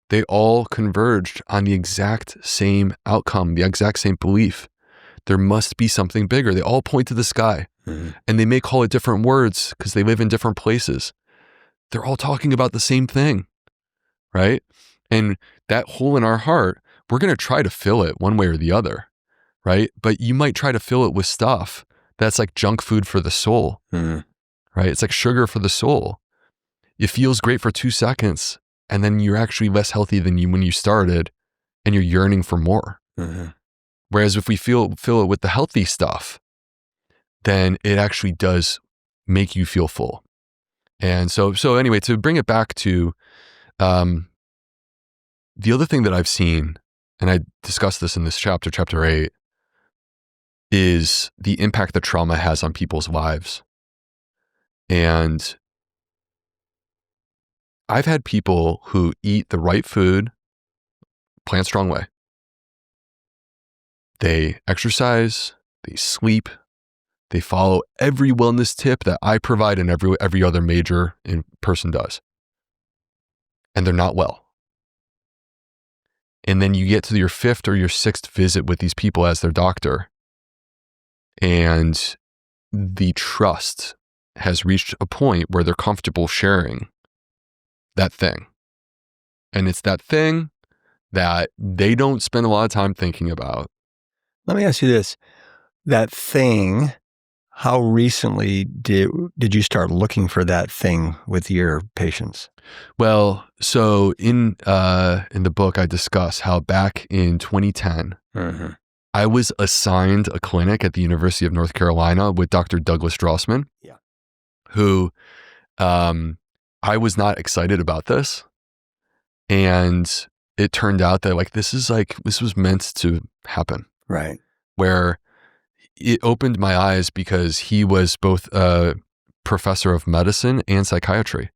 they all converged on the exact same outcome, the exact same belief. There must be something bigger. They all point to the sky, and they may call it different words because they live in different places. They're all talking about the same thing, right? And that hole in our heart, we're going to try to fill it one way or the other, right? But you might try to fill it with stuff that's like junk food for the soul, right? It's like sugar for the soul. It feels great for 2 seconds, and then you're actually less healthy than you when you started, and you're yearning for more. Whereas if we fill it with the healthy stuff, then it actually does make you feel full. And so anyway, to bring it back to the other thing that I've seen, and I discussed this in this chapter 8, is the impact that trauma has on people's lives. And I've had people who eat the right food, plant strong way. They exercise, they sleep, they follow every wellness tip that I provide and every other major person does. And they're not well. And then you get to your 5th or your 6th visit with these people as their doctor, and the trust has reached a point where they're comfortable sharing that thing. And it's that thing that they don't spend a lot of time thinking about. Let me ask you this. That thing, How recently did you start looking for that thing with your patients? Well, so in the book, I discuss how back in 2010, I was assigned a clinic at the University of North Carolina with Dr. Douglas Drossman, who I was not excited about this. And it turned out that this was meant to happen. Right. Where it opened my eyes because he was both a professor of medicine and psychiatry.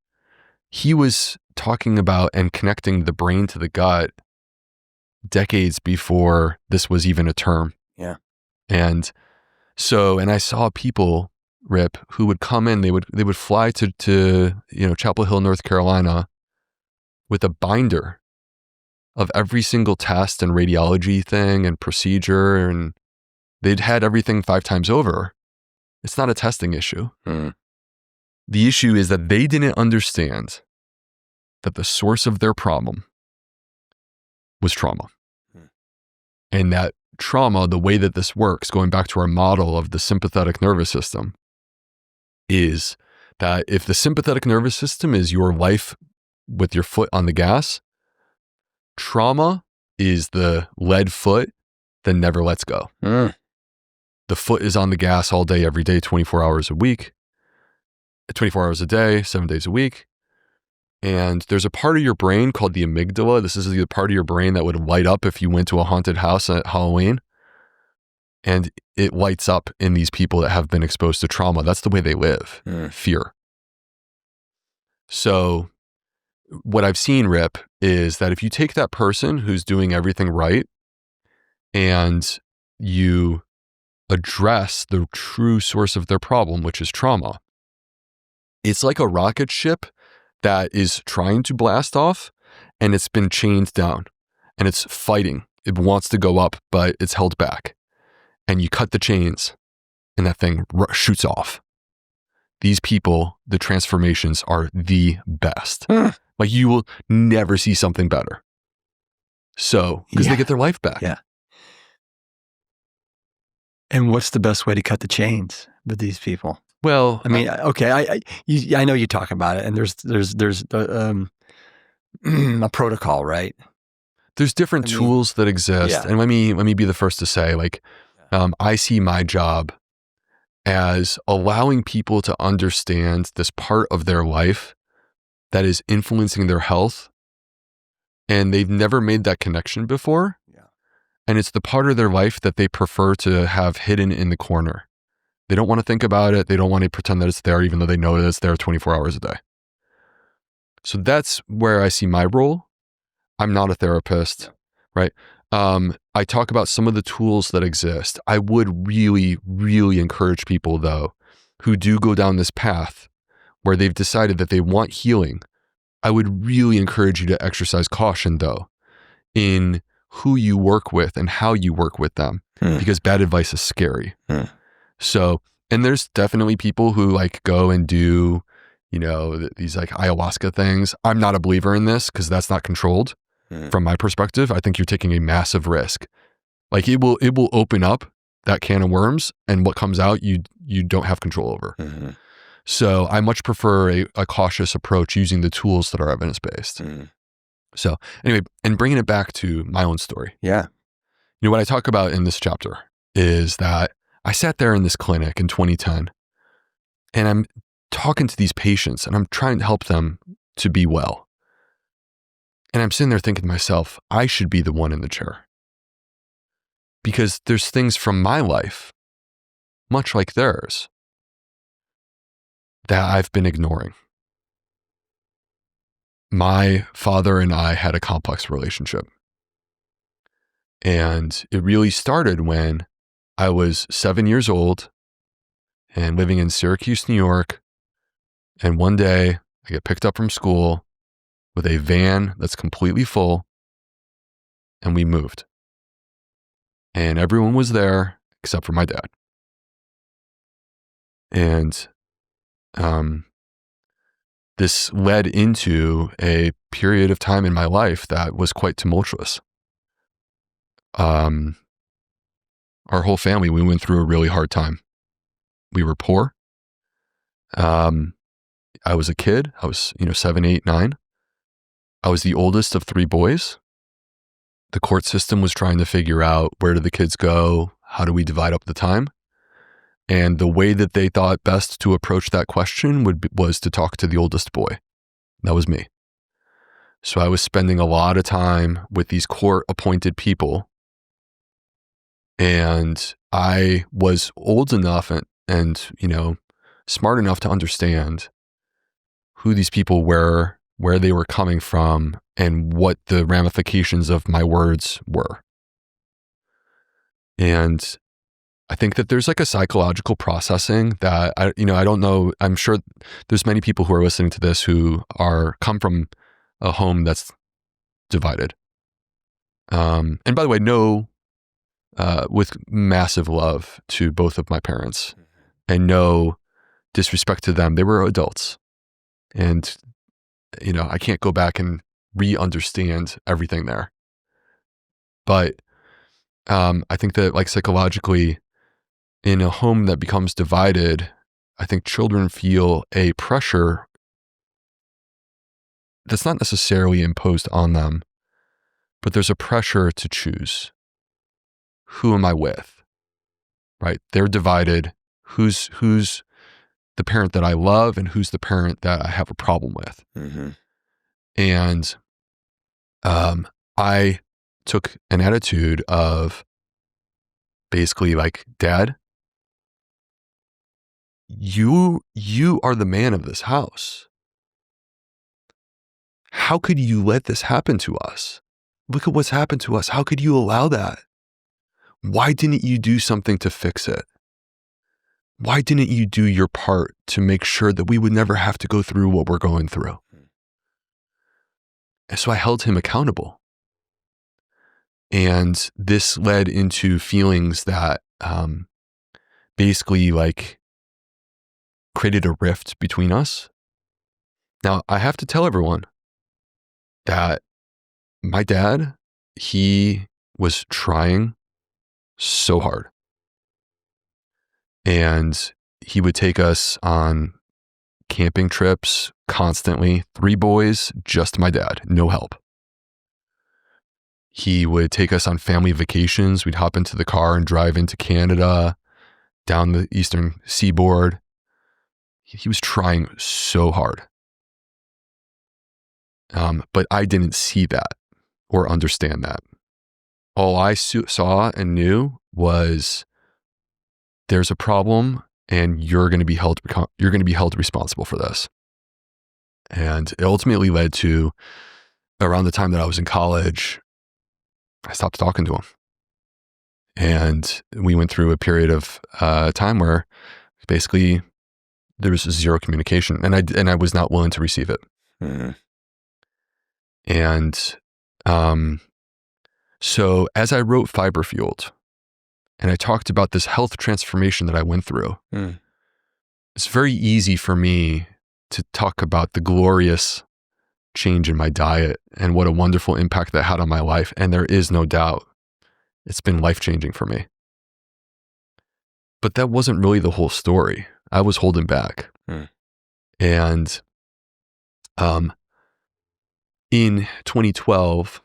He was talking about and connecting the brain to the gut decades before this was even a term. Yeah. And I saw people, Rip, who would come in, they would fly to Chapel Hill, North Carolina with a binder of every single test and radiology thing and procedure, and they'd had everything 5 times over. It's not a testing issue. The issue is that they didn't understand that the source of their problem was trauma. And that trauma, the way that this works, going back to our model of the sympathetic nervous system, is that if the sympathetic nervous system is your life with your foot on the gas, trauma is the lead foot that never lets go. The foot is on the gas all day, every day, 24 hours a week, 24 hours a day, 7 days a week. And there's a part of your brain called the amygdala. This is the part of your brain that would light up if you went to a haunted house at Halloween. And it lights up in these people that have been exposed to trauma. That's the way they live, fear. So what I've seen, Rip, is that if you take that person who's doing everything right and you address the true source of their problem, which is trauma, it's like a rocket ship that is trying to blast off and it's been chained down and it's fighting. It wants to go up, but it's held back. And you cut the chains and that thing shoots off. These people, the transformations are the best. Like you will never see something better. So, because they get their life back. Yeah. And what's the best way to cut the chains with these people? Well, I mean, okay, I know you talk about it, and there's a protocol, right? There's different tools that exist, and let me be the first to say, I see my job as allowing people to understand this part of their life that is influencing their health, and they've never made that connection before, and it's the part of their life that they prefer to have hidden in the corner. They don't want to think about it. They don't want to pretend that it's there, even though they know that it's there 24 hours a day. So that's where I see my role. I'm not a therapist, right? I talk about some of the tools that exist. I would really, really encourage people, though, who do go down this path where they've decided that they want healing. I would really encourage you to exercise caution, though, in who you work with and how you work with them, because bad advice is scary. So, and there's definitely people who go and do, these ayahuasca things. I'm not a believer in this because that's not controlled. From my perspective, I think you're taking a massive risk. It will open up that can of worms, and what comes out, you don't have control over. So I much prefer a cautious approach using the tools that are evidence-based. So anyway, and bringing it back to my own story. Yeah. What I talk about in this chapter is that I sat there in this clinic in 2010 and I'm talking to these patients and I'm trying to help them to be well. And I'm sitting there thinking to myself, I should be the one in the chair. Because there's things from my life, much like theirs, that I've been ignoring. My father and I had a complex relationship. And it really started when I was 7 years old and living in Syracuse, New York. And one day I get picked up from school with a van that's completely full, and we moved. And everyone was there except for my dad. And this led into a period of time in my life that was quite tumultuous. Our whole family, we went through a really hard time. We were poor. I was a kid. I was, 7, 8, 9. I was the oldest of 3 boys. The court system was trying to figure out, where do the kids go? How do we divide up the time? And the way that they thought best to approach that question was to talk to the oldest boy. That was me. So I was spending a lot of time with these court-appointed people. And I was old enough and smart enough to understand who these people were, where they were coming from, and what the ramifications of my words were. And I think that there's like a psychological processing that I don't know. I'm sure there's many people who are listening to this who come from a home that's divided. And by the way, with massive love to both of my parents, and no disrespect to them. They were adults. And, I can't go back and re-understand everything there. But I think that, like, psychologically, in a home that becomes divided, I think children feel a pressure that's not necessarily imposed on them, but there's a pressure to choose. Who am I with? Right? They're divided. Who's the parent that I love and who's the parent that I have a problem with? Mm-hmm. And I took an attitude of basically like, Dad, you are the man of this house. How could you let this happen to us? Look at what's happened to us. How could you allow that? Why didn't you do something to fix it? Why didn't you do your part to make sure that we would never have to go through what we're going through? And so I held him accountable. And this led into feelings that basically like created a rift between us. Now, I have to tell everyone that my dad, he was trying so hard. And he would take us on camping trips constantly. 3 boys, just my dad, no help. He would take us on family vacations. We'd hop into the car and drive into Canada, down the eastern seaboard. He was trying so hard. But I didn't see that or understand that. All I saw and knew was there's a problem and you're going to be held responsible for this. And it ultimately led to, around the time that I was in college, I stopped talking to him. And we went through a period of time where basically there was 0 communication, and I was not willing to receive it. Mm-hmm. And so as I wrote Fiber Fueled, and I talked about this health transformation that I went through, it's very easy for me to talk about the glorious change in my diet and what a wonderful impact that had on my life. And there is no doubt it's been life-changing for me. But that wasn't really the whole story. I was holding back. And in 2012,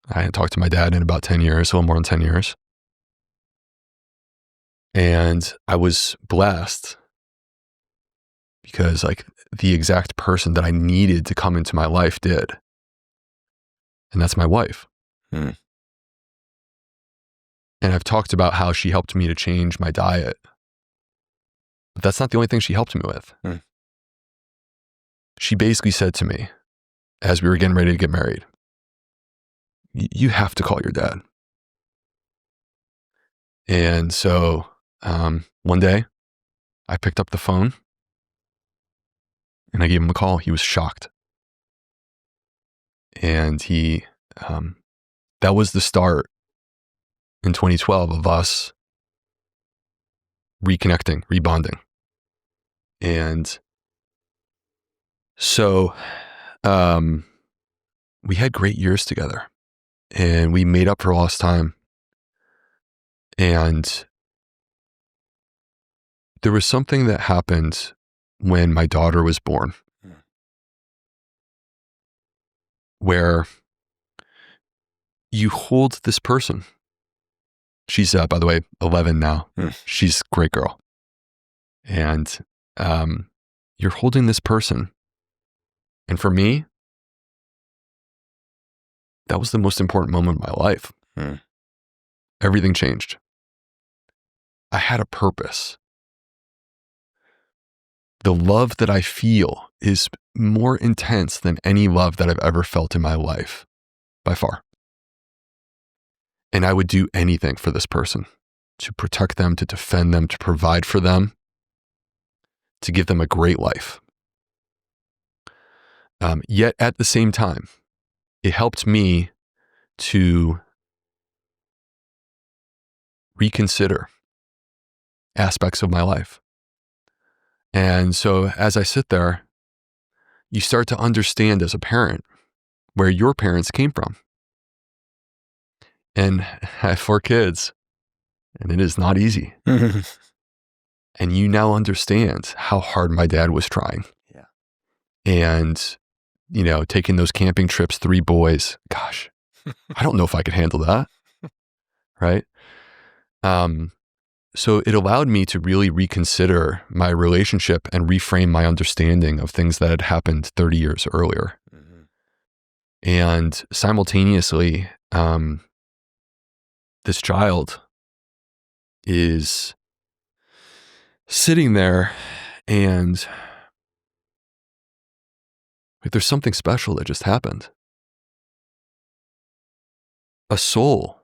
I hadn't talked to my dad in about 10 years, a little more than 10 years. And I was blessed because like the exact person that I needed to come into my life did. And that's my wife. And I've talked about how she helped me to change my diet. But that's not the only thing she helped me with. She basically said to me, as we were getting ready to get married, you have to call your dad. And so one day I picked up the phone and I gave him a call. He was shocked. And that was the start in 2012 of us reconnecting, rebonding. And so we had great years together. And we made up for lost time. And there was something that happened when my daughter was born, where you hold this person. She's, by the way, 11 now. She's a great girl. And you're holding this person. And for me, that was the most important moment of my life. Everything changed. I had a purpose. The love that I feel is more intense than any love that I've ever felt in my life, by far. And I would do anything for this person, to protect them, to defend them, to provide for them, to give them a great life. Yet at the same time, it helped me to reconsider aspects of my life. And so as I sit there, you start to understand as a parent where your parents came from. And I have 4 kids, and it is not easy. And you now understand how hard my dad was trying. Yeah. And, you know, taking those camping trips, 3 boys, gosh, I don't know if I could handle that. Right? So it allowed me to really reconsider my relationship and reframe my understanding of things that had happened 30 years earlier. And simultaneously, this child is sitting there, and there's something special that just happened. A soul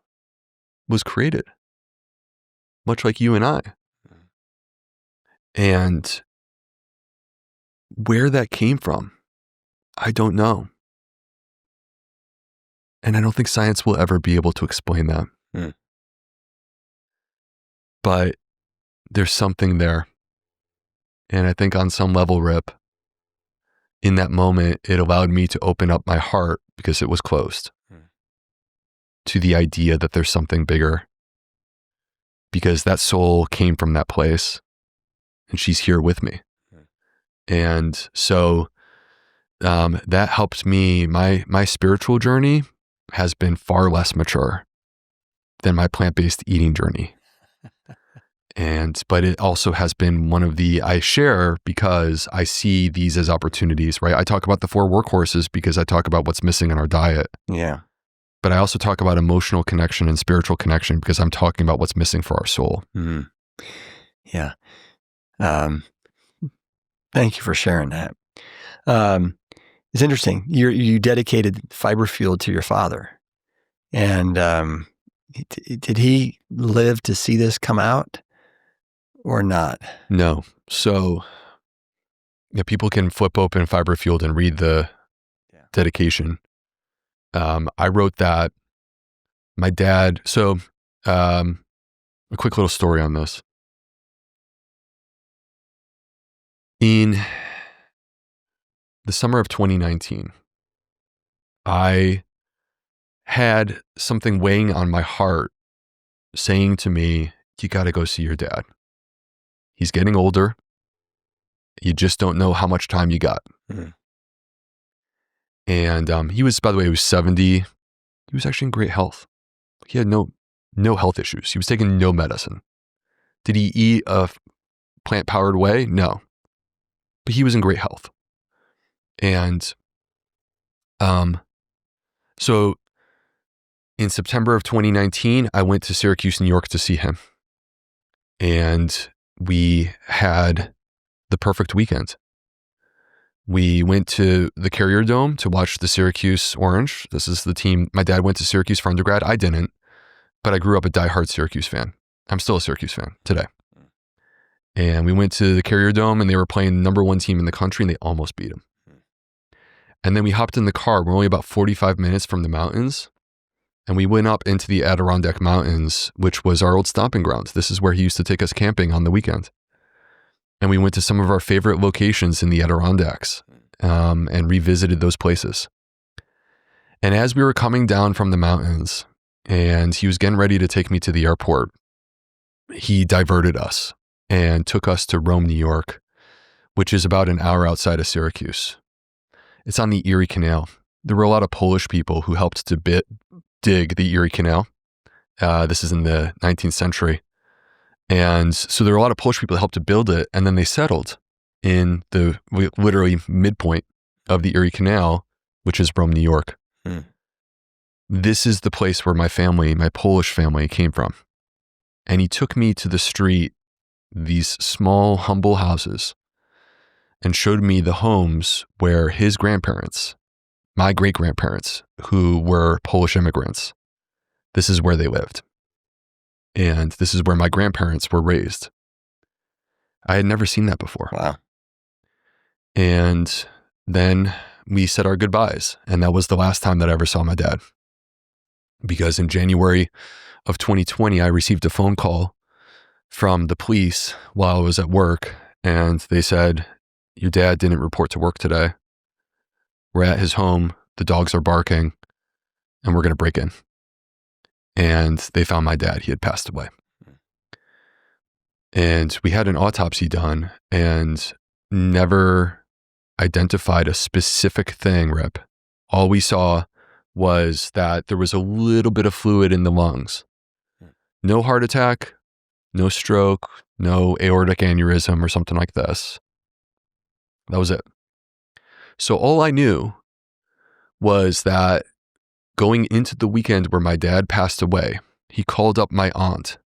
was created, much like you and I. And where that came from, I don't know. And I don't think science will ever be able to explain that. But there's something there. And I think on some level, Rip, in that moment, it allowed me to open up my heart, because it was closed, to the idea that there's something bigger. Because that soul came from that place, and she's here with me. And so that helped me. My spiritual journey has been far less mature than my plant-based eating journey. But it also has been one of the, I share because I see these as opportunities, right? I talk about the 4 workhorses because I talk about what's missing in our diet. Yeah. But I also talk about emotional connection and spiritual connection because I'm talking about what's missing for our soul. Yeah. Thank you for sharing that. It's interesting. You dedicated Fiber Fuel to your father. And did he live to see this come out or not? No. So people can flip open Fiber Fueled and read the dedication. I wrote that. My dad, so a quick little story on this. In the summer of 2019, I had something weighing on my heart saying to me, you got to go see your dad. He's getting older. You just don't know how much time you got. And he was, by the way, he was 70. He was actually in great health. He had no health issues. He was taking no medicine. Did he eat a plant-powered way? No. But he was in great health. And so in September of 2019, I went to Syracuse, New York to see him. And we had the perfect weekend. We went to the Carrier Dome to watch the Syracuse Orange. This is the team. My dad went to Syracuse for undergrad. I didn't, but I grew up a diehard Syracuse fan. I'm still a Syracuse fan today. And we went to the Carrier Dome, and they were playing the #1 team in the country, and they almost beat them. And then we hopped in the car. We're only about 45 minutes from the mountains. And we went up into the Adirondack Mountains, which was our old stomping ground. This is where he used to take us camping on the weekend. And we went to some of our favorite locations in the Adirondacks and revisited those places. And as we were coming down from the mountains and he was getting ready to take me to the airport, he diverted us and took us to Rome, New York, which is about an hour outside of Syracuse. It's on the Erie Canal. There were a lot of Polish people who helped to dig the Erie Canal. This is in the 19th century. And so there were a lot of Polish people that helped to build it, and then they settled in the literally midpoint of the Erie Canal, which is Rome, New York. This is the place where my Polish family came from. And he took me to the street, these small, humble houses, and showed me the homes where his grandparents, my great-grandparents, who were Polish immigrants, this is where they lived. And this is where my grandparents were raised. I had never seen that before. Wow. And then we said our goodbyes. And that was the last time that I ever saw my dad. Because in January of 2020, I received a phone call from the police while I was at work. And they said, your dad didn't report to work today. We're at his home. The dogs are barking. And we're going to break in. And they found my dad. He had passed away. And we had an autopsy done and never identified a specific thing, Rip. All we saw was that there was a little bit of fluid in the lungs. No heart attack, no stroke, no aortic aneurysm or something like this. That was it. So all I knew was that going into the weekend where my dad passed away, he called up my aunt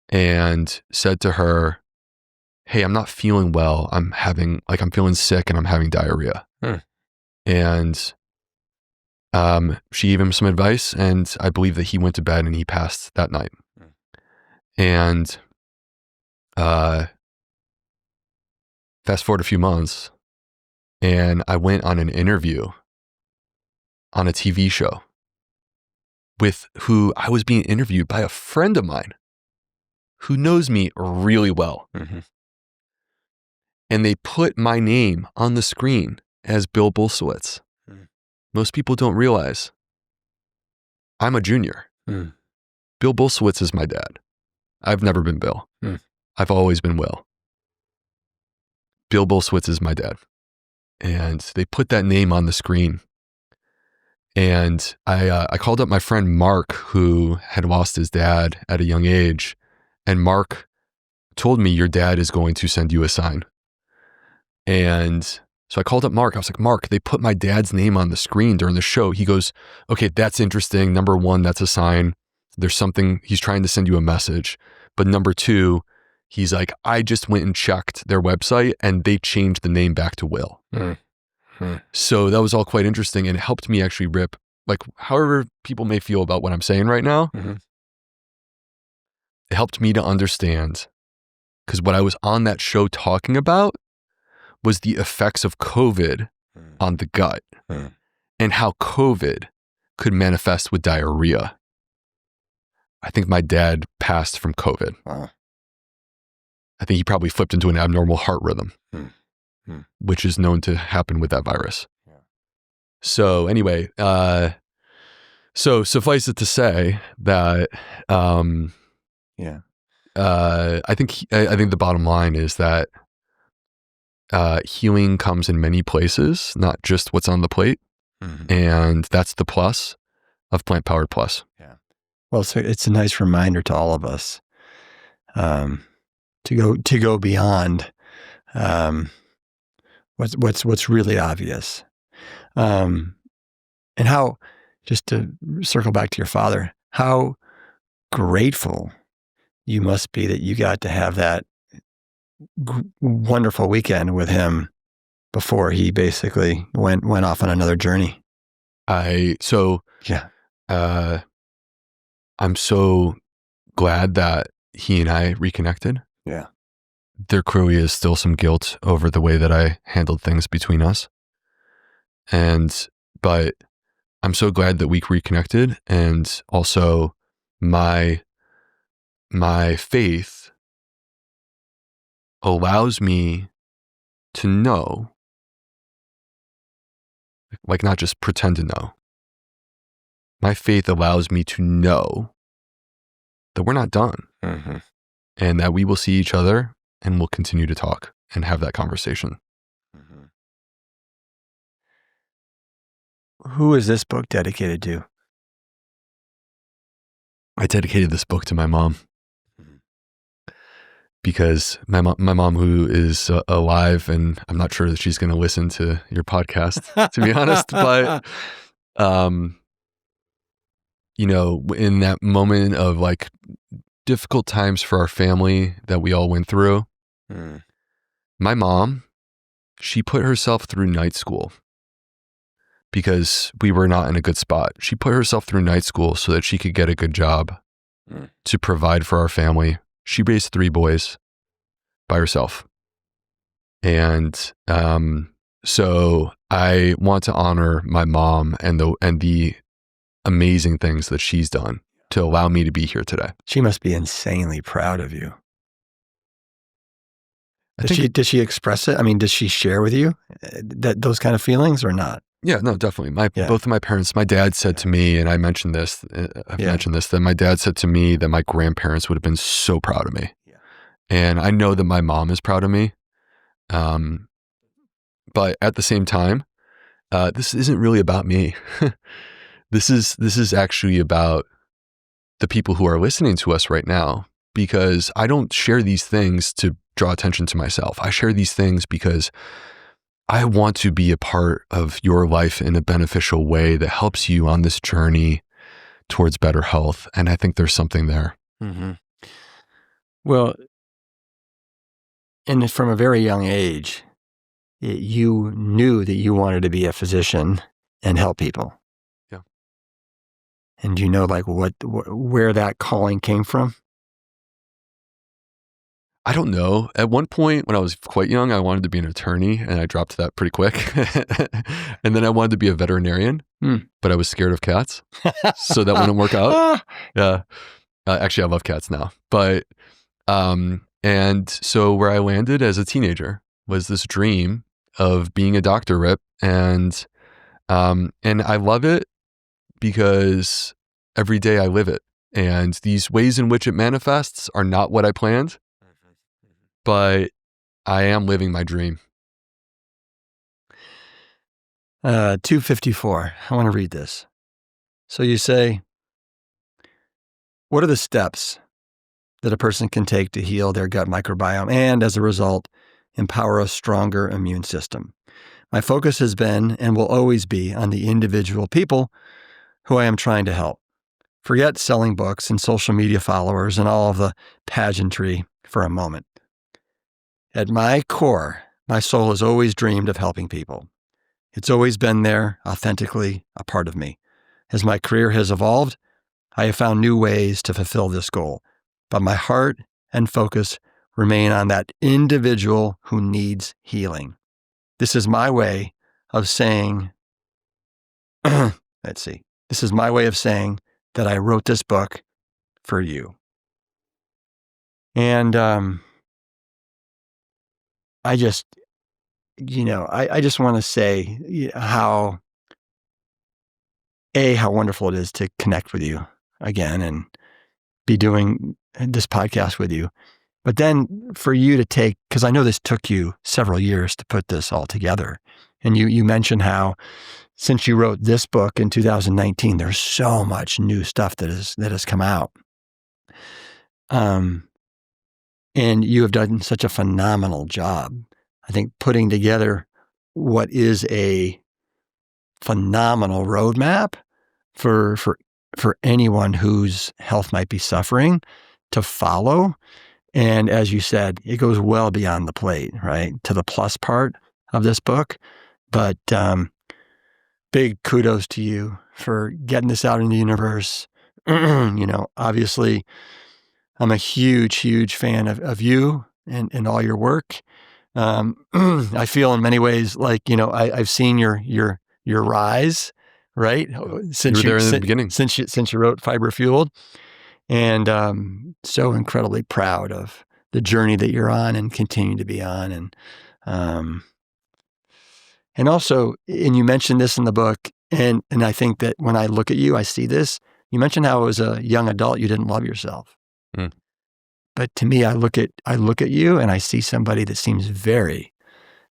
and said to her, hey, I'm not feeling well. I'm feeling sick and I'm having diarrhea. And she gave him some advice, and I believe that he went to bed and he passed that night. And fast forward a few months, and I went on an interview on a TV show with who I was being interviewed by a friend of mine who knows me really well. And they put my name on the screen as Bill Bulsiewicz. Most people don't realize I'm a junior. Bill Bulsiewicz is my dad. I've never been Bill. I've always been Will. Bill Bulsiewicz is my dad. And they put that name on the screen. And I called up my friend Mark, who had lost his dad at a young age. And Mark told me, your dad is going to send you a sign. And so I called up Mark. I was like, Mark, they put my dad's name on the screen during the show. He goes, okay, that's interesting. Number one, that's a sign. There's something, he's trying to send you a message. But number two, he's like, I just went and checked their website and they changed the name back to Will. So that was all quite interesting, and it helped me actually rip, like, however people may feel about what I'm saying right now, it helped me to understand, because what I was on that show talking about was the effects of COVID on the gut and how COVID could manifest with diarrhea. I think my dad passed from COVID. Wow. I think he probably flipped into an abnormal heart rhythm, which is known to happen with that virus. So anyway, so suffice it to say that, I think the bottom line is that healing comes in many places, not just what's on the plate. And that's the plus of Plant Powered Plus. Well, so it's a nice reminder to all of us to go beyond what's really obvious, and how, just to circle back to your father, how grateful you must be that you got to have that wonderful weekend with him before he basically went off on another journey. I'm so glad that he and I reconnected. There clearly is still some guilt over the way that I handled things between us. But I'm so glad that we reconnected, and also my faith allows me to know, like, not just pretend to know. My faith allows me to know that we're not done. and that we will see each other and we'll continue to talk and have that conversation. Mm-hmm. Who is this book dedicated to? I dedicated this book to my mom because my mom, who is alive, and I'm not sure that she's going to listen to your podcast, to be honest, but, in that moment of like difficult times for our family that we all went through, my mom, she put herself through night school because we were not in a good spot. She put herself through night school so that she could get a good job to provide for our family. She raised 3 boys by herself. And so I want to honor my mom and the amazing things that she's done to allow me to be here today. She must be insanely proud of you. Did she express it? I mean, does she share with you those kind of feelings or not? Yeah, no, definitely. Both of my parents, my dad said to me, and I mentioned this, that my dad said to me that my grandparents would have been so proud of me. Yeah. And I know that my mom is proud of me. But at the same time, this isn't really about me. This is actually about the people who are listening to us right now, because I don't share these things to draw attention to myself. I share these things because I want to be a part of your life in a beneficial way that helps you on this journey towards better health. And I think there's something there. Mm-hmm. Well, and from a very young age, you knew that you wanted to be a physician and help people. Yeah. And do you know like where that calling came from? I don't know. At one point when I was quite young, I wanted to be an attorney, and I dropped that pretty quick. And then I wanted to be a veterinarian, but I was scared of cats. So that wouldn't work out. Yeah. Actually, I love cats now. But, and so where I landed as a teenager was this dream of being a doctor, Rip. And I love it because every day I live it. And these ways in which it manifests are not what I planned. But I am living my dream. 254. I want to read this. So you say, what are the steps that a person can take to heal their gut microbiome and, as a result, empower a stronger immune system? My focus has been and will always be on the individual people who I am trying to help. Forget selling books and social media followers and all of the pageantry for a moment. At my core, my soul has always dreamed of helping people. It's always been there, authentically a part of me. As my career has evolved, I have found new ways to fulfill this goal, but my heart and focus remain on that individual who needs healing. This is my way of saying, this is my way of saying that I wrote this book for you. And I just want to say how wonderful it is to connect with you again and be doing this podcast with you. But then for you to take, because I know this took you several years to put this all together. And you mentioned how since you wrote this book in 2019, there's so much new stuff that has come out. And you have done such a phenomenal job, I think, putting together what is a phenomenal roadmap for anyone whose health might be suffering to follow. And as you said, it goes well beyond the plate, right, to the plus part of this book. But big kudos to you for getting this out in the universe. Obviously, I'm a huge, huge fan of you and all your work. I feel in many ways like, I've seen your rise, right? Since you were there in the beginning. Since you wrote Fiber Fueled. And so incredibly proud of the journey that you're on and continue to be on. And also, and you mentioned this in the book, and I think that when I look at you, I see this. You mentioned how as a young adult, you didn't love yourself. But to me, I look at you and I see somebody that seems very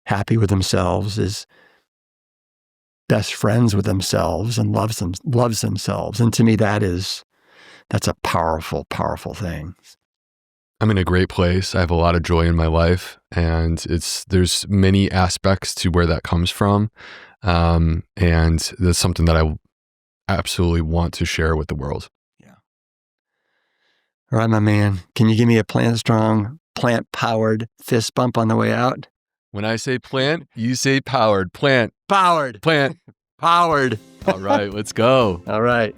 happy with themselves, is best friends with themselves, and loves themselves. And to me, that's a powerful, powerful thing. I'm in a great place. I have a lot of joy in my life, and there's many aspects to where that comes from. And that's something that I absolutely want to share with the world. Yeah. All right, my man. Can you give me a plant-strong, plant-powered fist bump on the way out? When I say plant, you say powered. Plant. Powered. Plant. Powered. All right, let's go. All right.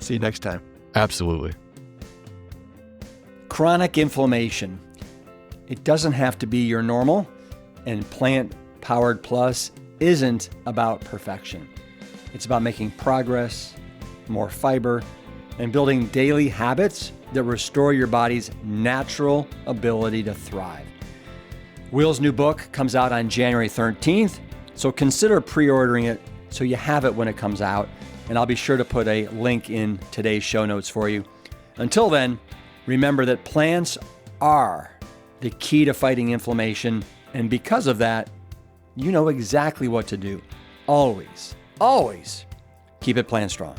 See you next time. Absolutely. Chronic inflammation. It doesn't have to be your normal, and Plant Powered Plus isn't about perfection. It's about making progress, more fiber, and building daily habits that restore your body's natural ability to thrive. Will's new book comes out on January 13th, so consider pre-ordering it so you have it when it comes out, and I'll be sure to put a link in today's show notes for you. Until then, remember that plants are the key to fighting inflammation, and because of that, you know exactly what to do. Always, always keep it plant strong.